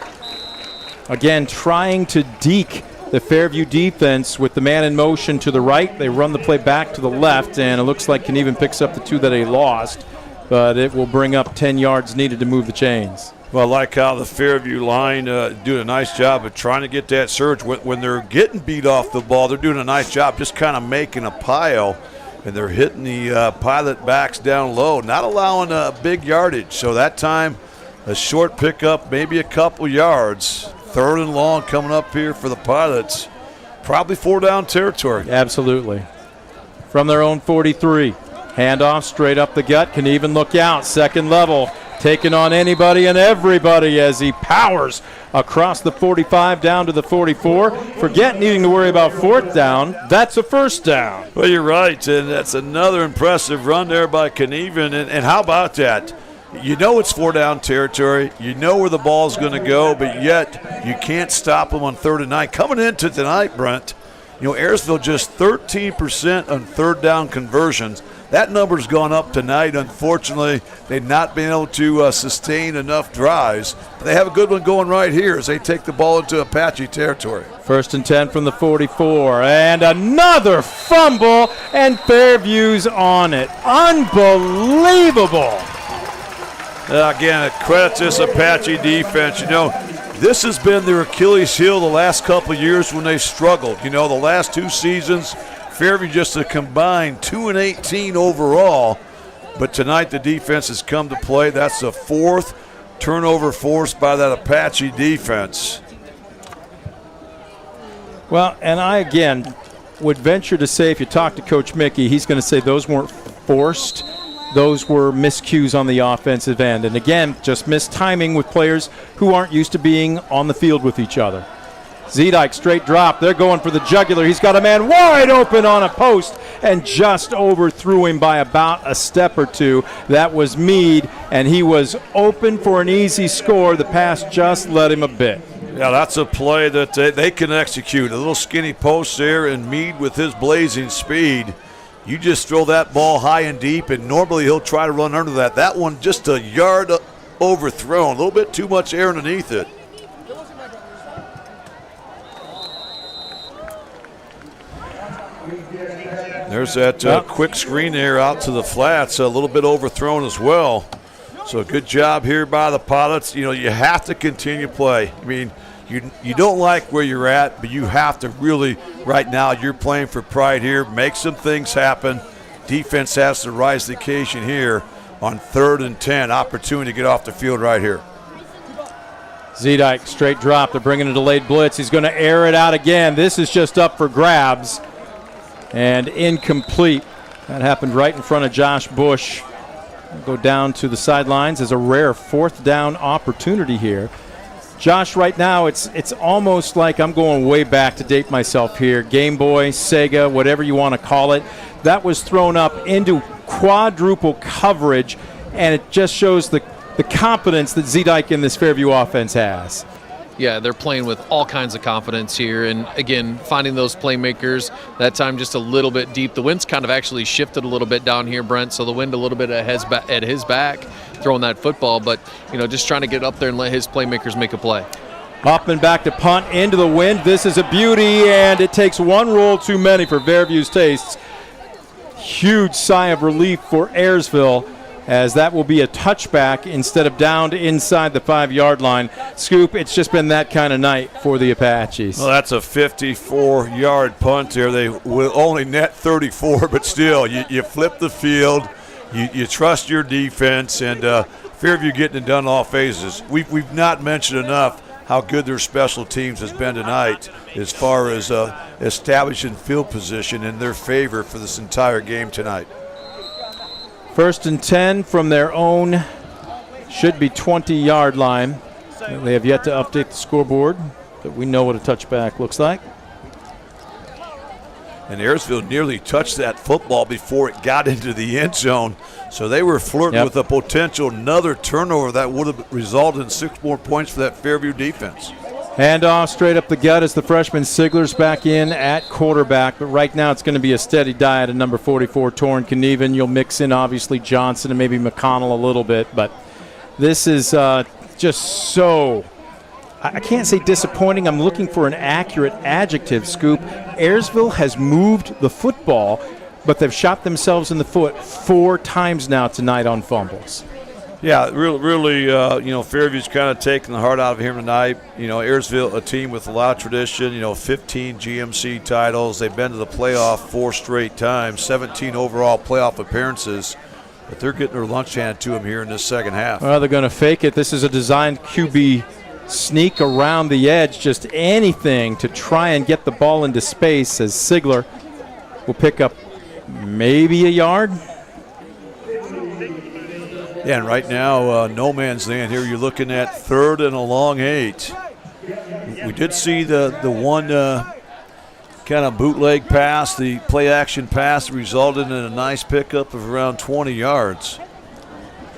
Again, trying to deke the Fairview defense with the man in motion to the right. They run the play back to the left, and it looks like Knieven picks up the 2 that he lost, but it will bring up 10 yards needed to move the chains. Well, I like how the Fairview line doing a nice job of trying to get that surge. When they're getting beat off the ball, they're doing a nice job just kind of making a pile, and they're hitting the Pilot backs down low, not allowing a big yardage. So that time, a short pickup, maybe a couple yards. 3rd and long coming up here for the Pilots. Probably 4-down territory. Absolutely. From their own 43. Handoff straight up the gut. Can even look out. Second level. Taking on anybody and everybody as he powers across the 45 down to the 44. Forget needing to worry about 4th down. That's a 1st down. Well, you're right, and that's another impressive run there by Knieven. And how about that? You know it's 4-down territory. You know where the ball's going to go, but yet you can't stop them on 3rd and 9. Coming into tonight, Brent, Ayersville just 13% on 3rd down conversions. That number's gone up tonight. Unfortunately, they've not been able to sustain enough drives. But they have a good one going right here as they take the ball into Apache territory. 1st and 10 from the 44, and another fumble, and Fairview's on it. Unbelievable. Again, it credits this Apache defense. You know, this has been their Achilles heel the last couple of years when they struggled. You know, the last 2 seasons, Fairview just a combined 2-18 overall. But tonight the defense has come to play. That's the 4th turnover forced by that Apache defense. Well, and I, again, would venture to say if you talk to Coach Mickey, he's going to say those weren't forced. Those were miscues on the offensive end. And, again, just mistiming with players who aren't used to being on the field with each other. Zedike, straight drop. They're going for the jugular. He's got a man wide open on a post and just overthrew him by about a step or two. That was Mead, and he was open for an easy score. The pass just led him a bit. Yeah, that's a play that they can execute. A little skinny post there, and Mead with his blazing speed. You just throw that ball high and deep, and normally he'll try to run under that. That one just a yard overthrown. A little bit too much air underneath it. There's that quick screen there out to the flats, a little bit overthrown as well. So good job here by the Pilots. You know, you have to continue play. I mean, you don't like where you're at, but you have to really, right now, you're playing for pride here. Make some things happen. Defense has to rise to the occasion here on 3rd and 10. Opportunity to get off the field right here. Zedike, straight drop. They're bringing a delayed blitz. He's going to air it out again. This is just up for grabs and incomplete. That happened right in front of Josh Bush. Go down to the sidelines as a rare 4th down opportunity here. Josh, right now it's almost like I'm going way back to date myself here. Game Boy, Sega, whatever you want to call it. That was thrown up into quadruple coverage, and it just shows the confidence that Zedike in this Fairview offense has. Yeah, they're playing with all kinds of confidence here. And, again, finding those playmakers, that time just a little bit deep. The wind's kind of actually shifted a little bit down here, Brent, so the wind a little bit at his back throwing that football. But, you know, just trying to get up there and let his playmakers make a play. Hoffman back to punt into the wind. This is a beauty, and it takes one roll too many for Fairview's tastes. Huge sigh of relief for Ayersville, as that will be a touchback instead of down to inside the 5-yard line. Scoop, it's just been that kind of night for the Apaches. Well, that's a 54-yard punt there. They will only net 34, but still, you flip the field, you trust your defense, and Fairview getting it done in all phases. We've not mentioned enough how good their special teams has been tonight as far as establishing field position in their favor for this entire game tonight. 1st and 10 from their own, should be 20-yard line. They have yet to update the scoreboard, but we know what a touchback looks like. And Ayersville nearly touched that football before it got into the end zone. So they were flirting with a potential another turnover that would have resulted in 6 more points for that Fairview defense. Hand off straight up the gut as the freshman Sigler's back in at quarterback. But right now it's going to be a steady diet at number 44, Torrin Knieven. You'll mix in, obviously, Johnson and maybe McConnell a little bit. But this is just so, I can't say disappointing. I'm looking for an accurate adjective, Scoop. Ayersville has moved the football, but they've shot themselves in the foot 4 times now tonight on fumbles. Yeah, really, Fairview's kind of taking the heart out of him tonight. You know, Ayersville, a team with a lot of tradition, 15 GMC titles. They've been to the playoff 4 straight times, 17 overall playoff appearances. But they're getting their lunch handed to them here in this second half. Well, they're going to fake it. This is a designed QB sneak around the edge, just anything to try and get the ball into space, as Sigler will pick up maybe a yard. Yeah, and right now, no man's land here. You're looking at 3rd and a long 8. We did see the one kind of bootleg pass, the play-action pass, resulted in a nice pickup of around 20 yards.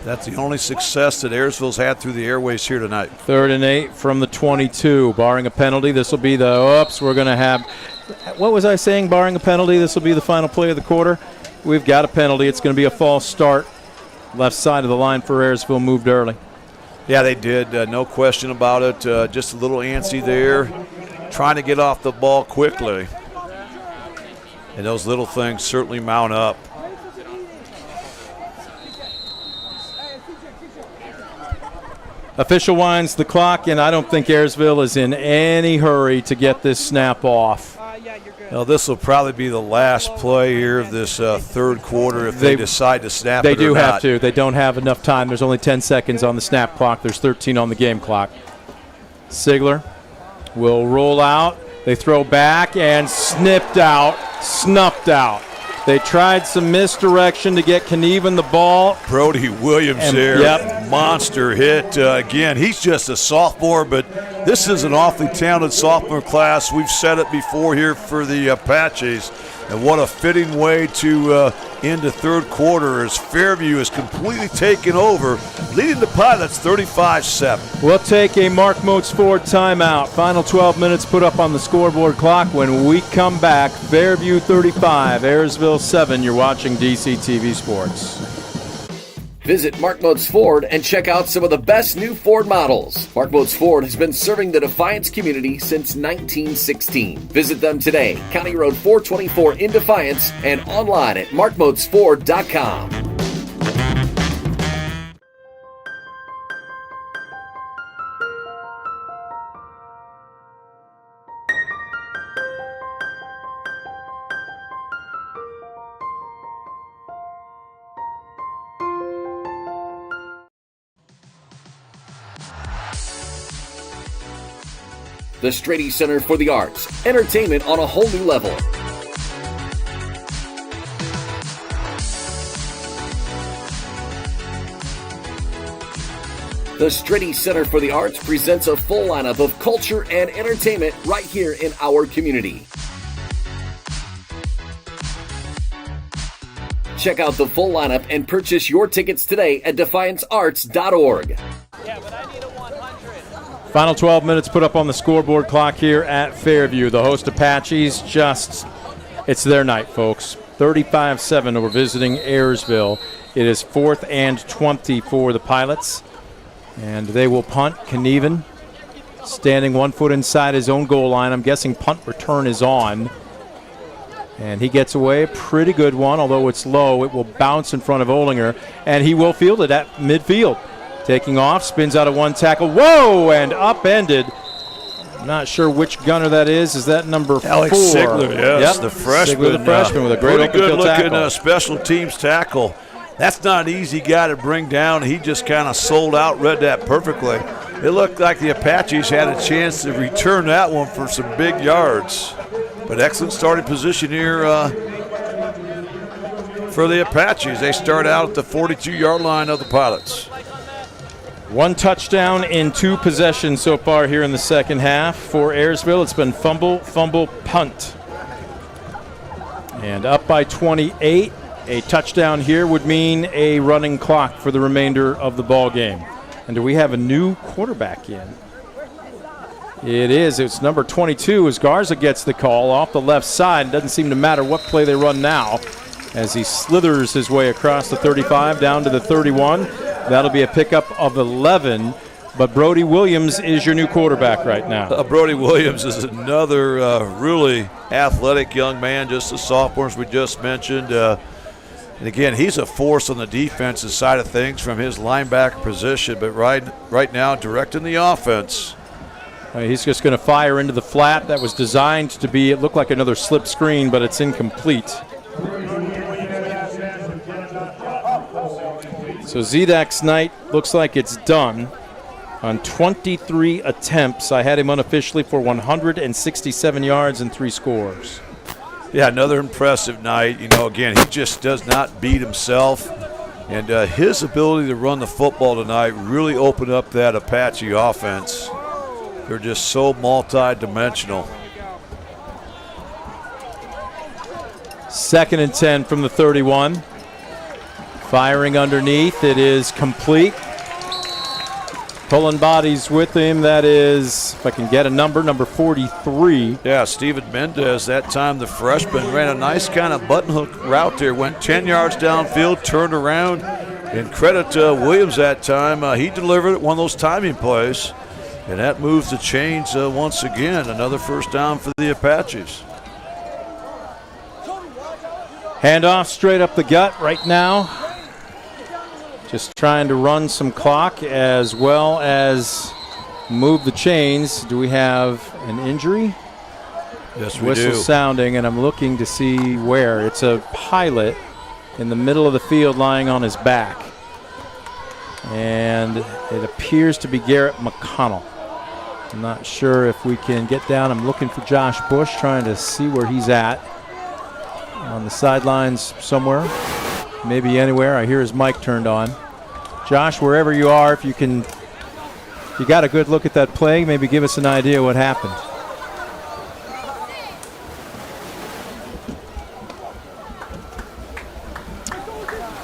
That's the only success that Ayersville's had through the airways here tonight. 3rd and 8 from the 22. Barring a penalty, this will be the, we're going to have, what was I saying, barring a penalty, this will be the final play of the quarter. we've got a penalty. It's going to be a false start. Left side of the line for Ayersville moved early. Yeah, they did. No question about it. Just a little antsy there, trying to get off the ball quickly. And those little things certainly mount up. Official winds the clock, and I don't think Ayersville is in any hurry to get this snap off. Now, this will probably be the last play here of this third quarter if they decide to snap it or not. They do have to. They don't have enough time. There's only 10 seconds on the snap clock. There's 13 on the game clock. Sigler will roll out. They throw back and snuffed out. They tried some misdirection to get Knieven the ball. Brody Williams there, yep. Monster hit. Again, he's just a sophomore, but this is an awfully talented sophomore class. We've said it before here for the Apaches. And what a fitting way to end the third quarter as Fairview is completely taken over, leading the Pilots 35-7. We'll take a Mark Moats Ford timeout. Final 12 minutes put up on the scoreboard clock. When we come back, Fairview 35, Ayersville 7. You're watching DCTV Sports. Visit Mark Moats Ford and check out some of the best new Ford models. Mark Moats Ford has been serving the Defiance community since 1916. Visit them today, County Road 424 in Defiance, and online at markmoatsford.com. The Strady Center for the Arts, entertainment on a whole new level. The Strady Center for the Arts presents a full lineup of culture and entertainment right here in our community. Check out the full lineup and purchase your tickets today at defiancearts.org. Final 12 minutes put up on the scoreboard clock here at Fairview. The host Apaches it's their night, folks. 35-7 over visiting Ayersville. It is 4th and 20 for the Pilots. And they will punt. Knieven standing 1 foot inside his own goal line. I'm guessing punt return is on. And he gets away. Pretty good one, although it's low. It will bounce in front of Olinger. And he will field it at midfield. Taking off, spins out of one tackle. Whoa, and upended. I'm not sure which gunner that is. Is that number 4? Alex Sigler, yes, yep. the freshman. Sigler, the freshman, with a great pretty open good field looking tackle. Special teams tackle. That's not an easy guy to bring down. He just kind of sold out, read that perfectly. It looked like the Apaches had a chance to return that one for some big yards. But excellent starting position here for the Apaches. They start out at the 42-yard line of the Pilots. 1 touchdown in 2 possessions so far here in the second half. For Ayersville, it's been fumble, punt. And up by 28. A touchdown here would mean a running clock for the remainder of the ball game. And do we have a new quarterback in? It is. It's number 22 as Garza gets the call off the left side. It doesn't seem to matter what play they run now as he slithers his way across the 35 down to the 31. That'll be a pickup of 11, but Brody Williams is your new quarterback right now. Brody Williams is another really athletic young man, just the sophomores we just mentioned. And again, he's a force on the defensive side of things from his linebacker position, but right now directing the offense. He's just going to fire into the flat that was designed to be, it looked like another slip screen, but it's incomplete. So Zedak's night looks like it's done. On 23 attempts, I had him unofficially for 167 yards and 3 scores. Yeah, another impressive night. You know, again, he just does not beat himself. And his ability to run the football tonight really opened up that Apache offense. They're just so multi-dimensional. 2nd and 10 from the 31. Firing underneath. It is complete. Pulling bodies with him, that is, if I can get a number 43. Yeah, Steven Mendez, that time the freshman, ran a nice kind of button hook route there, went 10 yards downfield, turned around, and credit to Williams that time. He delivered one of those timing plays, and that moves the chains once again. Another first down for the Apaches. Handoff straight up the gut right now. Just trying to run some clock as well as move the chains. Do we have an injury? Yes, we Whistle do. sounding, and I'm looking to see where. It's a pilot in the middle of the field lying on his back. And it appears to be Garrett McConnell. I'm not sure if we can get down. I'm looking for Josh Bush, trying to see where he's at. On the sidelines somewhere. Maybe anywhere. I hear his mic turned on. Josh, wherever you are, if you got a good look at that play, maybe give us an idea what happened.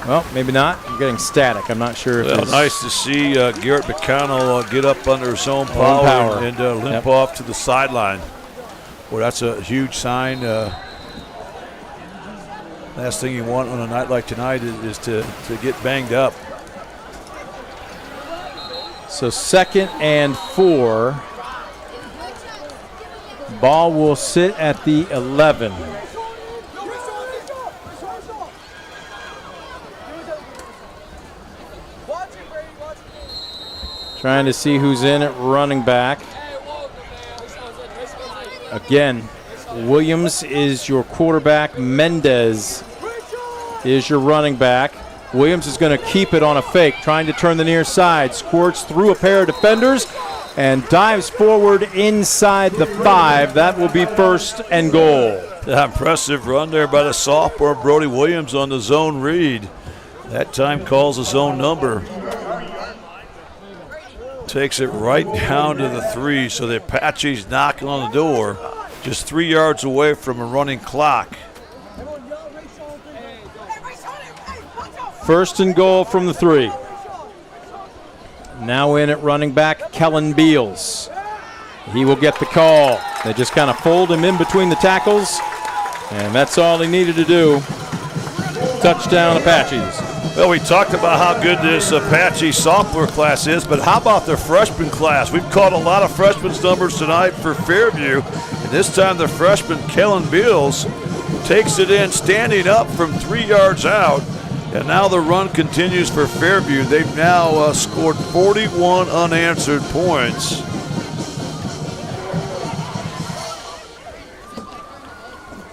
Well, maybe not. I'm getting static. I'm not sure if it's Nice to see Garrett McConnell get up under his own power, and limp off to the sideline. Well, that's a huge sign. Last thing you want on a night like tonight is to get banged up. So 2nd and 4. Ball will sit at the 11. Trying to see who's in at running back. Again, Williams is your quarterback. Mendez is your running back. Williams is going to keep it on a fake, trying to turn the near side. Squirts through a pair of defenders and dives forward inside the 5. That will be 1st and goal. That impressive run there by the sophomore Brody Williams on the zone read. That time calls a zone number. Takes it right down to the 3, so the Apaches knocking on the door. Just 3 yards away from a running clock. 1st and goal from the 3. Now in at running back, Kellen Beals. He will get the call. They just kind of fold him in between the tackles, and that's all he needed to do. Touchdown, Apaches. Well, we talked about how good this Apache sophomore class is, but how about the freshman class? We've caught a lot of freshmen's numbers tonight for Fairview, and this time the freshman Kellen Beals takes it in, standing up from 3 yards out, and now the run continues for Fairview. They've now scored 41 unanswered points.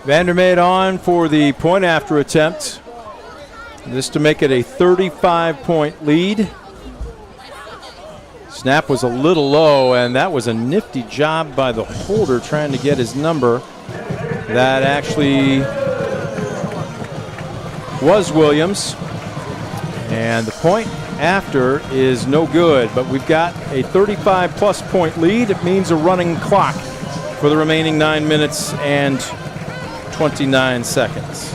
Vandermeer on for the point after attempt. This to make it a 35-point lead. Snap was a little low, and that was a nifty job by the holder trying to get his number. That actually was Williams. And the point after is no good, but we've got a 35-plus point lead. It means a running clock for the remaining 9 minutes and 29 seconds.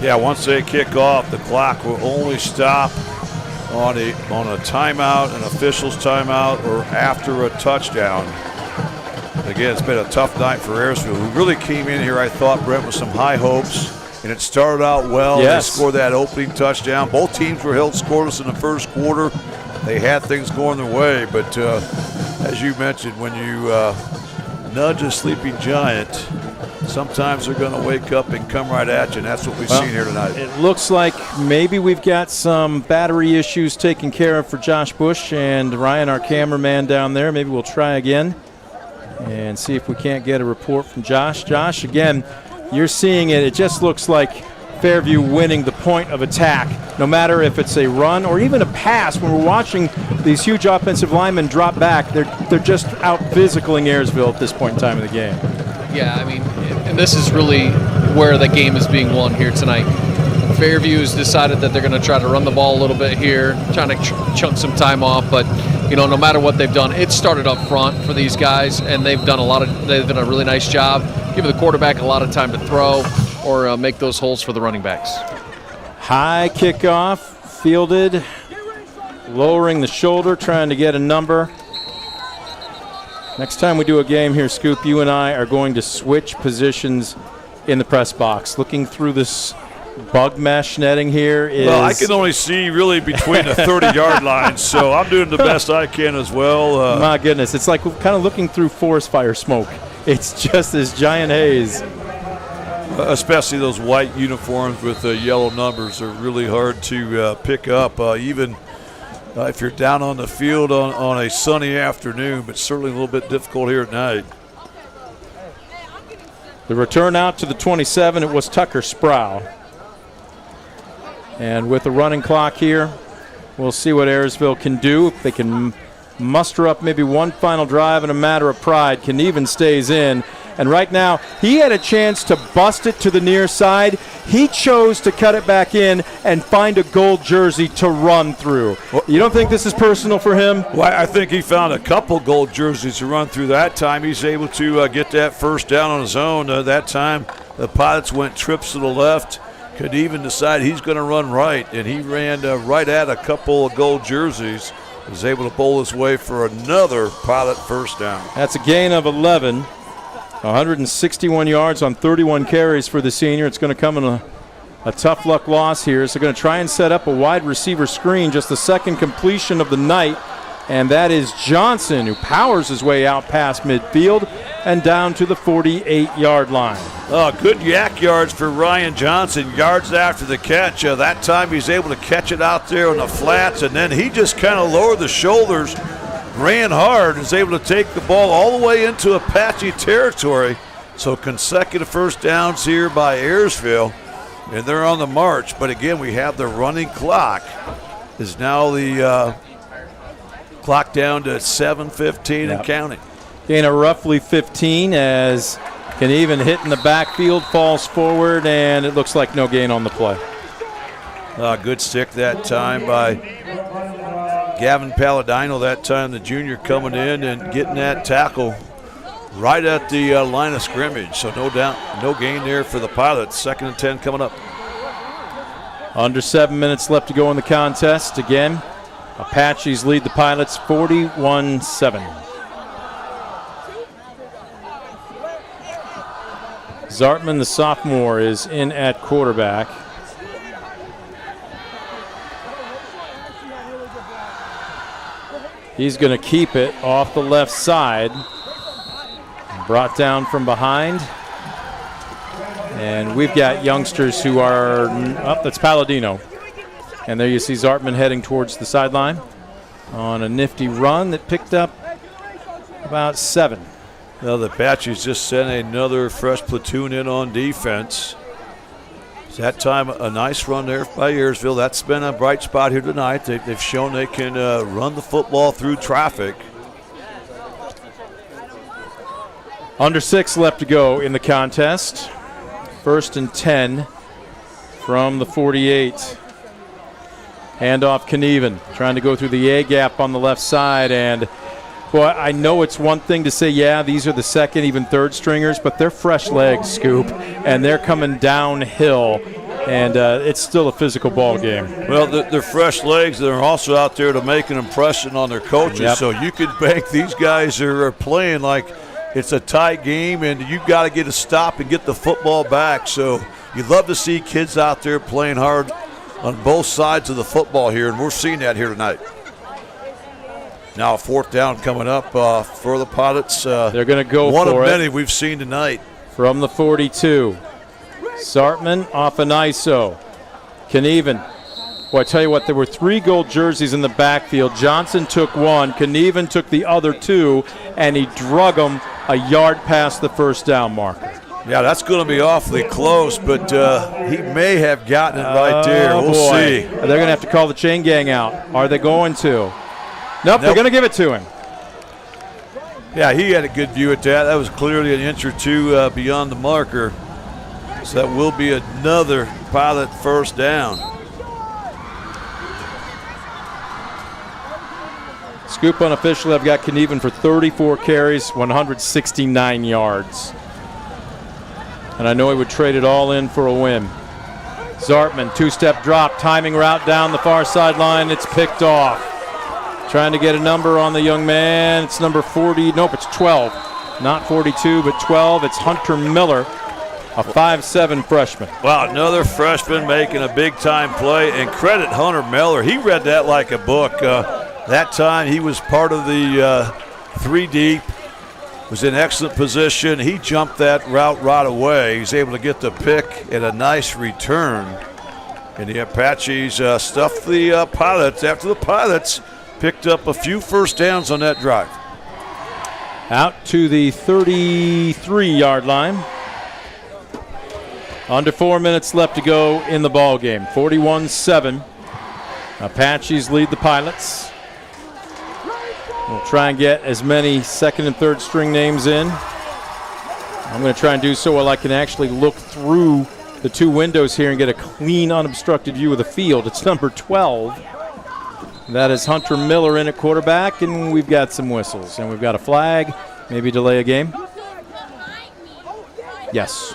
Yeah, once they kick off, the clock will only stop on a timeout, an official's timeout, or after a touchdown. Again, it's been a tough night for Ayersville, who really came in here, I thought, Brent, with some high hopes. And it started out well. Yes. They scored that opening touchdown. Both teams were held scoreless in the first quarter. They had things going their way. But as you mentioned, when you nudge a sleeping giant, sometimes they're going to wake up and come right at you, and that's what we've seen here tonight. It looks like maybe we've got some battery issues taken care of for Josh Bush and Ryan, our cameraman down there. Maybe we'll try again and see if we can't get a report from Josh. Josh, again, you're seeing it. It just looks like Fairview winning the point of attack, no matter if it's a run or even a pass. When we're watching these huge offensive linemen drop back, they're just out physicaling Ayersville at this point in time of the game. Yeah, I mean, and this is really where the game is being won here tonight. Fairview has decided that they're going to try to run the ball a little bit here, trying to chunk some time off. But no matter what they've done, it started up front for these guys, and they've done a really nice job, giving the quarterback a lot of time to throw or make those holes for the running backs. High kickoff, fielded lowering the shoulder, trying to get a number. Next time we do a game here, Scoop, you and I are going to switch positions in the press box. Looking through this bug mesh netting here is... Well, I can only see really between the 30-yard line, so I'm doing the best I can as well. My goodness, it's like kind of looking through forest fire smoke. It's just this giant haze. Especially those white uniforms with yellow numbers are really hard to pick up, even if you're down on the field on a sunny afternoon, but certainly a little bit difficult here at night. The return out to the 27, it was Tucker Sproul. And with the running clock here, we'll see what Ayersville can do. If they can muster up maybe one final drive in a matter of pride, Knieven stays in. And right now, he had a chance to bust it to the near side. He chose to cut it back in and find a gold jersey to run through. You don't think this is personal for him? Well, I think he found a couple gold jerseys to run through that time. He's able to get that first down on his own. That time, the Pilots went trips to the left. Could even decide he's going to run right, and he ran right at a couple of gold jerseys. Was able to bowl his way for another Pilot first down. That's a gain of 11. 161 yards on 31 carries for the senior. It's going to come in a tough luck loss here. So they're going to try and set up a wide receiver screen, just the second completion of the night. And that is Johnson, who powers his way out past midfield and down to the 48-yard line. Good yak yards for Ryan Johnson, yards after the catch. That time he's able to catch it out there on the flats, and then he just kind of lowered the shoulders, ran hard, and was able to take the ball all the way into Apache territory. So consecutive first downs here by Ayersville, and they're on the march. But again, we have the running clock. Is now the clock down to 7:15 and counting. Gain of roughly 15 as Knieven hit in the backfield, falls forward, and it looks like no gain on the play. Good stick that time by Gavin Palladino. That time the junior coming in and getting that tackle right at the line of scrimmage. So no doubt, no gain there for the Pilots. 2nd and 10 coming up. Under 7 minutes left to go in the contest. Again, Apaches lead the Pilots 41-7. Zartman, the sophomore, is in at quarterback. He's going to keep it off the left side. Brought down from behind. And we've got youngsters who are up. That's Palladino. And there you see Zartman heading towards the sideline on a nifty run that picked up about 7. Well, the Apaches just sent another fresh platoon in on defense. That time, a nice run there by Ayersville. That's been a bright spot here tonight. They've shown they can run the football through traffic. Under 6 left to go in the contest. 1st and 10 from the 48. Handoff Knieven, trying to go through the A gap on the left side. And, boy, I know it's one thing to say, yeah, these are the second, even third stringers, but they're fresh legs, Scoop, and they're coming downhill. And it's still a physical ball game. Well, they're fresh legs. They're also out there to make an impression on their coaches. Yep. So you could bank these guys are playing like it's a tight game, and you've got to get a stop and get the football back. So you'd love to see kids out there playing hard on both sides of the football here, and we're seeing that here tonight. Now 4th down coming up for the Pilots. They're going to go one for of it. many we've seen tonight. From the 42. Zartman off an ISO. Knieven. Well, I tell you what, there were 3 gold jerseys in the backfield. Johnson took 1. Knieven took the other 2, and he drug them a yard past the first down marker. Yeah, that's going to be awfully close, but he may have gotten it right there. We'll see. They're going to have to call the chain gang out. Are they going to? Nope, they're going to give it to him. Yeah, he had a good view at that. That was clearly an inch or 2 beyond the marker. So that will be another Pilot first down. Scoop unofficially, I've got Knieven for 34 carries, 169 yards. And I know he would trade it all in for a win. Zartman, 2-step drop, timing route down the far sideline. It's picked off. Trying to get a number on the young man. It's number 40. Nope, it's 12. Not 42, but 12. It's Hunter Miller, a 5'7" freshman. Wow, another freshman making a big-time play. And credit Hunter Miller. He read that like a book. That time he was part of the 3 deep. Was in excellent position. He jumped that route right away. He's able to get the pick and a nice return. And the Apaches stuffed the Pilots after the Pilots picked up a few first downs on that drive. Out to the 33-yard line. Under 4 minutes left to go in the ball game. 41-7. Apaches lead the Pilots. We'll try and get as many second and third string names in. I'm going to try and do so while I can actually look through the 2 windows here and get a clean, unobstructed view of the field. It's number 12. That is Hunter Miller in at quarterback, and we've got some whistles. And we've got a flag, maybe delay a game. Yes.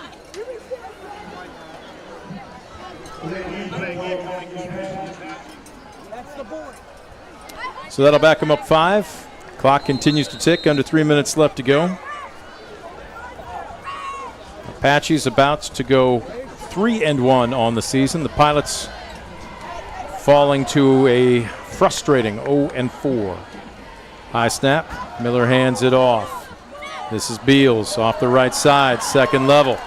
So that'll back him up 5. Clock continues to tick, under 3 minutes left to go. Apaches about to go 3-1 on the season. The Pilots falling to a frustrating 0-4. High snap, Miller hands it off. This is Beals off the right side, second level.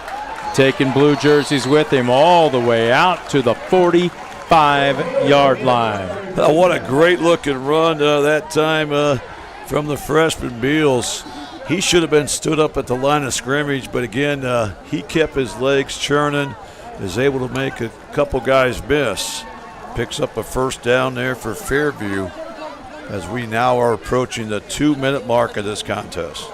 Taking blue jerseys with him all the way out to the 45-yard line. What a great looking run that time from the freshman Beals. He should have been stood up at the line of scrimmage, but again, he kept his legs churning, is able to make a couple guys miss. Picks up a first down there for Fairview as we now are approaching the 2-minute mark of this contest.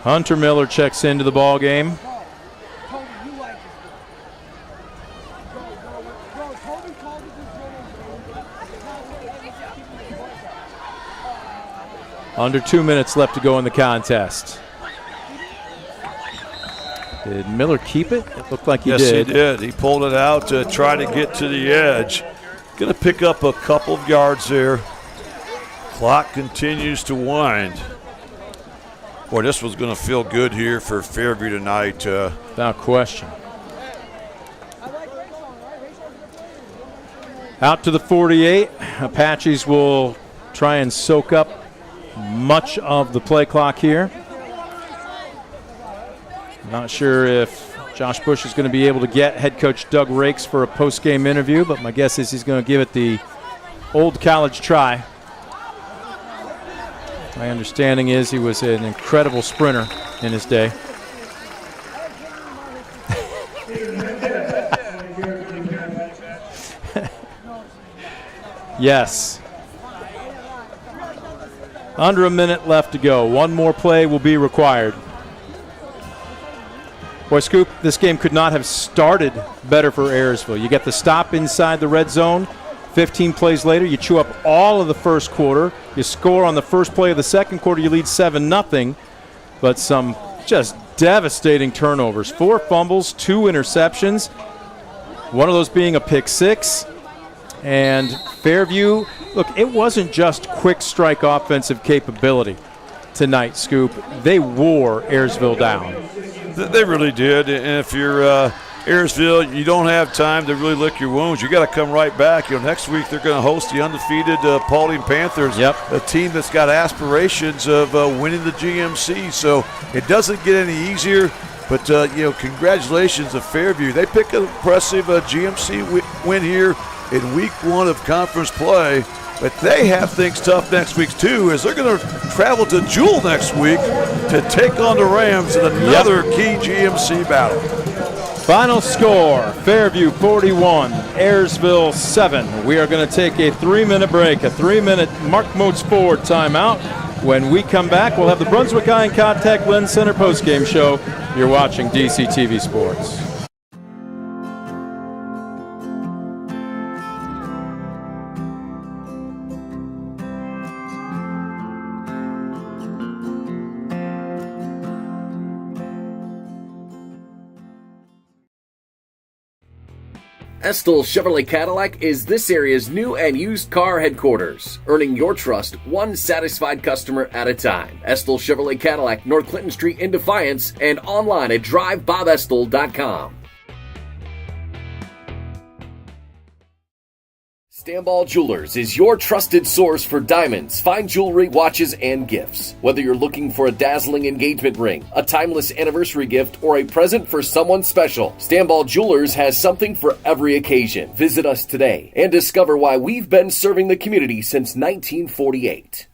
Hunter Miller checks into the ball game. Under 2 minutes left to go in the contest. Did Miller keep it? It looked like he did. Yes, he did. He pulled it out to try to get to the edge. Going to pick up a couple of yards there. Clock continues to wind. Boy, this was going to feel good here for Fairview tonight. Without question. Out to the 48. Apaches will try and soak up much of the play clock here. Not sure if Josh Bush is going to be able to get head coach Doug Rakes for a post-game interview, but my guess is he's going to give it the old college try. My understanding is he was an incredible sprinter in his day. Yes. Under a minute left to go. One more play will be required. Boy, Scoop, this game could not have started better for Ayersville. You get the stop inside the red zone. 15 plays later, you chew up all of the first quarter. You score on the first play of the second quarter. You lead 7-0. But some just devastating turnovers. 4 fumbles, 2 interceptions. One of those being a pick 6. And Fairview, look, it wasn't just quick strike offensive capability tonight, Scoop. They wore Ayersville down. They really did. And if you're Ayersville, you don't have time to really lick your wounds. You got to come right back. Next week they're going to host the undefeated Paulding Panthers, a team that's got aspirations of winning the GMC. So it doesn't get any easier. But congratulations to Fairview. They pick an impressive GMC win here in week 1 of conference play. But they have things tough next week, too, as they're going to travel to Jewel next week to take on the Rams in another key GMC battle. Final score, Fairview 41, Ayersville 7. We are going to take a 3-minute break, a 3-minute Mark Moats Ford timeout. When we come back, we'll have the Brunswick Eye and Contact Lens Center postgame show. You're watching DCTV Sports. Estill Chevrolet Cadillac is this area's new and used car headquarters, earning your trust one satisfied customer at a time. Estill Chevrolet Cadillac, North Clinton Street in Defiance, and online at drivebobestill.com. Stamball Jewelers is your trusted source for diamonds, fine jewelry, watches, and gifts. Whether you're looking for a dazzling engagement ring, a timeless anniversary gift, or a present for someone special, Stamball Jewelers has something for every occasion. Visit us today and discover why we've been serving the community since 1948.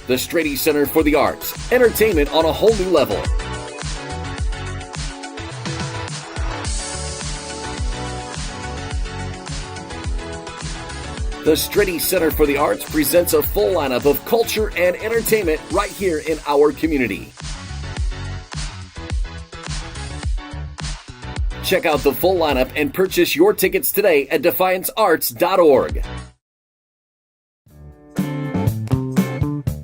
The Strady Center for the Arts, entertainment on a whole new level. The Strady Center for the Arts presents a full lineup of culture and entertainment right here in our community. Check out the full lineup and purchase your tickets today at defiancearts.org.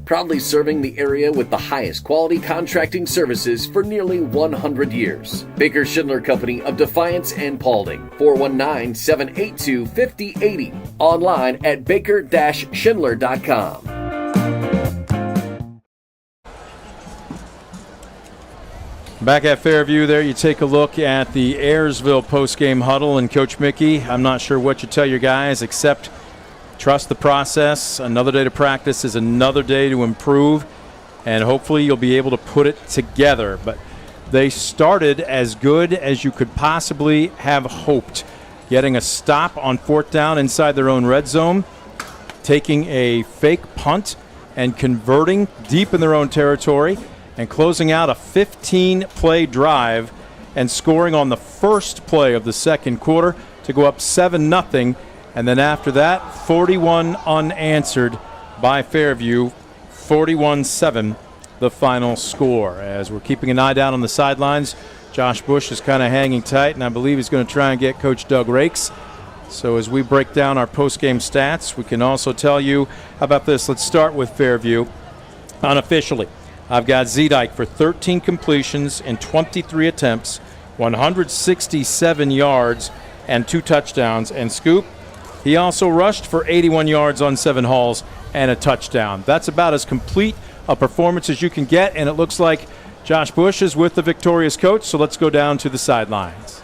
Proudly serving the area with the highest quality contracting services for nearly 100 years. Baker Schindler Company of Defiance and Paulding, 419-782-5080. Online at baker-schindler.com. Back at Fairview there, you take a look at the Ayersville post-game huddle, and Coach Mickey, I'm not sure what you tell your guys except trust the process. Another day to practice is another day to improve, and hopefully you'll be able to put it together. But they started as good as you could possibly have hoped, getting a stop on fourth down inside their own red zone, taking a fake punt and converting deep in their own territory, and closing out a 15-play drive and scoring on the first play of the second quarter to go up 7-0. And then after that, 41 unanswered by Fairview, 41-7 the final score. As we're keeping an eye down on the sidelines, Josh Bush is kind of hanging tight, and I believe he's going to try and get Coach Doug Rakes. So as we break down our post-game stats, we can also tell you, how about this? Let's start with Fairview. Unofficially, I've got Zedike for 13 completions in 23 attempts, 167 yards, and 2 touchdowns. And Scoop, he also rushed for 81 yards on 7 hauls and a touchdown. That's about as complete a performance as you can get, and it looks like Josh Bush is with the victorious coach, so let's go down to the sidelines.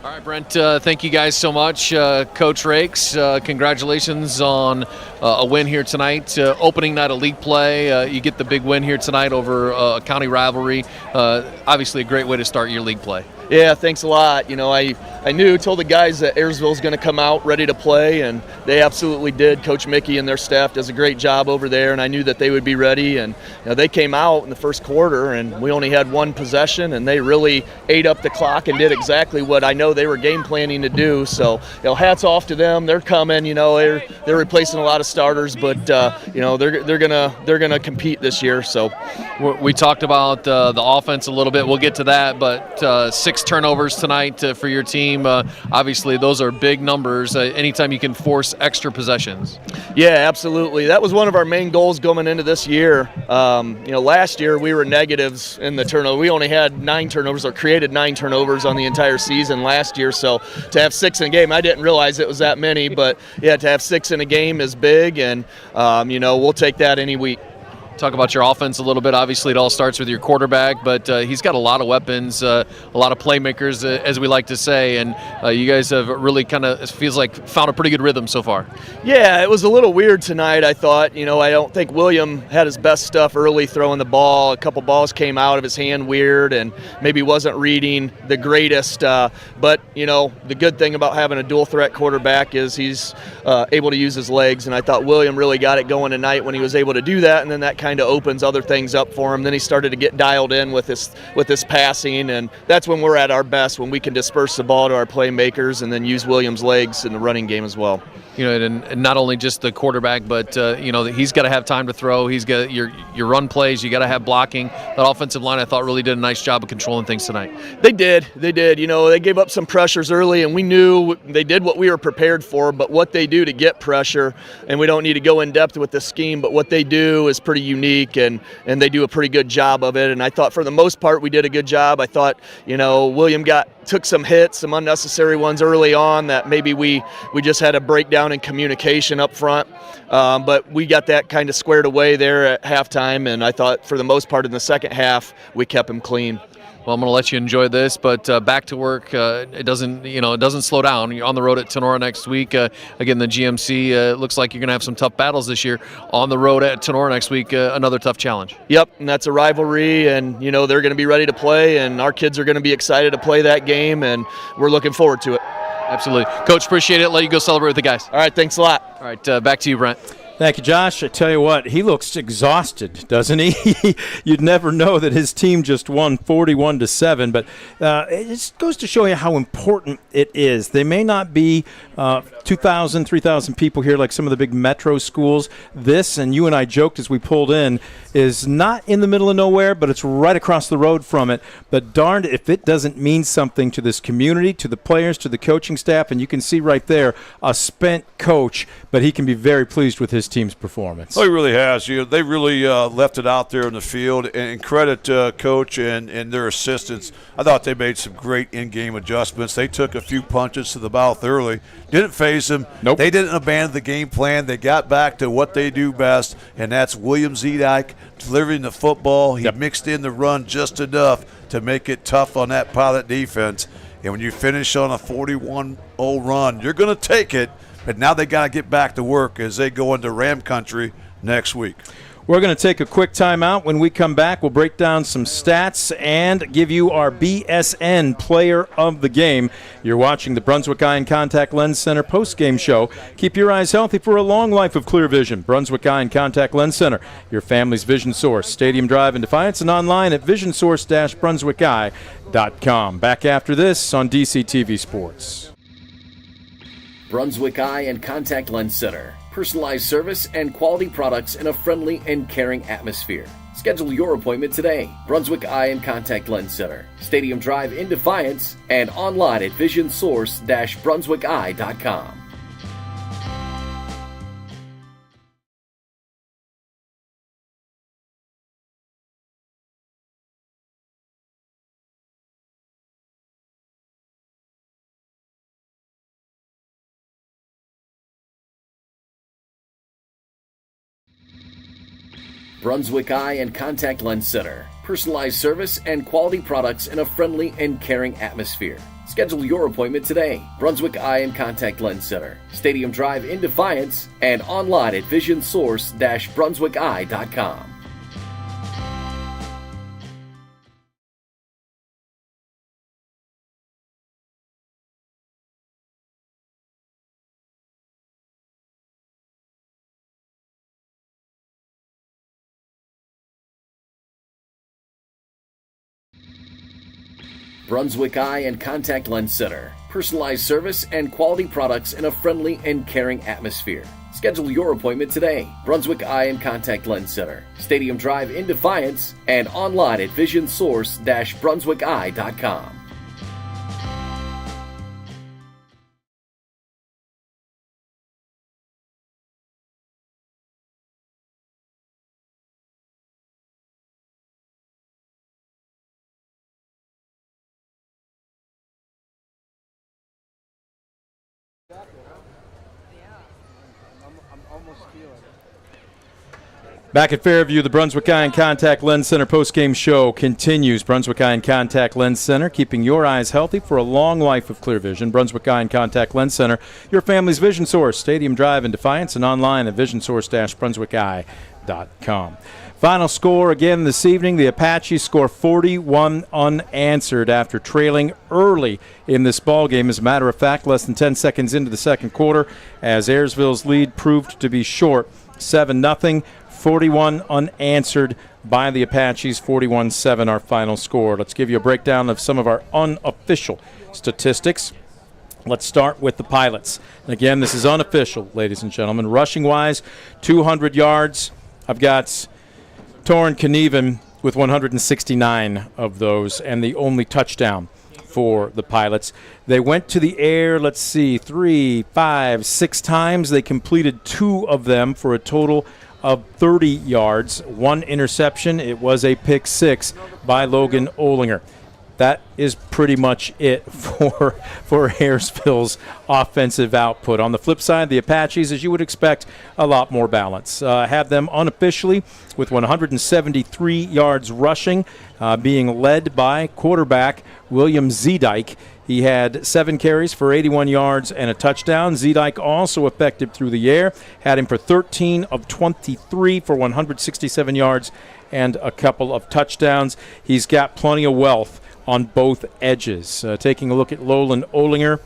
All right, Brent, thank you guys so much. Coach Rakes, congratulations on a win here tonight. Opening night of league play, you get the big win here tonight over a county rivalry. Obviously a great way to start your league play. Yeah, thanks a lot. You know, I told the guys that Ayersville was going to come out ready to play, and they absolutely did. Coach Mickey and their staff does a great job over there, and I knew that they would be ready. And they came out in the first quarter, and we only had 1 possession, and they really ate up the clock and did exactly what I know they were game planning to do. So, hats off to them. They're coming. They're replacing a lot of starters, but they're gonna compete this year. So, we talked about the offense a little bit. We'll get to that, but 6 turnovers tonight for your team. Obviously, those are big numbers. Anytime you can force extra possessions. Yeah, absolutely. That was one of our main goals going into this year. Last year we were negatives in the turnover. We only had 9 turnovers, or created 9 turnovers on the entire season last year. So to have 6 in a game, I didn't realize it was that many. But yeah, to have 6 in a game is big, and we'll take that any week. Talk about your offense a little bit. Obviously, it all starts with your quarterback, but he's got a lot of weapons, a lot of playmakers, as we like to say, and you guys have really kind of, it feels like, found a pretty good rhythm so far. Yeah, it was a little weird tonight, I thought. I don't think William had his best stuff early throwing the ball. A couple balls came out of his hand weird and maybe wasn't reading the greatest. But, the good thing about having a dual-threat quarterback is he's able to use his legs, and I thought William really got it going tonight when he was able to do that, and then that kind of opens other things up for him. Then he started to get dialed in with his passing, and that's when we're at our best, when we can disperse the ball to our playmakers and then use Williams' legs in the running game as well. and not only just the quarterback, but he's got to have time to throw. He's got your run plays. You got to have blocking. That offensive line, I thought, really did a nice job of controlling things tonight. They did. They gave up some pressures early, and we knew they did what we were prepared for. But what they do to get pressure, and we don't need to go in depth with the scheme, but what they do is pretty unique, and they do a pretty good job of it. And I thought for the most part we did a good job. I thought William took some hits, some unnecessary ones early on that maybe we just had a breakdown in communication up front. But we got that kind of squared away there at halftime, and I thought for the most part in the second half we kept them clean. Well, I'm going to let you enjoy this, but back to work. It doesn't slow down. You're on the road at Tenora next week. Again, the GMC looks like you're going to have some tough battles this year. On the road at Tenora next week, another tough challenge. Yep, and that's a rivalry, and they're going to be ready to play, and our kids are going to be excited to play that game, and we're looking forward to it. Absolutely. Coach, appreciate it. Let you go celebrate with the guys. All right, thanks a lot. All right, back to you, Brent. Thank you, Josh. I tell you what, he looks exhausted, doesn't he? You'd never know that his team just won 41-7, but it just goes to show you how important it is. They may not be 2,000, 3,000 people here like some of the big metro schools. This, and you and I joked as we pulled in, is not in the middle of nowhere, but it's right across the road from it. But darned if it doesn't mean something to this community, to the players, to the coaching staff, and you can see right there a spent coach, but he can be very pleased with his team's performance. Oh, he really has. They really left it out there in the field, and credit Coach and their assistants. I thought they made some great in-game adjustments. They took a few punches to the mouth early. Didn't phase them. Nope. They didn't abandon the game plan. They got back to what they do best, and that's William Zedike delivering the football. He mixed in the run just enough to make it tough on that Pilot defense. And when you finish on a 41-0 run, you're going to take it. But now they got to get back to work as they go into Ram Country next week. We're going to take a quick timeout. When we come back, we'll break down some stats and give you our BSN Player of the Game. You're watching the Brunswick Eye and Contact Lens Center post-game show. Keep your eyes healthy for a long life of clear vision. Brunswick Eye and Contact Lens Center, your family's vision source. Stadium Drive in Defiance and online at visionsource-brunswickeye.com. Back after this on DCTV Sports. Brunswick Eye and Contact Lens Center. Personalized service and quality products in a friendly and caring atmosphere. Schedule your appointment today. Brunswick Eye and Contact Lens Center. Stadium Drive in Defiance and online at visionsource-brunswickeye.com. Brunswick Eye and Contact Lens Center. Personalized service and quality products in a friendly and caring atmosphere. Schedule your appointment today. Brunswick Eye and Contact Lens Center. Stadium Drive in Defiance and online at visionsource-brunswickeye.com. Brunswick Eye and Contact Lens Center. Personalized service and quality products in a friendly and caring atmosphere. Schedule your appointment today. Brunswick Eye and Contact Lens Center. Stadium Drive in Defiance and online at visionsource-brunswickeye.com. Back at Fairview, the Brunswick Eye and Contact Lens Center postgame show continues. Brunswick Eye and Contact Lens Center, keeping your eyes healthy for a long life of clear vision. Brunswick Eye and Contact Lens Center, your family's vision source. Stadium Drive in Defiance and online at visionsource-brunswickeye.com. Final score again this evening, the Apaches score 41 unanswered after trailing early in this ball game. As a matter of fact, less than 10 seconds into the second quarter, as Ayersville's lead proved to be short, 7-0. 41 unanswered by the Apaches, 41-7 our final score. Let's give you a breakdown of some of our unofficial statistics. Let's start with the Pilots. And again, this is unofficial, ladies and gentlemen. Rushing-wise, 200 yards. I've got Torrin Knieven with 169 of those, and the only touchdown for the Pilots. They went to the air, 3, 5, 6 times. They completed 2 of them for a total of 30 yards. 1 interception. It was a pick 6 by Logan Olinger. That is pretty much it for Ayersville's offensive output. On the flip side, the Apaches, as you would expect, a lot more balance. Have them unofficially with 173 yards rushing, being led by quarterback William Zedike. He had 7 carries for 81 yards and a touchdown. Zedike also effective through the air. Had him for 13 of 23 for 167 yards and a couple of touchdowns. He's got plenty of wealth on both edges. Taking a look at Logan Olinger,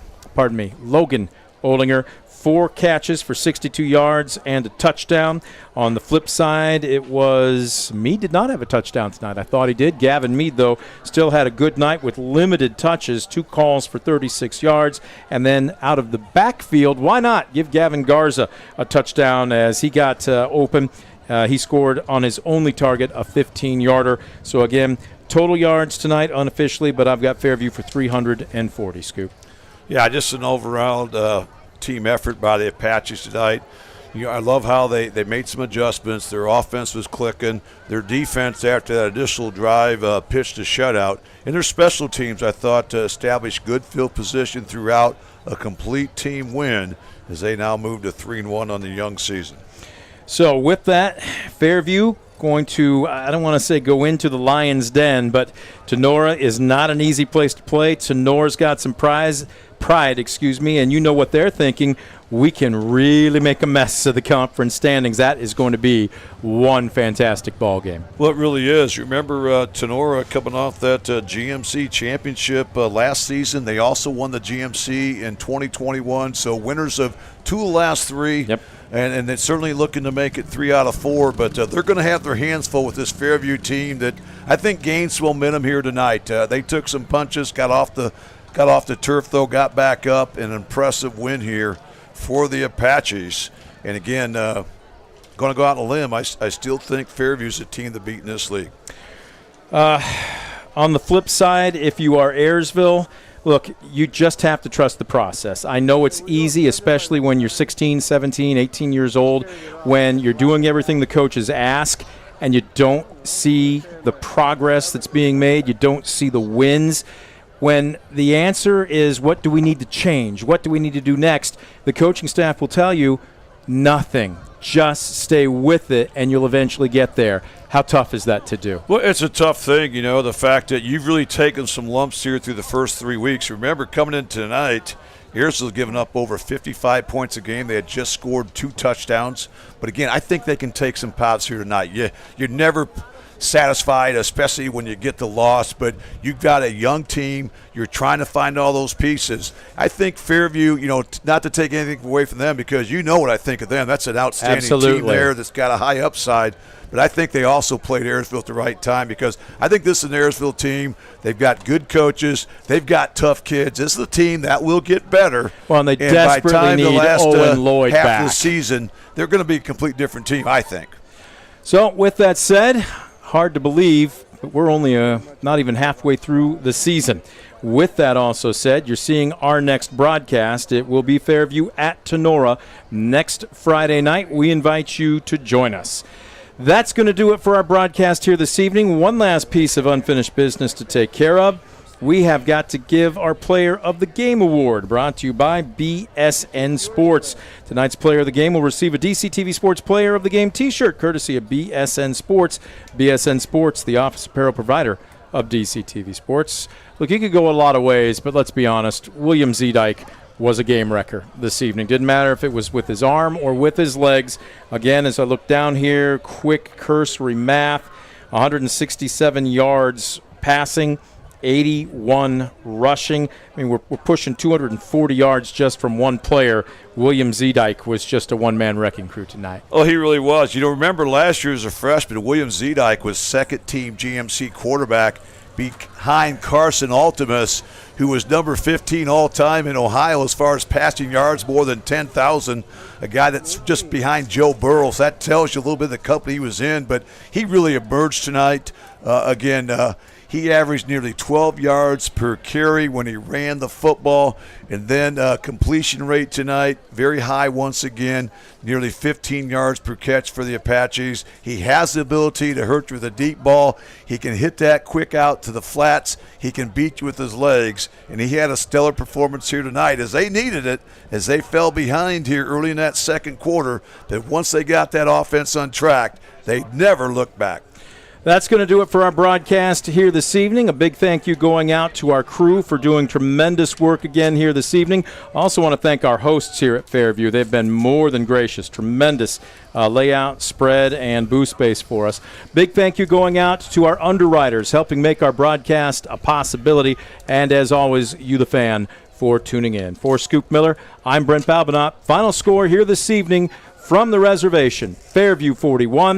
4 catches for 62 yards and a touchdown. On the flip side, it was Meade did not have a touchdown tonight. I thought he did. Gavin Meade, though, still had a good night with limited touches, 2 calls for 36 yards. And then out of the backfield, why not give Gavin Garza a touchdown as he got open. He scored on his only target, a 15-yarder. So, again, total yards tonight unofficially, but I've got Fairview for 340, Scoop. Yeah, just an overall team effort by the Apaches tonight. I love how they made some adjustments. Their offense was clicking. Their defense, after that additional drive, pitched a shutout. And their special teams, I thought, established good field position throughout, a complete team win as they now move to 3-1 on the young season. So with that, Fairview going to, I don't want to say go into the Lions' den, but Tenora is not an easy place to play. Tenora's got some pride, and you know what they're thinking. We can really make a mess of the conference standings. That is going to be one fantastic ball game. Well, it really is. You remember Tenora coming off that GMC championship last season. They also won the GMC in 2021, so winners of 2 of the last 3. Yep. And they're certainly looking to make it 3 out of 4, but they're going to have their hands full with this Fairview team that I think gained some momentum here tonight. They took some punches, got off the turf, though, got back up. An impressive win here for the Apaches. And again, going to go out on a limb, I still think Fairview's the team to beat in this league. On the flip side, if you are Ayersville, look, you just have to trust the process. I know it's easy, especially when you're 16, 17, 18 years old, when you're doing everything the coaches ask and you don't see the progress that's being made, you don't see the wins. When the answer is, what do we need to change? What do we need to do next? The coaching staff will tell you, nothing. Just stay with it, and you'll eventually get there. How tough is that to do? Well, it's a tough thing, the fact that you've really taken some lumps here through the first 3 weeks. Remember, coming in tonight, Ayersville's given up over 55 points a game. They had just scored 2 touchdowns. But, again, I think they can take some pops here tonight. You're never satisfied, especially when you get the loss, but you've got a young team. You're trying to find all those pieces. I think Fairview, not to take anything away from them, because you know what I think of them. That's an outstanding team there that's got a high upside. But I think they also played Ayersville at the right time, because I think this is an Ayersville team. They've got good coaches. They've got tough kids. This is a team that will get better. Well, and they desperately need Owen Lloyd half back. of the season, they're going to be a complete different team, I think. So with that said, hard to believe, but we're only not even halfway through the season. With that also said, you're seeing our next broadcast. It will be Fairview at Tenora next Friday night. We invite you to join us. That's going to do it for our broadcast here this evening. One last piece of unfinished business to take care of. We have got to give our Player of the Game award, brought to you by BSN Sports. Tonight's Player of the Game will receive a DCTV Sports Player of the Game t-shirt, courtesy of BSN Sports. BSN Sports, the office apparel provider of DCTV Sports. Look, you could go a lot of ways, but let's be honest, William Zedike was a game wrecker this evening. Didn't matter if it was with his arm or with his legs. Again, as I look down here, quick cursory math, 167 yards passing, 81 rushing. I mean, we're pushing 240 yards just from one player. William Zedike was just a one-man wrecking crew tonight. Oh, he really was. Remember last year as a freshman, William Zedike was second-team GMC quarterback. behind Carson Altimus, who was number 15 all-time in Ohio as far as passing yards, more than 10,000, a guy that's just behind Joe Burrow. So that tells you a little bit of the company he was in, but he really emerged tonight. He averaged nearly 12 yards per carry when he ran the football, and then completion rate tonight, very high once again, nearly 15 yards per catch for the Apaches. He has the ability to hurt you with a deep ball. He can hit that quick out to the flats. He can beat you with his legs, and he had a stellar performance here tonight as they needed it, as they fell behind here early in that second quarter. But once they got that offense on track, they never looked back. That's going to do it for our broadcast here this evening. A big thank you going out to our crew for doing tremendous work again here this evening. I also want to thank our hosts here at Fairview. They've been more than gracious. Tremendous layout, spread, and booth space for us. Big thank you going out to our underwriters helping make our broadcast a possibility. And as always, you the fan for tuning in. For Scoop Miller, I'm Brent Balbinot. Final score here this evening from the reservation. Fairview 41.